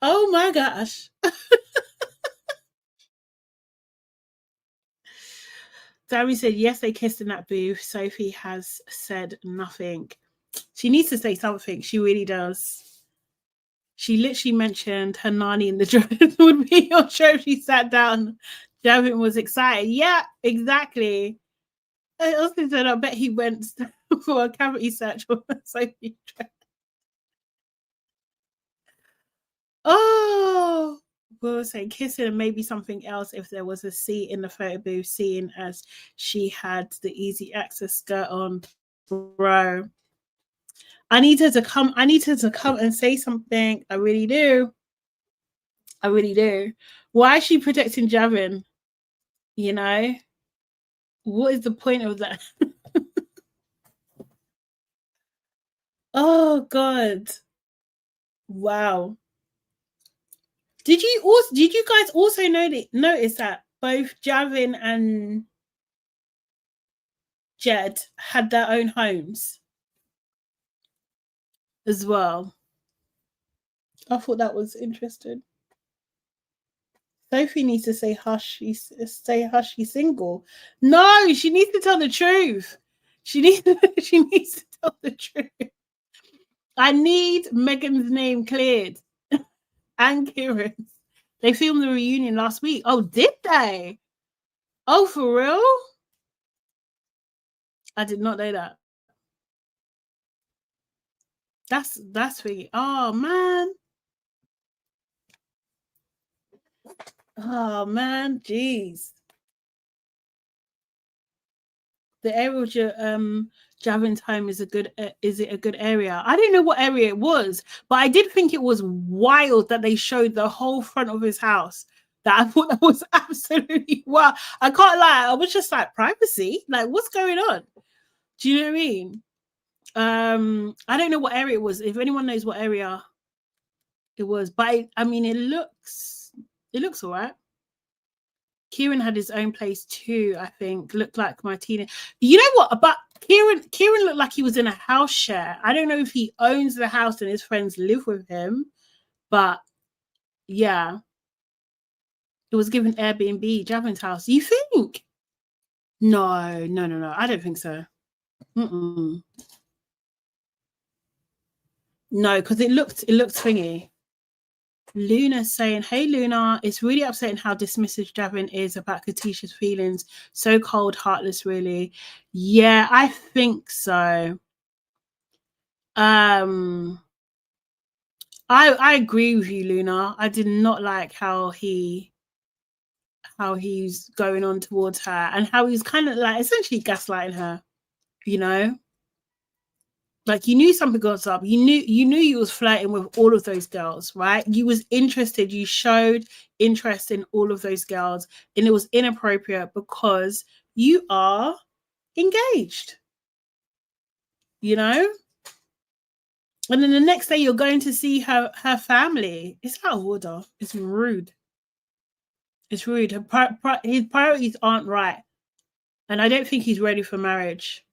Oh my gosh. Darry said yes, they kissed in that booth. Sophie has said nothing. She needs to say something. She really does. She literally mentioned her nanny in the dress would be on show if she sat down. Javin was excited. Yeah, exactly. I also said I bet he went for a cavity search for Sophie's dress. Oh, we'll say kissing and maybe something else if there was a seat in the photo booth, seeing as she had the easy access skirt on. Bro, I need her to come and say something. I really do. I really do. Why is she protecting Javin? You know? What is the point of that? Oh God. Wow. Did you guys also notice that both Javin and Jed had their own homes as well? I thought that was interesting. Sophie needs to say hush. Stay hush. She's single. No, she needs to tell the truth. She needs to tell the truth. I need Megan's name cleared and Kieran's. They filmed the reunion last week. Oh, did they? Oh, for real? I did not know that. That's really. Oh man. Oh man, jeez. The area of your Javin's home is it a good area? I didn't know what area it was, but I did think it was wild that they showed the whole front of his house. That I thought that was absolutely wild. I can't lie, I was just like, privacy? Like, what's going on? Do you know what I mean? I don't know what area it was. If anyone knows what area it was, but I mean, it looks all right. Kieran had his own place too, I think. Looked like Martina. You know what? But Kieran looked like he was in a house share. I don't know if he owns the house and his friends live with him, but yeah. It was given Airbnb, Javin's house. You think? No. I don't think so. Mm-mm. No, because it looked thingy. Luna saying, hey Luna, it's really upsetting how dismissive Javin is about Katisha's feelings. So cold, heartless, really. Yeah, I think so. I agree with you, Luna. I did not like how he's going on towards her and how he's kind of like essentially gaslighting her, you know? Like, you knew something got up. You knew you was flirting with all of those girls, right? You was interested. You showed interest in all of those girls, and it was inappropriate because you are engaged, you know? And then the next day you're going to see her family. It's out of order. It's rude. It's rude. His priorities aren't right. And I don't think he's ready for marriage.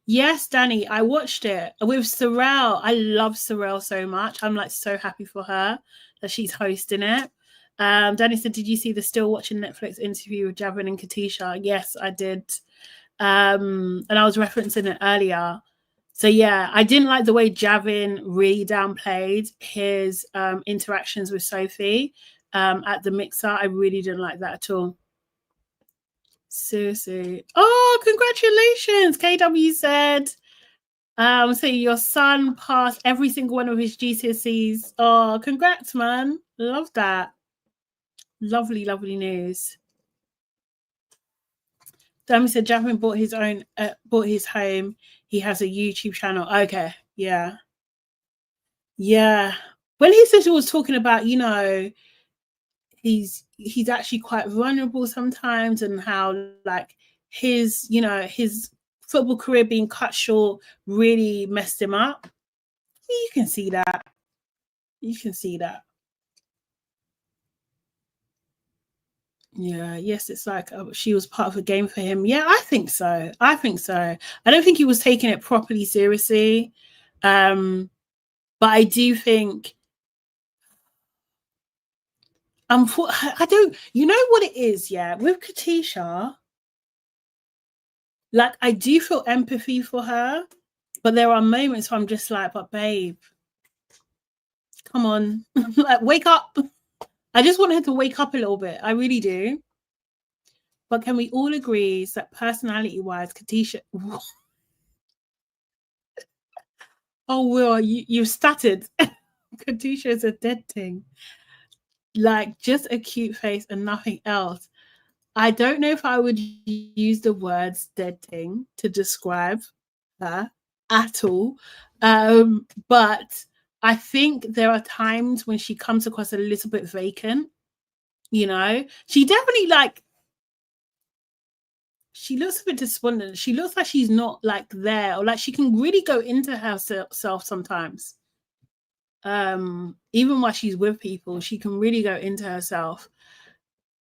Yes, Danny, I watched it with Sorrel. I love Sorrel so much. I'm like so happy for her that she's hosting it. Danny said, did you see the Still Watching Netflix interview with Javen and Katisha? Yes, I did. And I was referencing it earlier. So yeah, I didn't like the way Javin really downplayed his interactions with Sophie at the mixer. I really didn't like that at all. Susie. Oh, congratulations. KW said, so your son passed every single one of his GCSEs. Oh, congrats, man. Love that. Lovely, lovely news. Dami said Javin bought his home. He has a YouTube channel. Okay, yeah. Yeah. When he said he was talking about, you know, he's actually quite vulnerable sometimes, and how like his football career being cut short really messed him up. You can see that. Yeah, yes, it's like she was part of a game for him. Yeah, I think so. I don't think he was taking it properly seriously. But I do think I don't, you know what it is, yeah, with Katisha, like I do feel empathy for her, but there are moments where I'm just like, but babe, come on, like wake up. I just want her to wake up a little bit. I really do. But can we all agree that personality-wise, Katisha? Oh, Will, you stuttered. Katisha is a dead thing. Like just a cute face and nothing else. I don't know if I would use the words dead thing to describe her at all. But I think there are times when she comes across a little bit vacant. You know, she definitely like, she looks a bit despondent. She looks like she's not like there, or like she can really go into herself sometimes. Even while she's with people, she can really go into herself.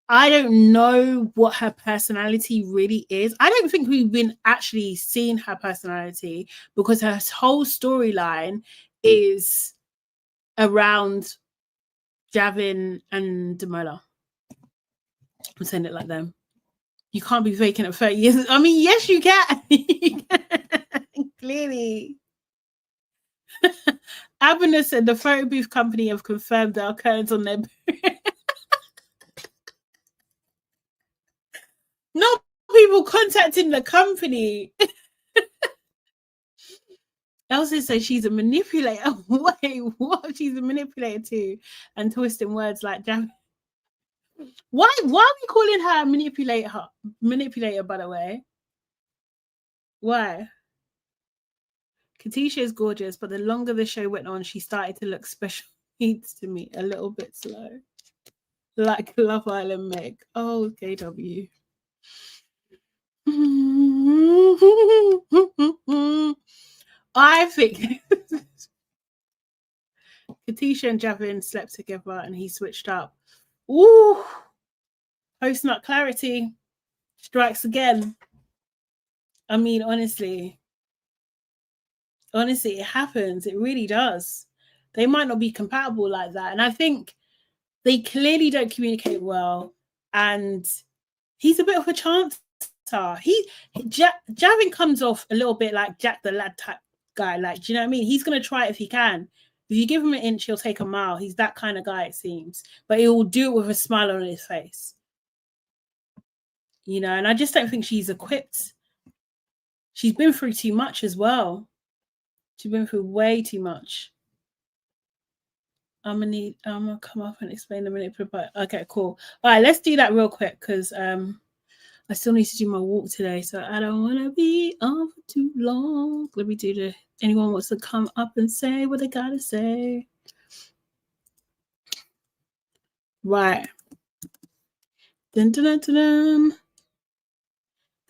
I don't know what her personality really is. I don't think we've been actually seeing her personality, because her whole storyline is around Javin and Demola. I'm saying it like them. You can't be vacant at 30 years. I mean, yes, you can. Clearly. Aanu said the photo booth company have confirmed there are curtains on their booth. Not people contacting the company. Elsa says she's a manipulator. Wait, what? She's a manipulator too, and twisting words like Javin. Why are we calling her a manipulator? Manipulator, by the way. Why? Katisha is gorgeous, but the longer the show went on, she started to look special needs to me, a little bit slow. Like Love Island Meg. Oh, KW. I think Katisha and Javin slept together and he switched up. Ooh, post-nut clarity strikes again. I mean, honestly, it happens. It really does. They might not be compatible like that. And I think they clearly don't communicate well. And he's a bit of a chancer. Javin comes off a little bit like Jack the Lad type guy. Like, do you know what I mean? He's going to try it if he can. If you give him an inch, he'll take a mile. He's that kind of guy, it seems. But he will do it with a smile on his face. You know, and I just don't think she's equipped. She's been through too much as well. She's been through way too much. I'm gonna come up and explain the manipulator. But okay, cool. All right, let's do that real quick because I still need to do my walk today, so I don't want to be on for too long. Let me do anyone wants to come up and say what they gotta say. Right. Dun, dun, dun, dun, dun.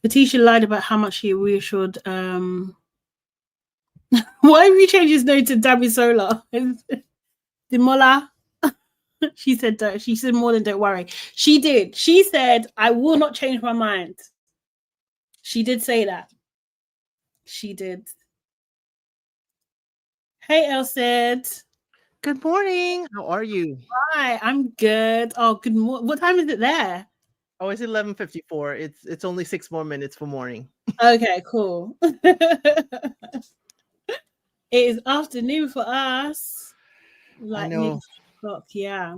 Katisha lied about how much she reassured. Why have you changed his name to Dabby Solar? Demola. She said more than don't worry. She did. She said, I will not change my mind. She did say that. She did. Hey, Elsid. Good morning. How are you? Hi, I'm good. Oh, good morning. What time is it there? Oh, it's 11:54. It's only 6 more minutes for morning. Okay, cool. It is afternoon for us. I know. Yeah.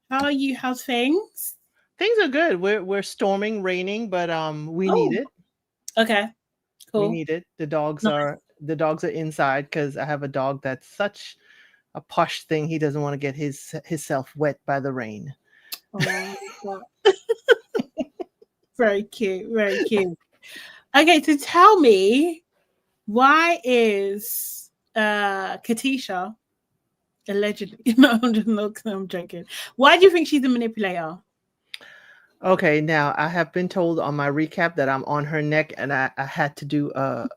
How are you? How's things? Things are good. We're storming, raining, but we need it. Okay. Cool. We need it. The dogs are inside because I have a dog that's such a posh thing. He doesn't want to get himself wet by the rain. Oh, very cute. Very cute. Okay, so tell me, why is Katisha allegedly? No, I'm joking. Why do you think she's a manipulator? Okay, now I have been told on my recap that I'm on her neck, and I had to do a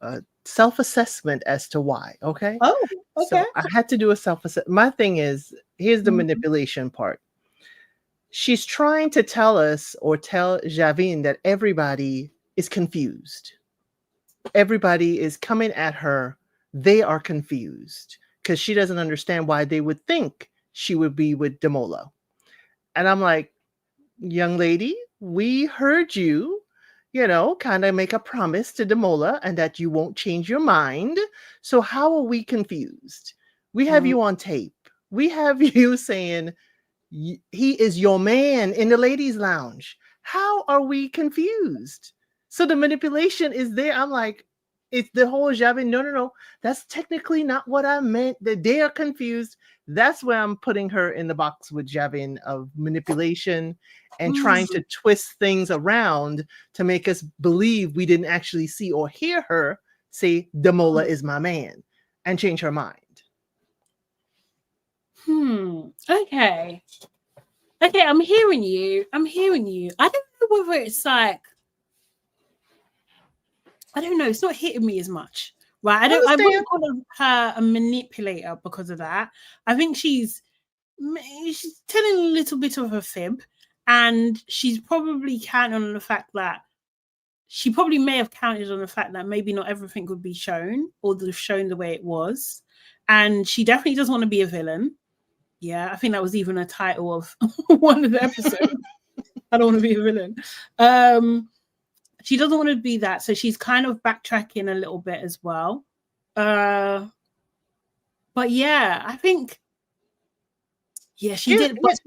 self-assessment as to why. Okay. Oh, okay. So I had to do a self-assessment. My thing is, here's the manipulation part. She's trying to tell us or tell Javin that everybody is confused. Everybody is coming at her. They are confused because she doesn't understand why they would think she would be with Demola. And I'm like, young lady, we heard you, kind of make a promise to Demola and that you won't change your mind. So how are we confused? We have you on tape. We have you saying he is your man in the ladies' lounge. How are we confused? So the manipulation is there. I'm like, it's the whole Javin. No. That's technically not what I meant. That they are confused. That's where I'm putting her in the box with Javin of manipulation and trying to twist things around to make us believe we didn't actually see or hear her say Demola is my man and change her mind. Okay. Okay, I'm hearing you. I don't know whether it's like, I don't know. It's not hitting me as much, right? I wouldn't call her a manipulator because of that. I think she's telling a little bit of a fib, and she's probably counting on the fact that she probably may have counted on the fact that maybe not everything would be shown or shown the way it was. And she definitely doesn't want to be a villain. Yeah, I think that was even a title of one of the episodes. I don't want to be a villain. She doesn't want to be that, so she's kind of backtracking a little bit as well. But yeah, I think she did. But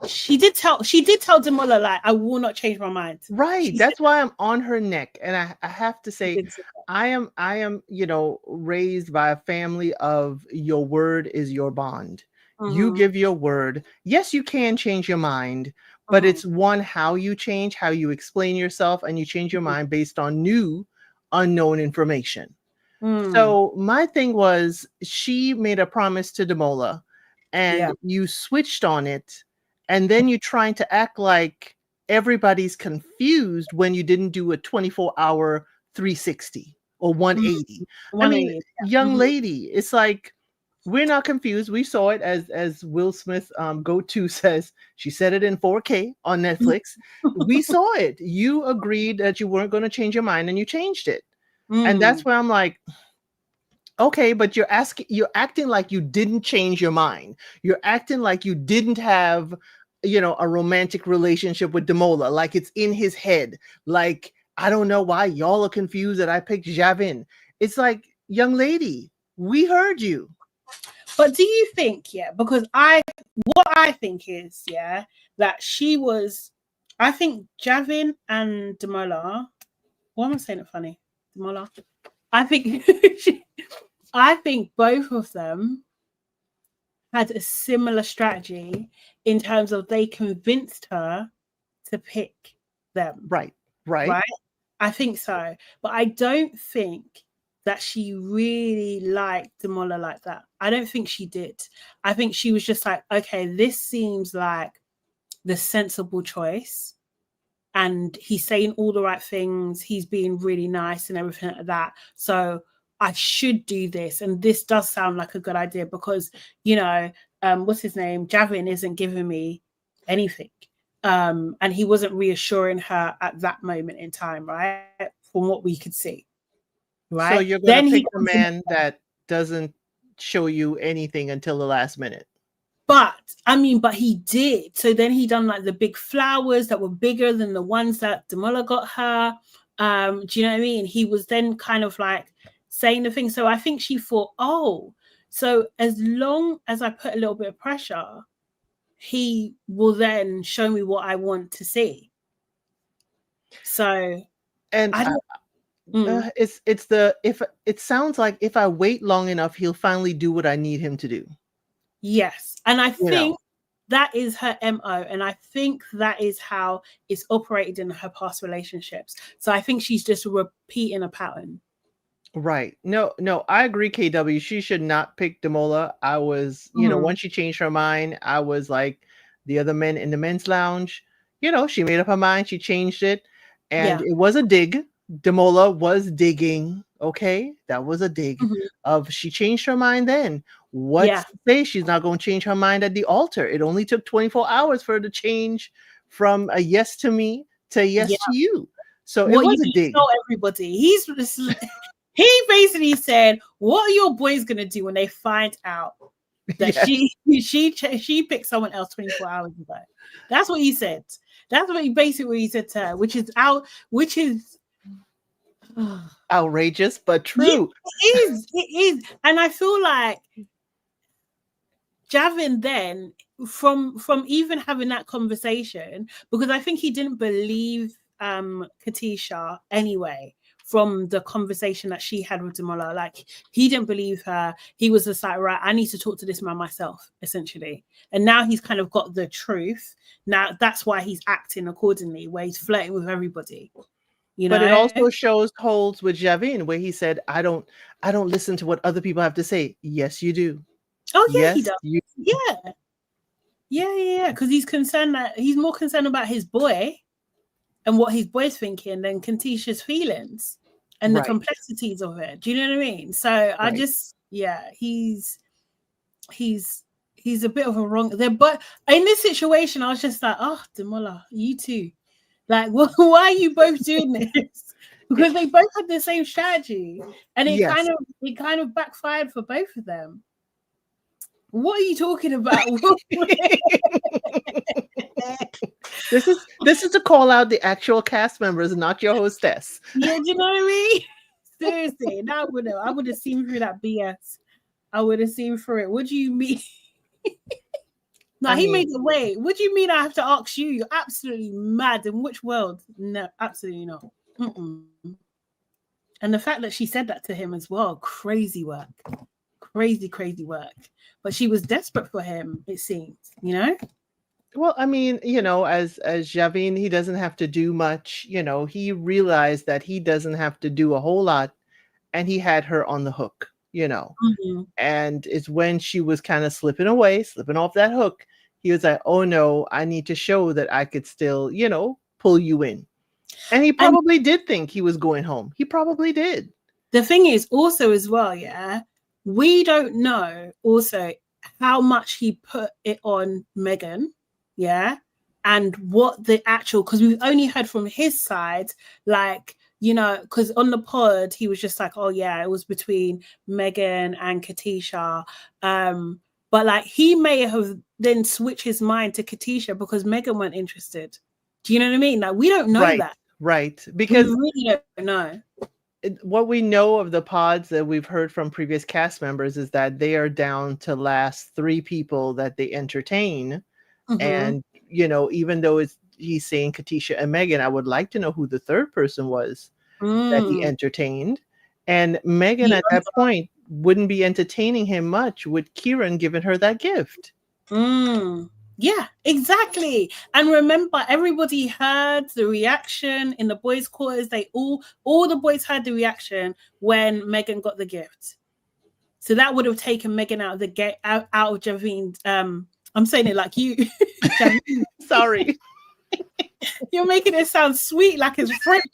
she did tell Demola, like, I will not change my mind. Right. That's why I'm on her neck. And I have to say, I am, raised by a family of your word is your bond. You give your word. Yes, you can change your mind, but it's one, how you change, how you explain yourself, and you change your mind based on new, unknown information. So my thing was, she made a promise to Demola, and you switched on it, and then you're trying to act like everybody's confused when you didn't do a 24-hour 360 or 180. I mean, young lady, it's like, we're not confused. We saw it, as Will Smith go-to says. She said it in 4K on Netflix. We saw it. You agreed that you weren't going to change your mind, and you changed it. And that's where I'm like, okay, but you're acting like you didn't change your mind. You're acting like you didn't have, a romantic relationship with Demola, like it's in his head. Like, I don't know why y'all are confused that I picked Javin. It's like, young lady, we heard you. But do you think, because what I think is, that she was, I think Javin and Demola, why am I saying it funny? Demola? I think both of them had a similar strategy in terms of they convinced her to pick them. Right. I think so. But I don't think that she really liked Demola like that. I don't think she did. I think she was just like, okay, this seems like the sensible choice. And he's saying all the right things. He's being really nice and everything like that. So I should do this. And this does sound like a good idea because, what's his name? Javin isn't giving me anything. And he wasn't reassuring her at that moment in time, right? From what we could see. Right. So you're going to pick a man that doesn't show you anything until the last minute. But he did. So then he done like the big flowers that were bigger than the ones that Demola got her. Do you know what I mean? He was then kind of like saying the thing. So I think she thought, so as long as I put a little bit of pressure, he will then show me what I want to see. So, and it's if it sounds like if I wait long enough, he'll finally do what I need him to do. Yes. And I think that is her MO. And I think that is how it's operated in her past relationships. So I think she's just repeating a pattern. Right. No, I agree, KW. She should not pick Demola. I was, once she changed her mind, I was like the other men in the men's lounge. She made up her mind. She changed it. And it was a dig. Demola was digging. Okay. That was a dig of she changed her mind then. What's to say she's not going to change her mind at the altar? It only took 24 hours for her to change from a yes to me to a yes to you. So it was a dig. Everybody. He basically said, what are your boys going to do when they find out that she picked someone else 24 hours ago? That's what he said. That's what he said to her, which is outrageous, but true. It is. And I feel like Javin then, from even having that conversation, because I think he didn't believe Katisha anyway, from the conversation that she had with Demola. Like, he didn't believe her. He was just like, right, I need to talk to this man myself, essentially. And now he's kind of got the truth. Now that's why he's acting accordingly, where he's flirting with everybody. But it also shows holds with Javin, where he said, I don't listen to what other people have to say. Yes, you do. Oh, yeah, he does. Yeah. Because he's more concerned about his boy and what his boy's thinking than Katisha's feelings and the complexities of it. Do you know what I mean? So I just, he's a bit of a wrong there. But in this situation, I was just like, Demola, you too. Like, why are you both doing this? Because they both had the same strategy, and it kind of backfired for both of them. What are you talking about? This is to call out the actual cast members, not your hostess. Yeah, do you know what I mean? Seriously, I would have seen through that BS. I would have seen through it. What do you mean? No, he made the way. What do you mean I have to ask you? You're absolutely mad. In which world? No, absolutely not. Mm-mm. And the fact that she said that to him as well, crazy work. Crazy work. But she was desperate for him, it seems, you know? Well, I mean, as Javin, he doesn't have to do much. He realized that he doesn't have to do a whole lot, and he had her on the hook, Mm-hmm. And it's when she was kind of slipping off that hook, he was like, oh no, I need to show that I could still, pull you in. And he probably did think he was going home. He probably did. The thing is also as well, yeah, we don't know also how much he put it on Megan, yeah, and what the actual, because we've only heard from his side, like, because on the pod he was just like, oh yeah, it was between Megan and Katisha, but like he may have then switched his mind to Katisha because Megan weren't interested. Do you know what I mean? Like we don't know that. Right, because we really don't know. What we know of the pods that we've heard from previous cast members is that they are down to last 3 people that they entertain. Mm-hmm. And, even though he's saying Katisha and Megan, I would like to know who the third person was that he entertained. And Megan at that point wouldn't be entertaining him much with Kieran giving her that gift. Yeah, exactly. And remember, everybody heard the reaction in the boys' quarters. They all the boys heard the reaction when Megan got the gift. So that would have taken Megan out of the out of Javin's. I'm saying it like you. Javin. Sorry. You're making it sound sweet, like it's French.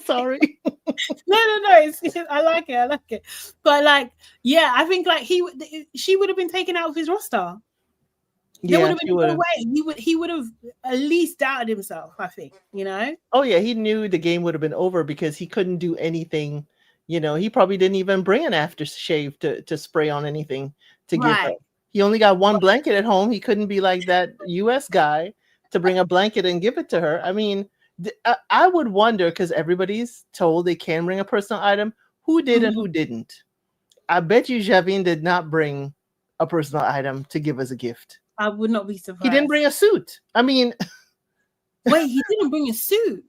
Sorry. No. I like it. But like, yeah, I think like she would have been taken out of his roster. There would have been no way. He would have at least doubted himself, I think, Oh yeah, he knew the game would have been over because he couldn't do anything. He probably didn't even bring an aftershave to spray on anything to give her. He only got one blanket at home. He couldn't be like that US guy to bring a blanket and give it to her. I mean, I would wonder, because everybody's told they can bring a personal item, who did and who didn't. I bet you Javin did not bring a personal item to give as a gift. I would not be surprised. He didn't bring a suit. I mean, wait, he didn't bring a suit.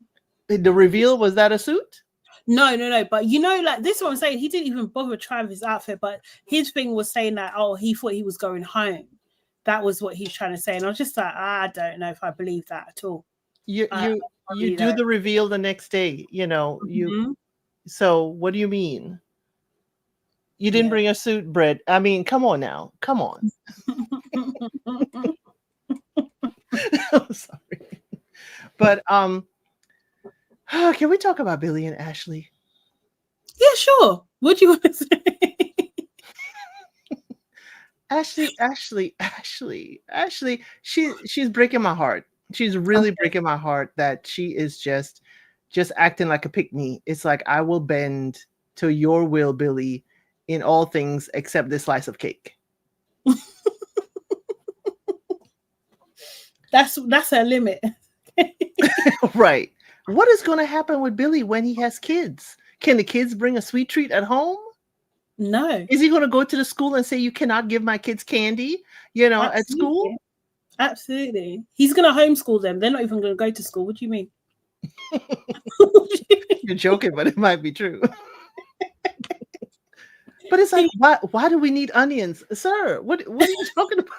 The reveal, was that a suit? No. But like this is what I'm saying. He didn't even bother trying his outfit. But his thing was saying that, he thought he was going home. That was what he's trying to say. And I was just like, I don't know if I believe that at all. You do the reveal the next day. So what do you mean? You didn't bring a suit, Brett. I mean, come on now. Come on. I'm sorry. But can we talk about Billy and Ashleigh? Yeah, sure. What do you want to say? Ashleigh, she's breaking my heart. She's really breaking my heart that she is just acting like a pick-me. It's like, I will bend to your will, Billy, in all things except this slice of cake. That's her limit. Right. What is going to happen with Billy when he has kids? Can the kids bring a sweet treat at home? No. Is he going to go to the school and say, you cannot give my kids candy, Absolutely. at school? Absolutely. He's going to homeschool them. They're not even going to go to school. What do you mean? You're joking, but it might be true. But it's like, why do we need onions? Sir, what are you talking about?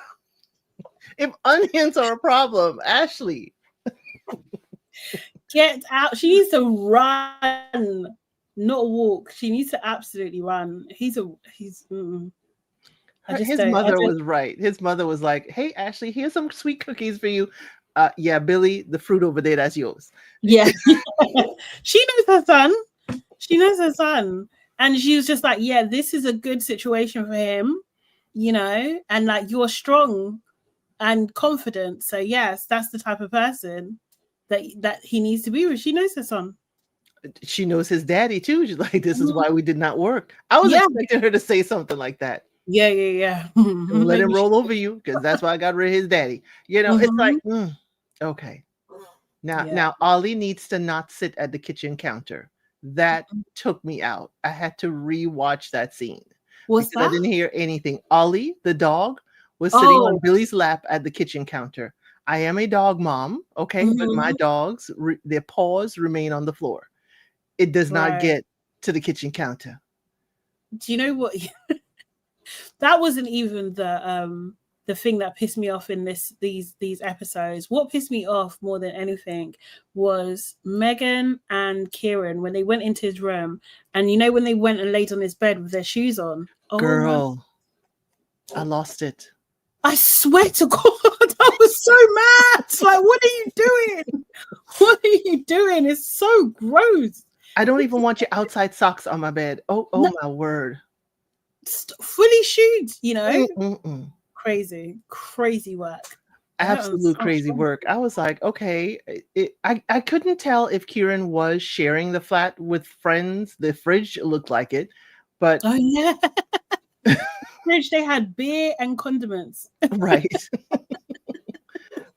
If onions are a problem, Ashleigh. Get out. She needs to run, not walk. She needs to absolutely run. His mother was right. His mother was like, hey, Ashleigh, here's some sweet cookies for you. Yeah, Billy, the fruit over there, that's yours. Yeah. She knows her son. And she was just like, yeah, this is a good situation for him, and like, you're strong and confident. So yes, that's the type of person that he needs to be with. She knows her son. She knows his daddy too. She's like, this is why we did not work. I was expecting her to say something like that. Yeah. Don't let him Maybe roll over you, because that's why I got rid of his daddy. It's like, okay. Now, yeah. now Ollie needs to not sit at the kitchen counter. That took me out. I had to rewatch that scene What's because I that? didn't hear anything. Ollie, the dog, was sitting on Oh, Billy's lap at the kitchen counter. I am a dog mom, okay, but my mhm, dogs, their paws remain on the floor. It does not right. get to the kitchen counter. Do you know what? That wasn't even the thing that pissed me off in these episodes. What pissed me off more than anything was Megan and Kieran when they went into his room, and you know when they went and laid on his bed with their shoes on. Oh my! Girl, I lost it. I swear to God, I was so mad. Like, what are you doing? What are you doing? It's so gross. I don't even want your outside socks on my bed. Oh, No, my word. fully shoes, Mm-mm-mm. crazy work. I don't Absolute understand what's crazy wrong. work. I was like, okay, I couldn't tell if Kieran was sharing the flat with friends. The fridge looked like it, but Oh yeah, fridge. They had beer and condiments. right.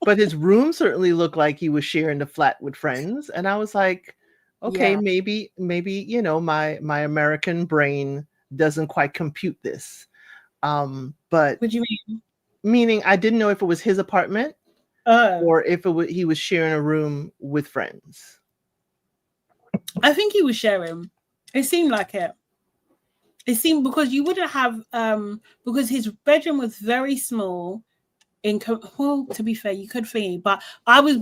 But his room certainly looked like he was sharing the flat with friends, and I was like, okay, Yeah. maybe my American brain doesn't quite compute this. But What do you mean? meaning I didn't know if it was his apartment Oh, or if he was sharing a room with friends. I think he was sharing. It seemed like it. It seemed because you wouldn't have because his bedroom was very small. Well, to be fair, you could think, but I was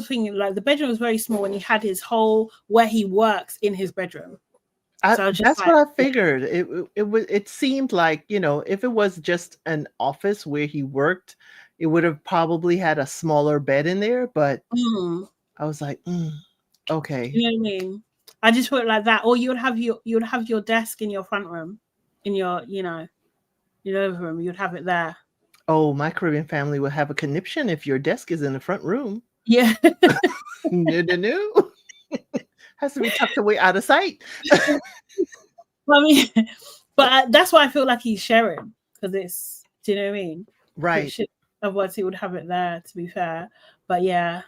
thinking like the bedroom was very small and he had his whole where he works in his bedroom. So I was just That's like, what I figured. It seemed like, if it was just an office where he worked, it would have probably had a smaller bed in there, but mm. I was like, okay. You know what I mean? I just put it like that. Or you'd have your desk in your front room, in your living room. You'd have it there. Oh, my Caribbean family will have a conniption if your desk is in the front room. Yeah. No, no, no. Has to be tucked away out of sight. I mean, but that's why I feel like he's sharing because it's. Do you know what I mean? Right. Otherwise, he would have it there. To be fair, but yeah,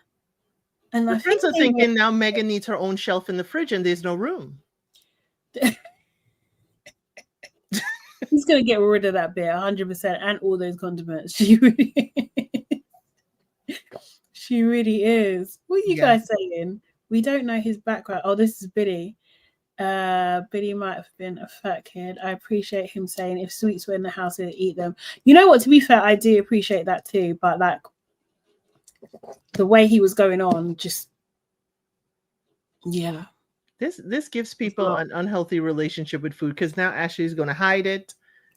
and The I friends think are thinking now Megan needs her own shelf in the fridge and there's no room. he's gonna get rid of that beer 100% and all those condiments. She really is. What are you Yeah. guys saying? We don't know his background. Oh, this is Billy. Billy might have been a fat kid. I appreciate him saying if sweets were in the house, he'd eat them. You know what? To be fair, I do appreciate that too. But like the way he was going on, just yeah. This gives people an unhealthy relationship with food because now Ashley's going to hide it.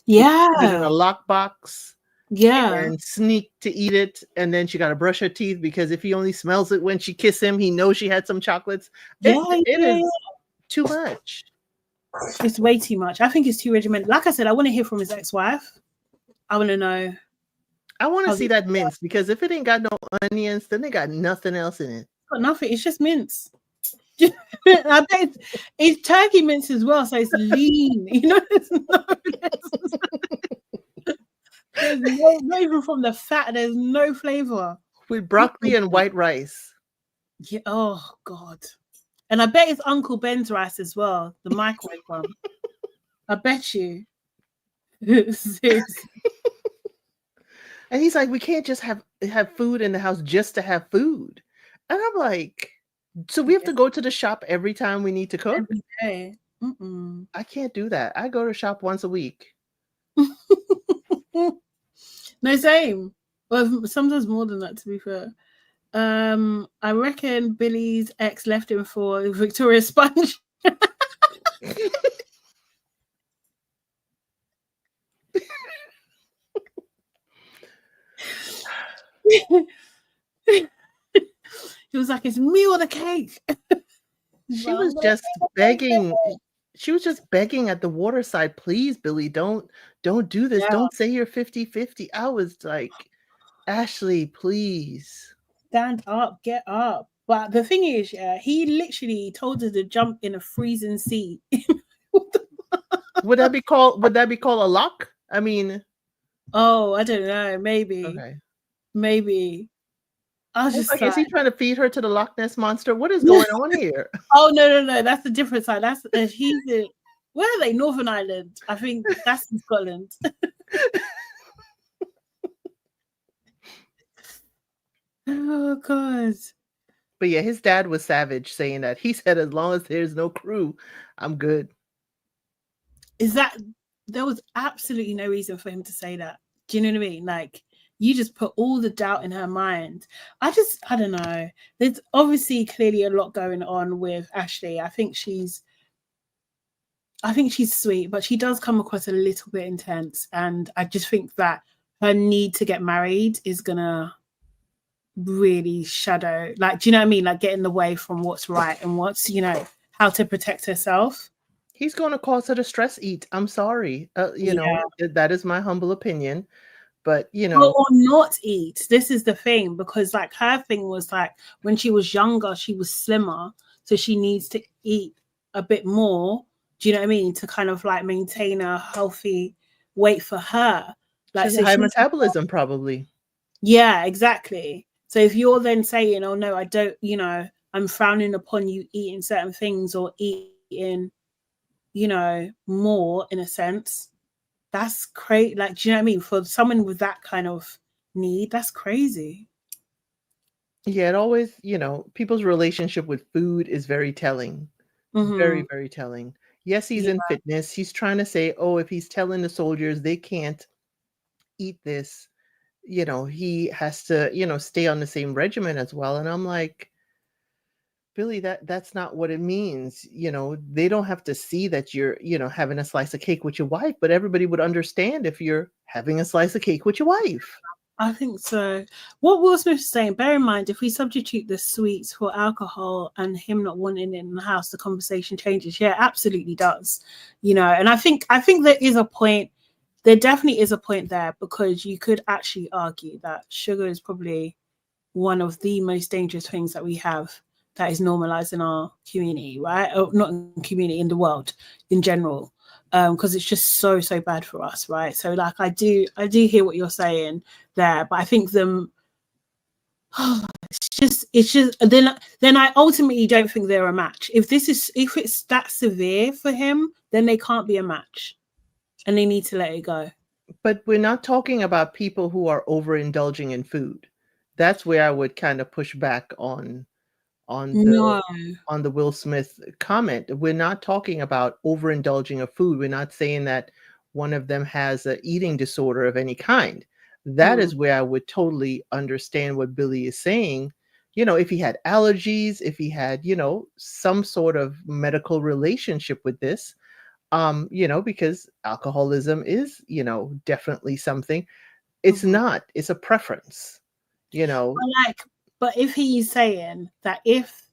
She's put it in a Yeah. lockbox Yeah. and sneak to eat it, and then she got to brush her teeth because if he only smells it when she kissed him, he knows she had some chocolates. Yeah. It Yeah. is too much. It's way too much. I think it's too regimented. Like I said, I want to hear from his ex-wife. I want to know. I want to How's see it that mince because if it ain't got no onions, then they got nothing else in it. got nothing. It's just mince. I bet it's turkey mince as well, so it's lean. There's no flavor from the fat. There's no flavor. With broccoli and white rice. Yeah. Oh God. And I bet it's Uncle Ben's rice as well, the microwave one. I bet you. Seriously. And he's like, we can't just have food in the house just to have food. And I'm like, so we have to go to the shop every time we need to cook? Every day. Mm-mm. I can't do that. I go to shop once a week. No, same. Well, sometimes more than that, to be fair. I reckon Billy's ex left him for Victoria Sponge. He was like, "It's me or the cake." She was just begging. She was just begging at the waterside, please, Billy, don't do this. Yeah. Don't say you're 50-50. I was like, Ashleigh, please. Stand up, get up. But the thing is, yeah, he literally told her to jump in a freezing sea. Would that be called a lock? I mean, Oh, I don't know. Maybe. okay. Maybe. I was I was just like, is like, he trying to feed her to the Loch Ness monster? What is going on here? oh no. That's a different side. That's he's in, where are they? Northern Ireland. I think that's in Scotland. Oh God. But yeah, his dad was savage, saying that he said, as long as there's no crew, I'm good. Is that there was absolutely no reason for him to say that. Do you know what I mean? Like you just put all the doubt in her mind. I don't know. There's obviously clearly a lot going on with Ashleigh. I think she's sweet, but she does come across a little bit intense. And I just think that her need to get married is gonna really shadow, like, do you know what I mean? Like get in the way from what's right and what's, how to protect herself. He's going to cause her to stress eat. I'm sorry. That is my humble opinion. But, Or not eat. This is the thing, because like her thing was like when she was younger, she was slimmer. So she needs to eat a bit more. Do you know what I mean? To kind of like maintain a healthy weight for her. she Like, has so a high she's, metabolism, probably. yeah, exactly. So if you're then saying, oh no, I don't, I'm frowning upon you eating certain things or eating, more in a sense, that's crazy. Like, do you know what I mean? For someone with that kind of need, that's crazy. Yeah, it always, people's relationship with food is very telling. Very, Mm-hmm. very telling. Yes, he's Yeah. in fitness. He's trying to say, oh, if he's telling the soldiers they can't eat this, he has to, stay on the same regimen as well. And I'm like, Billy, that's not what it means. They don't have to see that you're, having a slice of cake with your wife, but everybody would understand if you're having a slice of cake with your wife. I think so. What Will Smith is saying, bear in mind, if we substitute the sweets for alcohol and him not wanting it in the house, the conversation changes. Yeah, absolutely does. And I think there is a point. There definitely is a point there, because you could actually argue that sugar is probably one of the most dangerous things that we have that is normalized in our community, right? Or not in community, in the world in general. Because it's just so bad for us, right? So like I do hear what you're saying there, but I think it's just then I ultimately don't think they're a match. If it's that severe for him, then they can't be a match, and they need to let it go. But we're not talking about people who are overindulging in food. That's where I would kind of push back on the No. on the Will Smith comment. We're not talking about overindulging of food. We're not saying that one of them has an eating disorder of any kind. That is where I would totally understand what Billy is saying. If he had allergies, if he had, some sort of medical relationship with this, because alcoholism is, definitely something. It's not, it's a preference, But if he's saying that if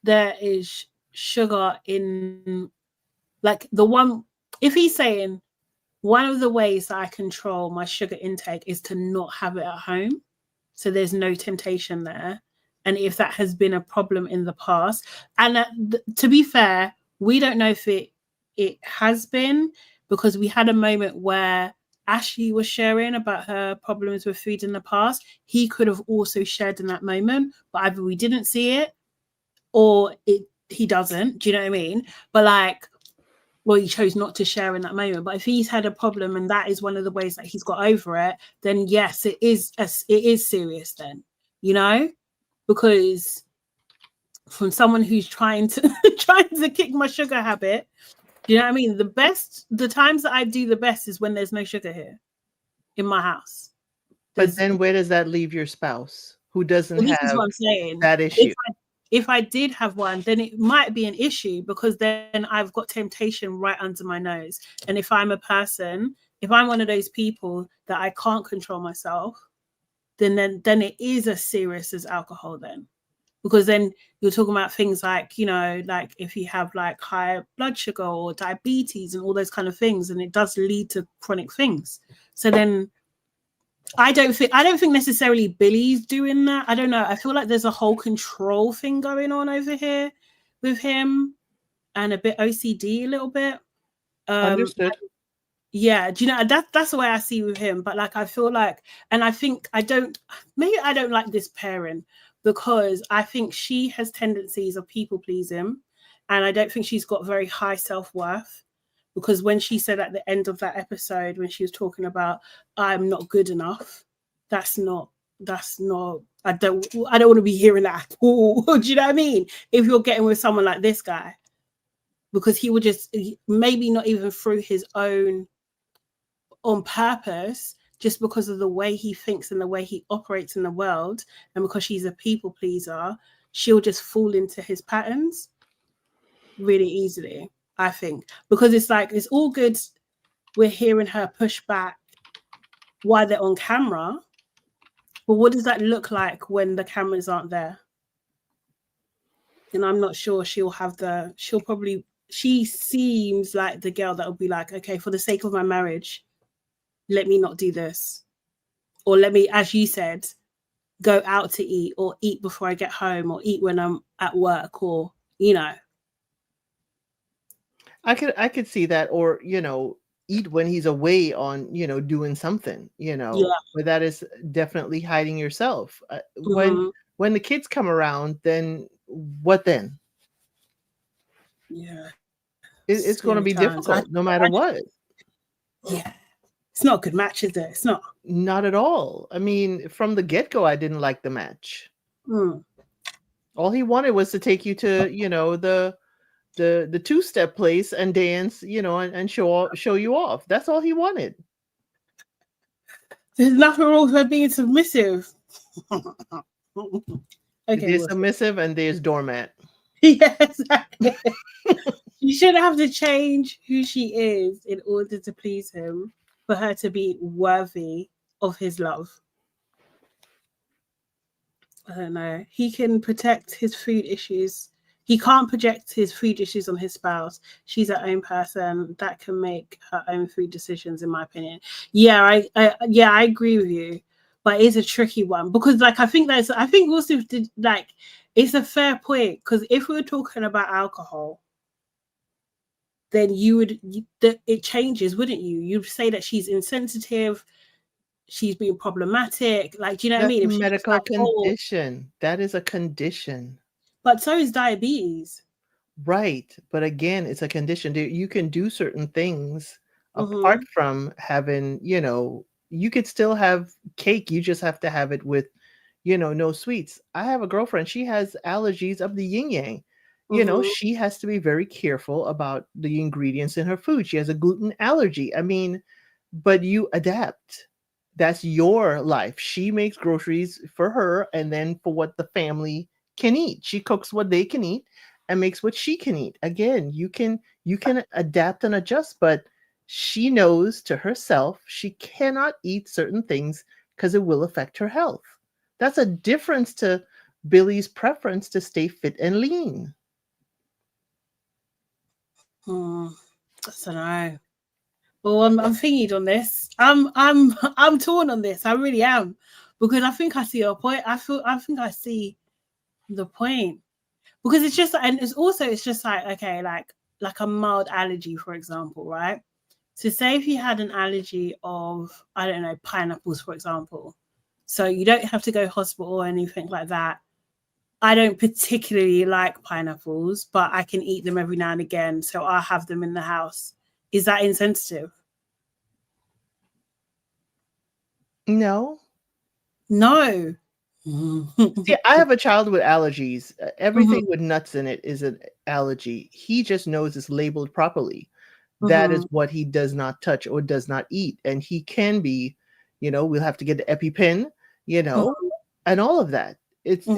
there is sugar in, like if he's saying one of the ways that I control my sugar intake is to not have it at home, so there's no temptation there, and if that has been a problem in the past, and to be fair, we don't know if it has been, because we had a moment where Ashleigh was sharing about her problems with food in the past. He could have also shared in that moment, but either we didn't see it or he doesn't. Do you know what I mean? But like, well, he chose not to share in that moment. But if he's had a problem and that is one of the ways that he's got over it, then yes, it is serious then, because from someone who's trying to kick my sugar habit, do you know what I mean? The times that I do the best is when there's no sugar here in my house. But then where does that leave your spouse who doesn't This is have what I'm saying. that issue? If I did have one, then it might be an issue, because then I've got temptation right under my nose. And if I'm one of those people that I can't control myself, then it is as serious as alcohol then. Because then you're talking about things like, like if you have like high blood sugar or diabetes and all those kind of things, and it does lead to chronic things. So then I don't think necessarily Billy's doing that. I don't know. I feel like there's a whole control thing going on over here with him, and a bit OCD a little bit. Understood. Yeah, do you know that's the way I see with him. But like I feel like, and I think I don't like this pairing because I think she has tendencies of people pleasing, and I don't think she's got very high self-worth. Because when she said at the end of that episode, when she was talking about I'm not good enough, that's not I don't want to be hearing that at all. Do you know what I mean? If you're getting with someone like this guy, because he would just maybe not even through his own on purpose, just because of the way he thinks and the way he operates in the world, and because she's a people pleaser, she'll just fall into his patterns really easily, I think. Because it's like, it's all good we're hearing her push back while they're on camera, but what does that look like when the cameras aren't there? And I'm not sure she seems like the girl that will be like, okay, for the sake of my marriage, let me not do this. Or let me, as you said, go out to eat, or eat before I get home, or eat when I'm at work, or, you know. I could see that, or, you know, eat when he's away on, you know, doing something, you know. Yeah. But that is definitely hiding yourself. Mm-hmm. When the kids come around, then what then? Yeah. It's going to be Times. difficult no matter what. Yeah. It's not a good match, is it? It's not. Not at all. I mean, from the get-go, I didn't like the match. All he wanted was to take you to, you know, the two-step place and dance, you know, and show you off. That's all he wanted. There's nothing wrong with being submissive. Okay, there's submissive and there's doormat. Yeah, exactly. You shouldn't have to change who she is in order to please him, for her to be worthy of his love. I don't know. He can protect his food issues. He can't project his food issues on his spouse. She's her own person that can make her own food decisions, in my opinion. Yeah, I agree with you, but it's a tricky one because, like, I think also like it's a fair point, because if we were talking about alcohol, then it changes, wouldn't you? You'd say that she's insensitive, she's being problematic. Like, do you know what I mean? That's If a she's medical like, condition. That is a condition. But so is diabetes. Right. But again, it's a condition. You can do certain things apart Mm-hmm. from having, you know, you could still have cake. You just have to have it with, you know, no sweets. I have a girlfriend. She has allergies of the yin yang. You know, Mm-hmm. she has to be very careful about the ingredients in her food. She has a gluten allergy. I mean, but you adapt. That's your life. She makes groceries for her and then for what the family can eat. She cooks what they can eat and makes what she can eat. Again, you can adapt and adjust, but she knows to herself she cannot eat certain things because it will affect her health. That's a difference to Billy's preference to stay fit and lean. I don't know. Well, I'm thinking on this. I'm torn on this. I really am, because I think I see your point. I think I see the point, because it's just, and it's just like, okay, like a mild allergy, for example, right? So say if you had an allergy of, I don't know, pineapples, for example. So you don't have to go hospital or anything like that. I don't particularly like pineapples, but I can eat them every now and again. So I'll have them in the house. Is that insensitive? No. No. See, I have a child with allergies. Everything with nuts in it is an allergy. He just knows it's labeled properly. That is what he does not touch or does not eat. And he can be, you know, we'll have to get the EpiPen, you know, and all of that. It's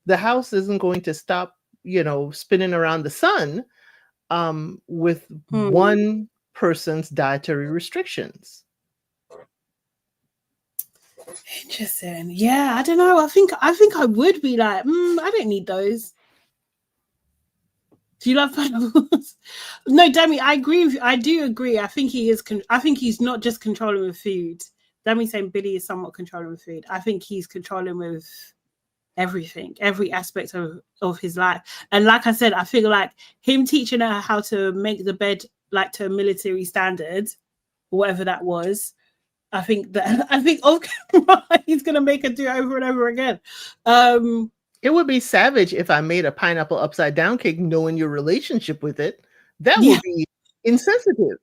the house isn't going to stop, you know, spinning around the sun with one person's dietary restrictions. Interesting. Yeah, I don't know. I think I would be like, I don't need those. Do you love pineapples? No, Demi, I agree with you. I do agree. I think he is. I think he's not just controlling with food. Demi saying Billy is somewhat controlling with food. I think he's controlling with everything, every aspect of his life. And like I said, I feel like him teaching her how to make the bed like to a military standard whatever that was. I think off camera he's gonna make her do it over and over again. It would be savage if I made a pineapple upside down cake knowing your relationship with it. That Yeah. would be insensitive.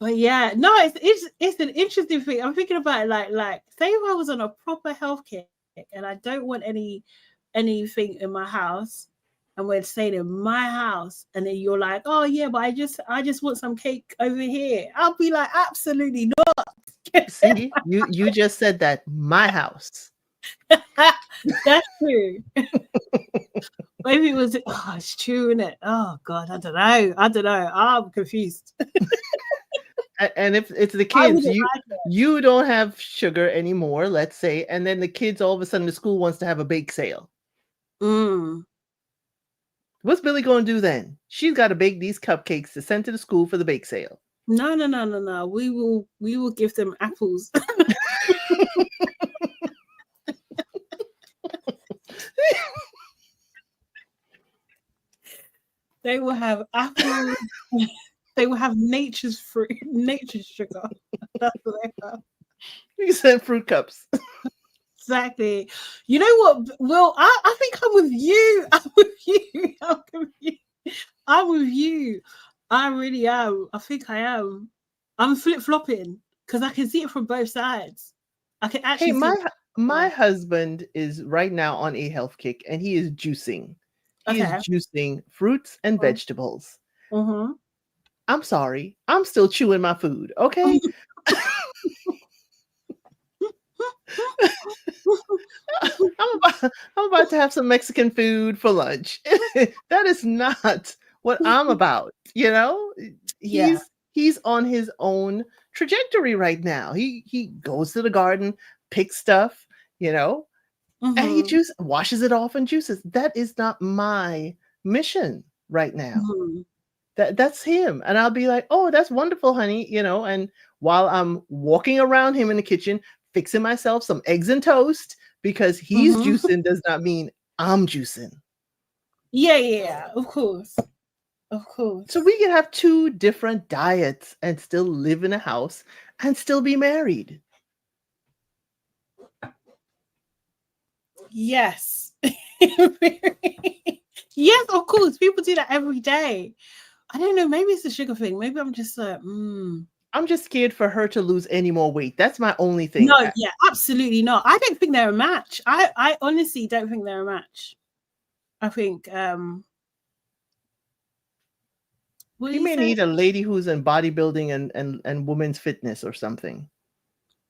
But yeah, no, it's an interesting thing. I'm thinking about it like say if I was on a proper health kick and I don't want anything in my house, and we're staying in my house, and then you're like, oh yeah, but I just want some cake over here. I'll be like, absolutely not. See, you just said that, my house. That's true. Maybe it was. Oh, it's true, isn't it? Oh God, I don't know. I'm confused. And if it's the kids, you don't have sugar anymore, let's say, and then the kids all of a sudden the school wants to have a bake sale. What's Billy going to do then? She's got to bake these cupcakes to send to the school for the bake sale. No. We will give them apples. They will have apples. They will have nature's fruit, nature's sugar. That's what they have. You send fruit cups. Exactly. You know what? Well, I think I'm with you. I'm with you. I really am. I think I am. I'm flip-flopping because I can see it from both sides. I can actually my husband is right now on a health kick and he is juicing. He is juicing fruits and vegetables. Mm-hmm. I'm sorry. I'm still chewing my food. Okay. I'm about to have some Mexican food for lunch. That is not what I'm about. You know, he's on his own trajectory right now. He goes to the garden, picks stuff, you know, and he washes it off and juices. That is not my mission right now. That's him. And I'll be like, oh, that's wonderful, honey. You know, and while I'm walking around him in the kitchen, fixing myself some eggs and toast, because he's juicing does not mean I'm juicing. Yeah, of course. So we can have two different diets and still live in a house and still be married. Yes. Yes, of course. People do that every day. I don't know. Maybe it's a sugar thing. Maybe I'm just like, I'm just scared for her to lose any more weight. That's my only thing. No, yeah, absolutely not. I don't think they're a match. I honestly don't think they're a match. I think he may need a lady who's in bodybuilding and women's fitness or something.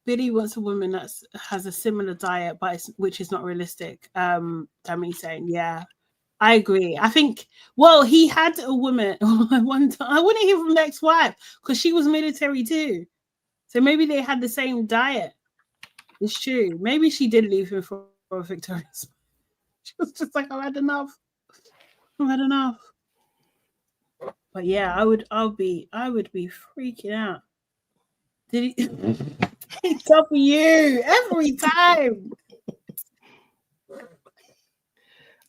Billy wants a woman that has a similar diet, but which is not realistic. Dami's saying, yeah, I agree. I think, well, he had a woman one time. I wouldn't hear from the ex-wife because she was military too. So maybe they had the same diet. It's true. Maybe she did leave him for a victorious. She was just like, I've had enough. But yeah, I would be freaking out. Did he? It's up for you every time.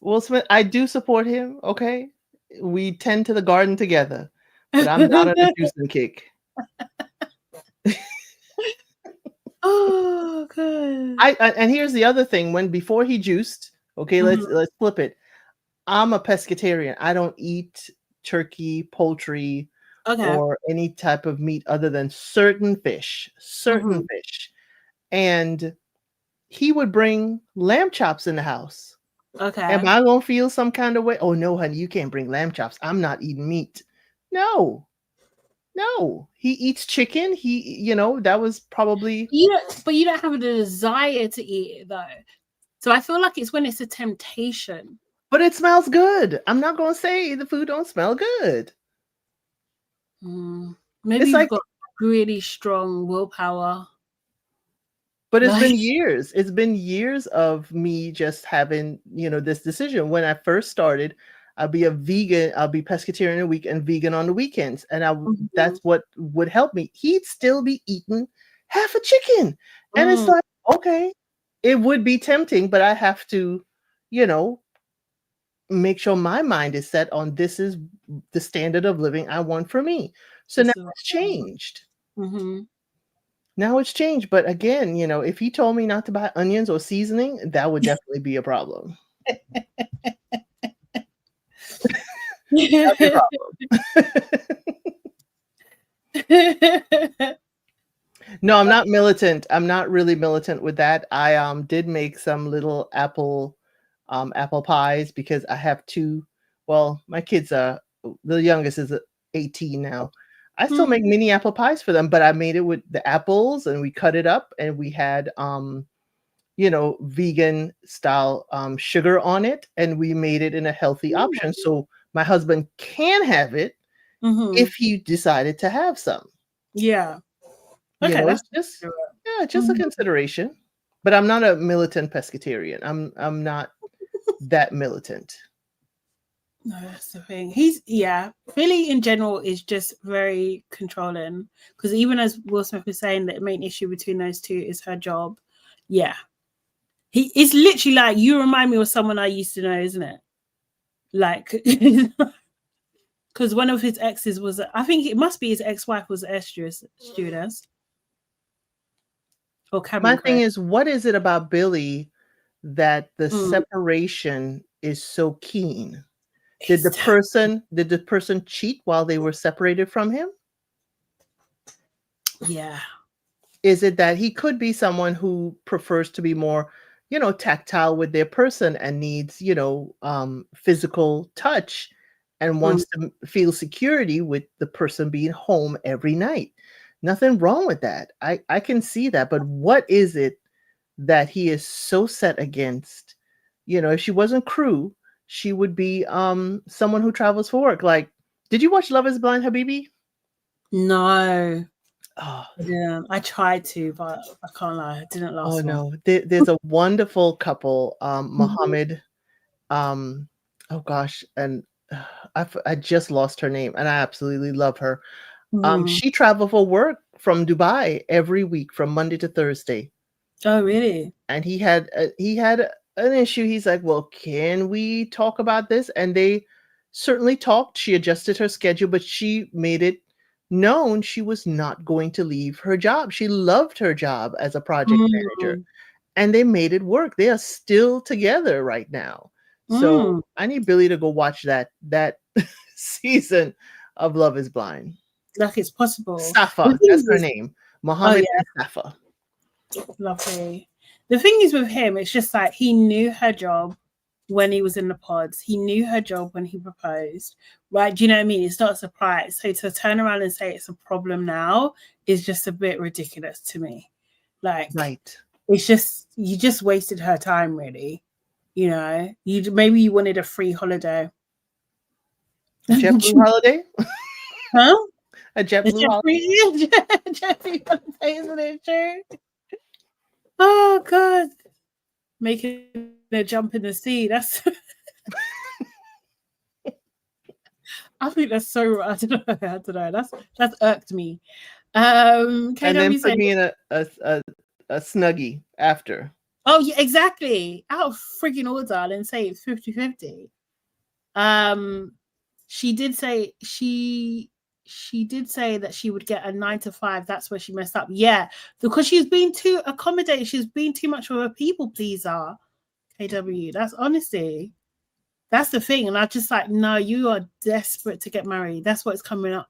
Will Smith, I do support him. Okay, we tend to the garden together, but I'm not on a juicing kick. Oh, good. And here's the other thing: before he juiced, okay, let's flip it. I'm a pescatarian. I don't eat turkey, poultry, or any type of meat other than certain fish. And he would bring lamb chops in the house. Okay. Am I gonna feel some kind of way? Oh no, honey, you can't bring lamb chops. I'm not eating meat. No. He eats chicken. That was probably but you don't have a desire to eat it though. So I feel like it's when it's a temptation. But it smells good. I'm not gonna say the food don't smell good. Maybe you've got really strong willpower. But it's been years. It's been years of me just having, this decision. When I first started, I'll be a vegan. I'll be pescatarian a week and vegan on the weekends. And that's what would help me. He'd still be eating half a chicken. And it's like, okay, it would be tempting, but I have to, make sure my mind is set on this is the standard of living I want for me. So now it's changed. Mm-hmm. Now it's changed. But again, if he told me not to buy onions or seasoning, that would definitely be a problem. That'd be a problem. No, I'm not militant. I'm not really militant with that. I did make some little apple pies because I have two. Well, my kids are the youngest is 18 now. I still make mini apple pies for them, but I made it with the apples and we cut it up and we had vegan style sugar on it and we made it in a healthy option. So my husband can have it if he decided to have some. Yeah. Okay, It's just a consideration. But I'm not a militant pescatarian. I'm not that militant. No, that's the thing. Billy in general is just very controlling because even as Will Smith was saying, the main issue between those two is her job. Yeah. He is literally like, you remind me of someone I used to know, isn't it? Like, because one of his exes was, I think it must be his ex-wife was an air stewardess. Or cabin crew. Thing is, what is it about Billy that the separation is so keen? Did the person cheat while they were separated from him? Yeah. Is it that he could be someone who prefers to be more, tactile with their person and needs, physical touch and wants to feel security with the person being home every night? Nothing wrong with that. I can see that. But what is it that he is so set against? If she wasn't crew, she would be someone who travels for work. Like, did you watch Love is Blind, Habibi? No. Oh, yeah. I tried to, but I can't lie. It didn't last long. No. There's a wonderful couple, Muhammad. Oh gosh, and I just lost her name, and I absolutely love her. She traveled for work from Dubai every week from Monday to Thursday. Oh, really? And he had an issue. He's like, well, can we talk about this? And they certainly talked. She adjusted her schedule, but she made it known she was not going to leave her job. She loved her job as a project manager, and they made it work. They are still together right now. So I need Billy to go watch that season of Love is Blind. Like it's possible. Safa, that's her name. Muhammad and Safa. Lovely. The thing is with him, it's just like he knew her job when he was in the pods. He knew her job when he proposed. Right? Do you know what I mean? It's not a surprise. So to turn around and say it's a problem now is just a bit ridiculous to me. Like, right. It's just, you just wasted her time, really. Maybe you wanted a free holiday. A JetBlue holiday? Huh? A JetBlue holiday? JetBlue holiday, isn't it true? Oh, God. Making a jump in the sea. That's... I think that's so... I don't know. That's irked me. And then put me in a snuggie after. Oh, yeah, exactly. Out of frigging order and say it's 50-50. She did say that she would get a 9 to 5. That's where she messed up. Yeah, because she's been too accommodating. She's been too much of a people pleaser. KW. That's honesty. That's the thing. And I just like, no, you are desperate to get married. That's what it's coming up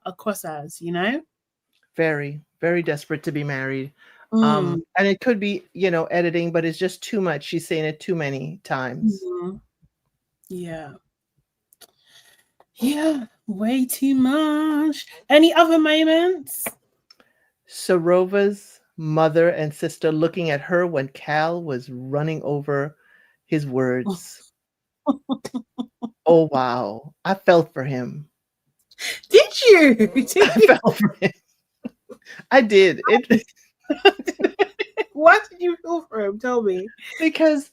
across as, Very, very desperate to be married. And it could be, editing, but it's just too much. She's saying it too many times. Yeah. Yeah, way too much. Any other moments? Srova's mother and sister looking at her when Cal was running over his words. Oh, wow. I felt for him. Did you? I felt for him. I did. Why did you feel for him? Tell me. Because,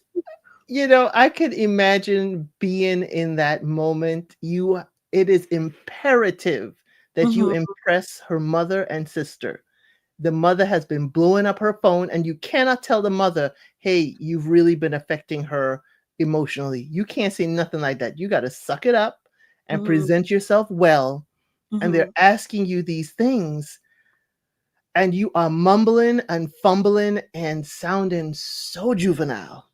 I could imagine being in that moment. It is imperative that you impress her mother and sister. The mother has been blowing up her phone, and you cannot tell the mother, hey, you've really been affecting her emotionally. You can't say nothing like that. You got to suck it up and Mhm. present yourself well. And they're Mhm. asking you these things, and you are mumbling and fumbling and sounding so juvenile.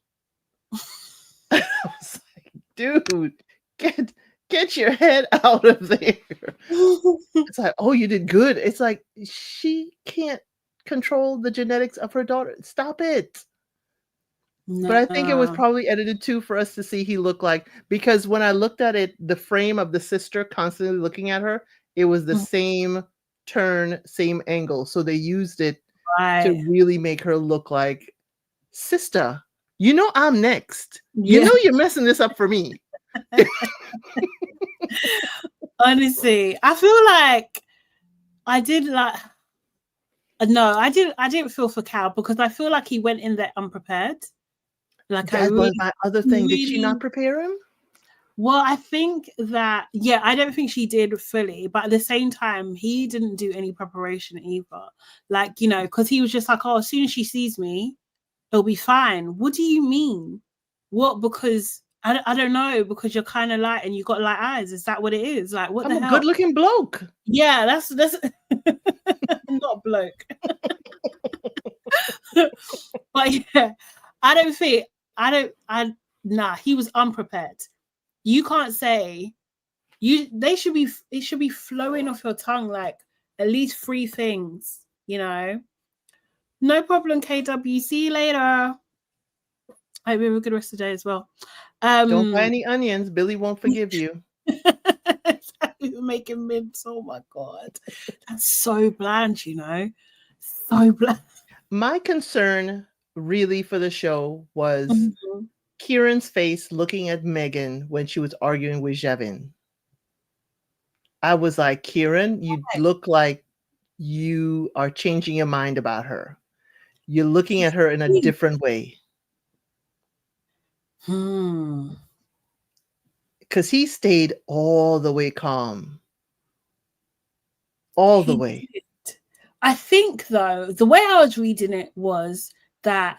I was like, dude, get your head out of there. It's like, oh, you did good. It's like she can't control the genetics of her daughter. Stop it. But I think it was Nah. probably edited too for us to see he looked like, because when I looked at it, the frame of the sister constantly looking at her, it was the Mhm. same turn, same angle. So they used it to Right. really make her look like, sister, you know I'm next. You Yeah. know you're messing this up for me. Honestly, I feel like I did like no, I didn't feel for Cal because I feel like he went in there unprepared. Like I That was really, my other thing. Did she really not prepare him? well, I think that yeah, I don't think she did fully, but at the same time, he didn't do any preparation either. Like, you know, because he was just like, oh, as soon as she sees me, it'll be fine. What do you mean? What? Because I don't know, because you're kind of light and you got light eyes. Is that what it is? Like, what I'm the a hell? good looking bloke. Yeah, that's not a bloke. But yeah, I don't think I nah, he was unprepared. You can't say it should be flowing off your tongue like at least 3 things, you know. No problem, KW. See you later. I hope you have a good rest of the day as well. Don't buy any onions. Billy won't forgive you. Making mince. Oh my god. That's so bland, you know. So bland. My concern really for the show was Mhm. Kieran's face looking at Megan when she was arguing with Javin. I was like, Kieran, you look like you are changing your mind about her. You're looking at her in a different way. Because he stayed all the way calm. All the way. Did. I think though, the way I was reading it was that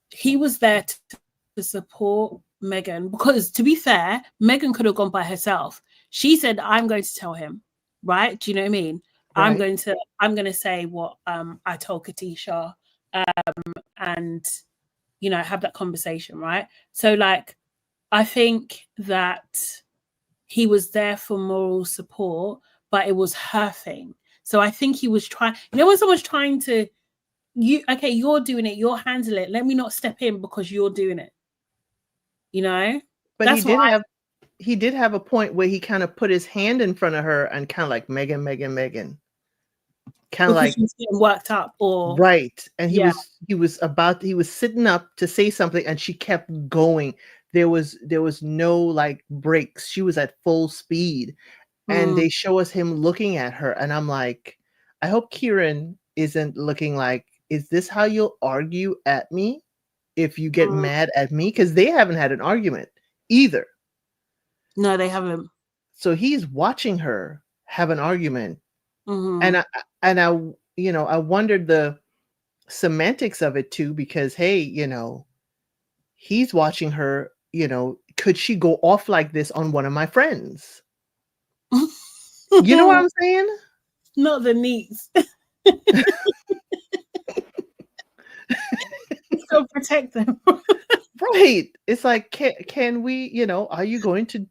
he was there to support Megan, because to be fair, Megan could have gone by herself. She said, I'm going to tell him, right? Do you know what I mean? Right. I'm going to say what I told Katisha, and you know, have that conversation, right? So like I think that he was there for moral support, but it was her thing. So I think he was trying, you know, when someone's trying to you're doing it, you're handling it. Let me not step in because you're doing it. You know? But That's what he did have a point where he kind of put his hand in front of her and kind of like, Megan, Megan, Megan. Kind of because like, she's getting worked up or right. And he yeah. was sitting up to say something and she kept going. There was no like breaks. She was at full speed. And they show us him looking at her. And I'm like, I hope Kieran isn't looking like, is this how you'll argue at me if you get mad at me? Because they haven't had an argument either. No, they haven't. So he's watching her have an argument. Mm-hmm. And I, you know, I wondered the semantics of it too, because hey, you know, he's watching her, you know, could she go off like this on one of my friends? You know what I'm saying? Not the niece. Still protect them. Right. It's like, can we, you know, are you going to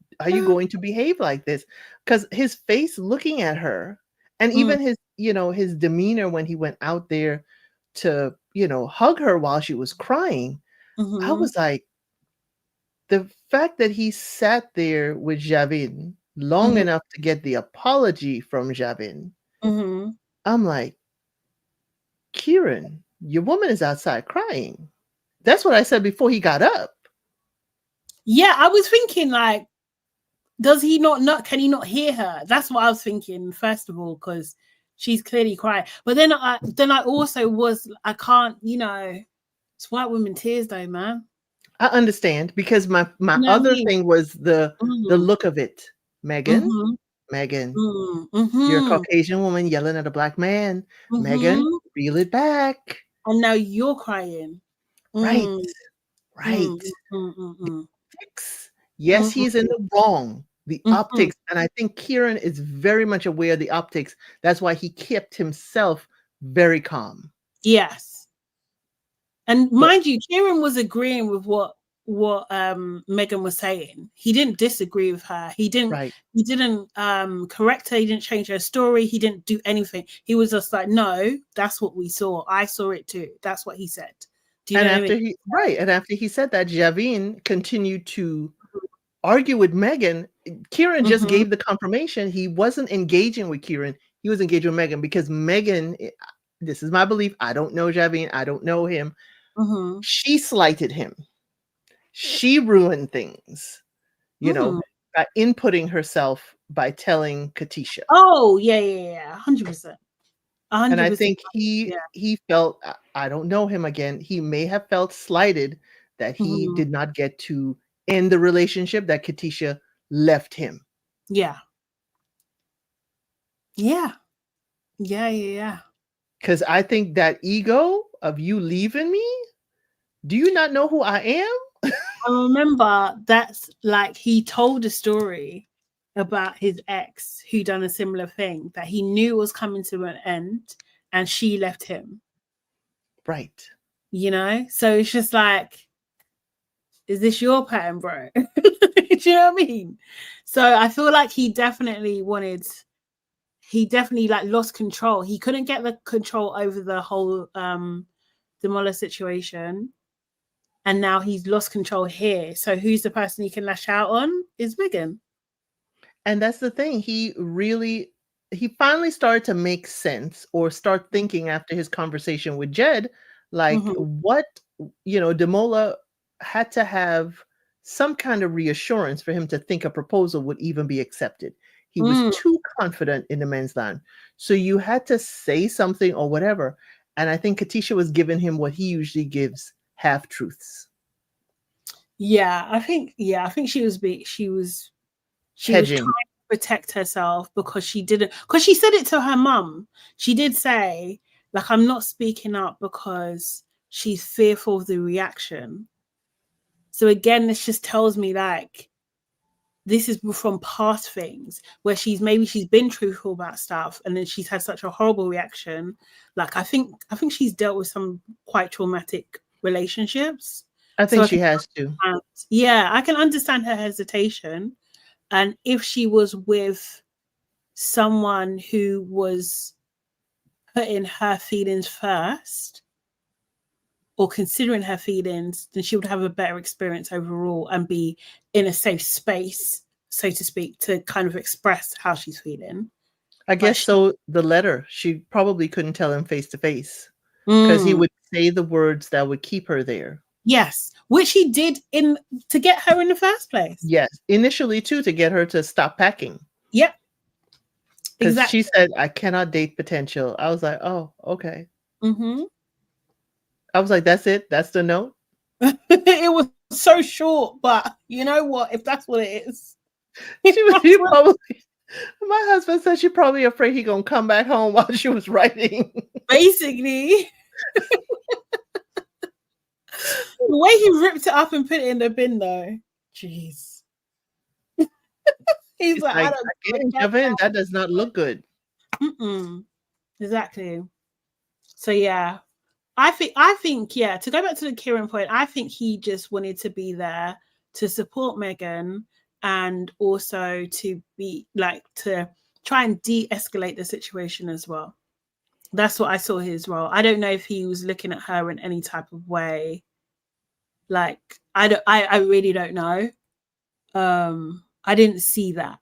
behave like this? Because his face looking at her, and even his, you know, his demeanor when he went out there to, you know, hug her while she was crying, I was like, the fact that he sat there with Javin long enough to get the apology from Javin, I'm like, Kieran, your woman is outside crying. That's what I said before he got up. Yeah, I was thinking like, does he not can he not hear her? That's what I was thinking, first of all, because she's clearly crying. But then I also was, I can't, you know, it's white women tears though, man. I understand, because my You know what I other mean? thing was the look of it. Megan, you're a Caucasian woman yelling at a black man. Megan, reel it back. And now you're crying. Right. Right. Mm. Optics. Yes, Mm, he's in the wrong. The mhm. optics. And I think Kieran is very much aware of the optics. That's why he kept himself very calm. Yes. And But mind you, Kieran was agreeing with what Megan was saying. He didn't disagree with her. right. He didn't correct her, he didn't change her story, he didn't do anything. He was just like, no, that's what we saw. I saw it too. That's what he said. Do you And know what I mean? after he said that, Javin continued to argue with Megan. Kieran just Mm-hmm. gave the confirmation he wasn't engaging with Kieran. He was engaging with Megan because Megan, this is my belief. I don't know Javin. I don't know him. Mm-hmm. She slighted him. She ruined things, Mm. by inputting herself by telling Katisha. Oh, yeah. 100%. And I 100%. think he Yeah. he felt, I don't know him again. He may have felt slighted that he Mm-hmm. did not get to end the relationship that Katisha left him. Yeah. Yeah. Yeah. Because I think that ego of you leaving me, do you not know who I am? I remember that's like he told a story about his ex who done a similar thing that he knew was coming to an end and she left him, Right. So it's just like, is this your pattern, bro? Do you know what I mean? So I feel like he definitely like lost control. He couldn't get the control over the whole Demola situation. And now he's lost control here. So who's the person he can lash out on? Is Megan. And that's the thing. He finally started to make sense or start thinking after his conversation with Jed, like Mm-hmm. what, Demola had to have some kind of reassurance for him to think a proposal would even be accepted. He was too confident in the men's line. So you had to say something or whatever. And I think Katisha was giving him what he usually gives, half truths. I think she was trying Hedging. to protect herself because she said it to her mum. She did say, like, I'm not speaking up because she's fearful of the reaction. So again, this just tells me like this is from past things where she's been truthful about stuff and then she's had such a horrible reaction. Like I think she's dealt with some quite traumatic relationships. I So think she has to. I can understand her hesitation. And if she was with someone who was putting her feelings first or considering her feelings, then she would have a better experience overall and be in a safe space, so to speak, to kind of express how she's feeling. I guess so. The letter, she probably couldn't tell him face to face because he Mm, would say the words that would keep her there. yes, which he did to get her in the first place. Yes, initially too, to get her to stop packing. Yep, Because exactly. she said, I cannot date potential. I was like, oh, okay. Mm-hmm. I was like, that's it? That's the note? It was so short, but you know what? If that's what it is. She probably, my husband said she probably afraid he gonna come back home while she was writing. Basically. The way he ripped it up and put it in the bin, though, jeez. He's It's like, like, I don't again, Javin, that does not look good. Exactly. So yeah, I think to go back to the Kieran point, I think he just wanted to be there to support Megan and also to be like to try and de-escalate the situation as well. That's what I saw his role. I don't know if he was looking at her in any type of way. Like I really don't know. I didn't see that,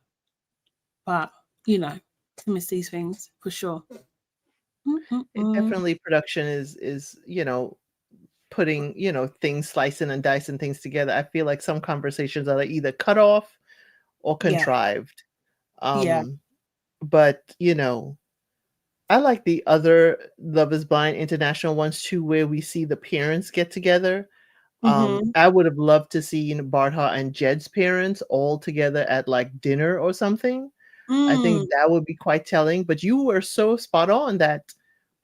but to miss these things for sure. Definitely production is putting things, slicing and dicing things together. I feel like some conversations are either cut off or Yeah. contrived. Yeah. But I like the other Love is Blind international ones too, where we see the parents get together. I would have loved to see Bartha and Jed's parents all together at like dinner or something. I think that would be quite telling. But you were so spot on that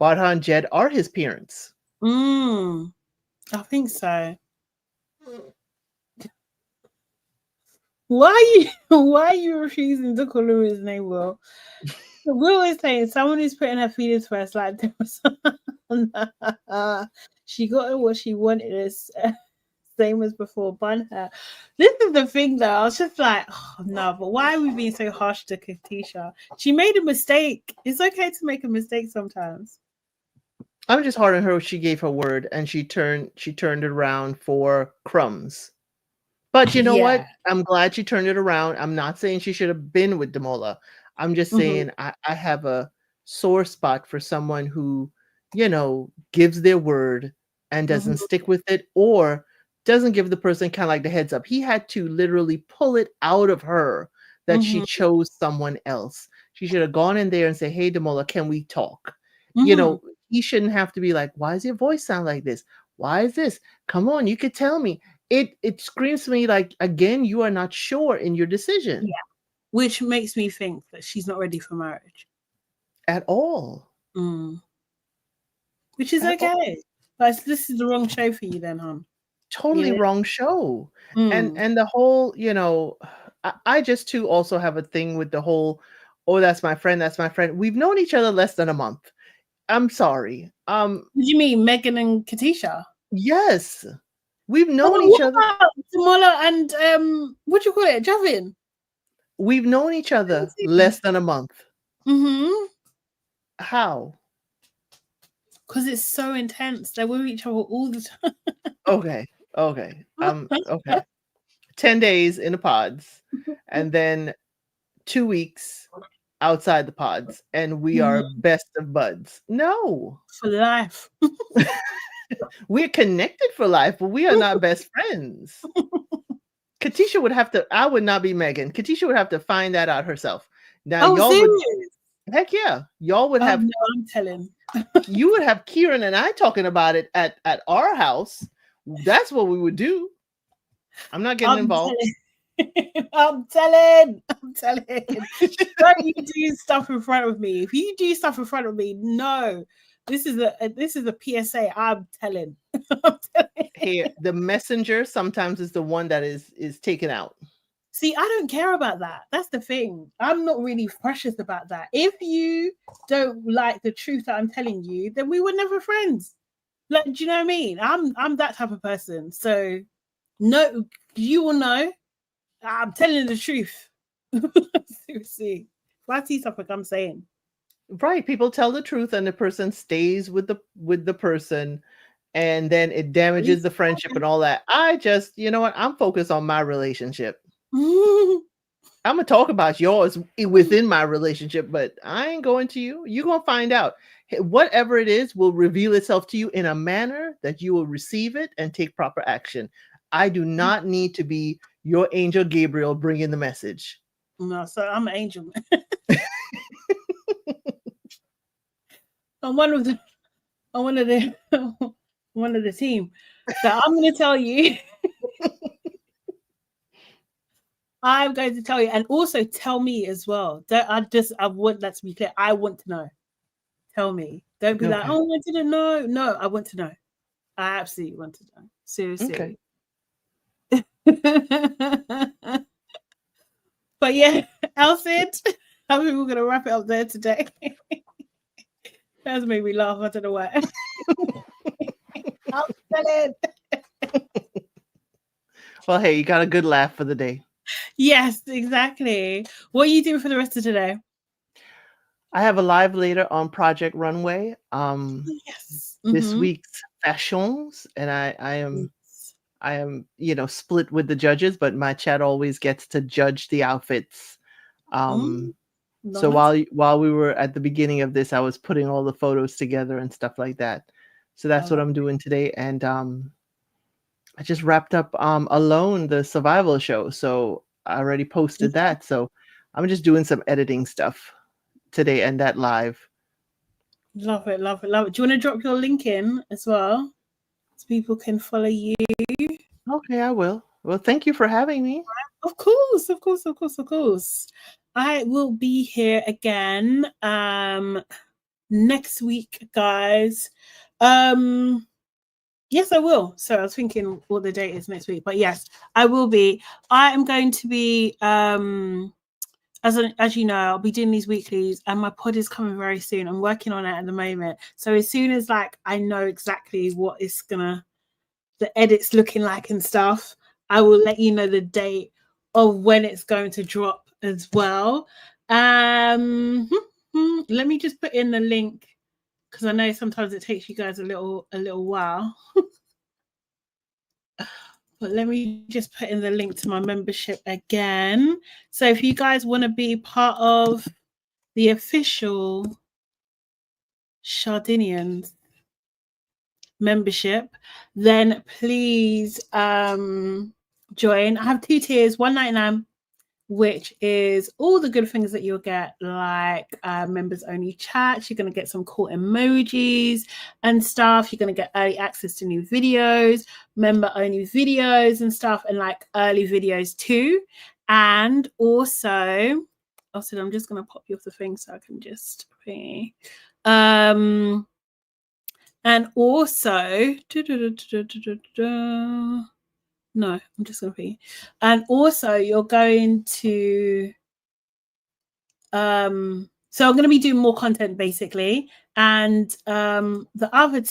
Bartha and Jed are his parents. I think so. Why are you refusing to call him his name, Will? Will is saying someone who's putting her feelings first, like she got what she wanted, is same as before. Bun her. This is the thing, though. I was just like, oh, no, but why are we being so harsh to Katisha? She made a mistake. It's okay to make a mistake sometimes. I'm just hard on her. She gave her word, and she turned it around for crumbs. But you know what? I'm glad she turned it around. I'm not saying she should have been with Demola. I'm just saying I have a sore spot for someone who, gives their word and doesn't stick with it, or doesn't give the person kind of like the heads up. He had to literally pull it out of her that she chose someone else. She should have gone in there and say, "Hey, Demola, can we talk?" He shouldn't have to be like, "Why does your voice sound like this? Why is this? Come on, you could tell me." It screams to me like, again, you are not sure in your decision. Yeah. Which makes me think that she's not ready for marriage. At all. Which is okay. But this is the wrong show for you then, hon. Totally wrong show. And the whole, I just too also have a thing with the whole, oh, that's my friend. We've known each other less than a month. I'm sorry. What do you mean, Megan and Katisha? Yes. We've known each other. Demola and what do you call it? Javin. We've known each other less than a month. How? Because it's so intense. They're with each other all the time. Okay. Okay. 10 days in the pods, and then 2 weeks outside the pods, and we are best of buds. No. For life. We're connected for life, but we are not best friends. Katisha would have to, I would not be Megan. Katisha would have to find that out herself. Now, y'all serious? would, heck yeah. Y'all would have, no, I'm telling. You would have Kieran and I talking about it at our house. That's what we would do. I'm not getting involved. I'm telling. Don't you do stuff in front of me. If you do stuff in front of me, no. This is a PSA. I'm telling. Hey, the messenger sometimes is the one that is taken out. See, I don't care about that. That's the thing. I'm not really precious about that. If you don't like the truth that I'm telling you, then we were never friends. Like, do you know what I mean? I'm that type of person. So no, you will know. I'm telling the truth. Seriously. If I see something, I'm saying. Right. People tell the truth and the person stays with the person, and then it damages the friendship and all that. I just, you know what? I'm focused on my relationship. I'm gonna talk about yours within my relationship, but I ain't going to you. You're gonna find out. Whatever it is will reveal itself to you in a manner that you will receive it and take proper action. I do not need to be your angel Gabriel bringing the message. No, so I'm an angel. I'm one of the team. So I'm going to tell you. I'm going to tell you, and also tell me as well. I want that to be clear. I want to know. Tell me. Don't be like, oh, I didn't know. No, I want to know. I absolutely want to know. Seriously. Okay. But yeah, Elsid, I think we're going to wrap it up there today. That's made me laugh. I don't know why. I'll tell it. Well, hey, you got a good laugh for the day. Yes, exactly. What are you doing for the rest of today? I have a live later on Project Runway. Yes. This week's fashions, and I am, split with the judges, but my chat always gets to judge the outfits. So while we were at the beginning of this, I was putting all the photos together and stuff like that. So that's what I'm doing today. And I just wrapped up Alone, the survival show. So I already posted that. So I'm just doing some editing stuff today and that live. Love it. Do you want to drop your link in as well so people can follow you? Okay, I will. Well, thank you for having me. Of course. I will be here again next week, guys. Yes, I will. So I was thinking what the date is next week, but yes, I will be. I am going to be as you know, I'll be doing these weeklies, and my pod is coming very soon. I'm working on it at the moment. So as soon as like I know exactly what is gonna the edits looking like and stuff, I will let you know the date of when it's going to drop as well. Let me just put in the link because I know sometimes it takes you guys a little while. But let me just put in the link to my membership again. So if you guys want to be part of the official Sadenians membership, then please join. I have 2 tiers, $1.99, which is all the good things that you'll get, like members only chats. You're going to get some cool emojis and stuff. You're going to get early access to new videos, member only videos and stuff, and like early videos too. And also I'm just going to pop you off the thing so I can just pay. And also no, I'm just going to be. And also you're going to so I'm going to be doing more content basically. And the other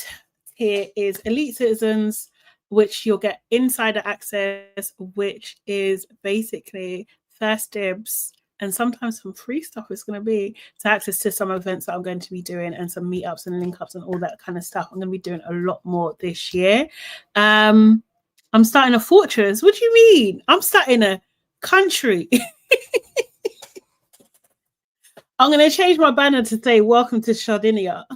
tier is Elite Citizens, which you'll get insider access, which is basically first dibs and sometimes some free stuff is going to be to access to some events that I'm going to be doing and some meetups and link ups and all that kind of stuff. I'm going to be doing a lot more this year. I'm starting a fortress. What do you mean? I'm starting a country. I'm going to change my banner to say, welcome to Sardinia.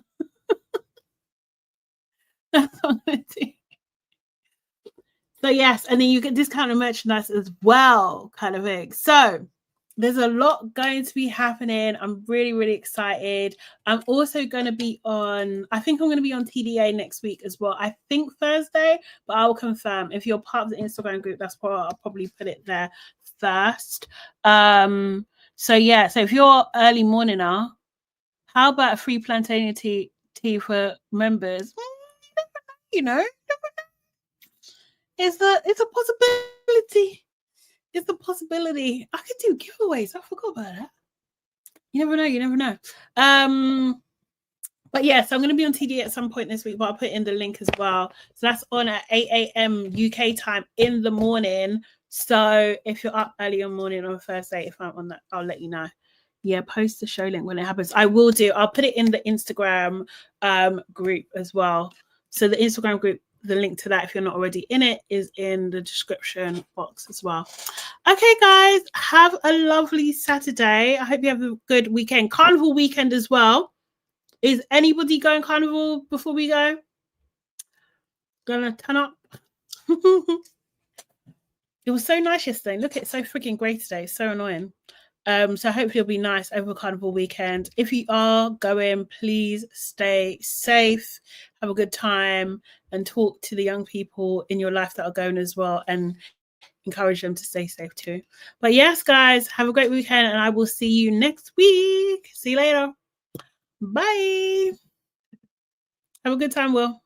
That's what I'm going to do. So yes, and then you get discounted merchandise as well, kind of thing. So there's a lot going to be happening. I'm really, really excited. I'm also going to be on, I think I'm going to be on TDA next week as well. I think Thursday, but I'll confirm. If you're part of the Instagram group, that's why I'll probably put it there first. So yeah, so if you're early morninger, how about a free plantain tea for members? You know, it's a possibility. It's a possibility. I could do giveaways. I forgot about that. You never know. But yeah, so I'm going to be on TD at some point this week, but I'll put in the link as well. So that's on at 8 a.m. UK time in the morning. So if you're up early in the morning on Thursday, if I'm on that, I'll let you know. Yeah, post the show link when it happens. I will do. I'll put it in the Instagram group as well. So the Instagram group, the link to that, if you're not already in it, is in the description box as well. Okay, guys, have a lovely Saturday. I hope you have a good weekend. Carnival weekend as well. Is anybody going carnival before we go? Gonna turn up? It was so nice yesterday. Look, it's so freaking great today. So annoying. So hopefully it'll be nice over carnival weekend. If you are going, please stay safe, have a good time, and talk to the young people in your life that are going as well, and encourage them to stay safe too. But yes, guys, have a great weekend, and I will see you next week. See you later. Bye. Have a good time, Will.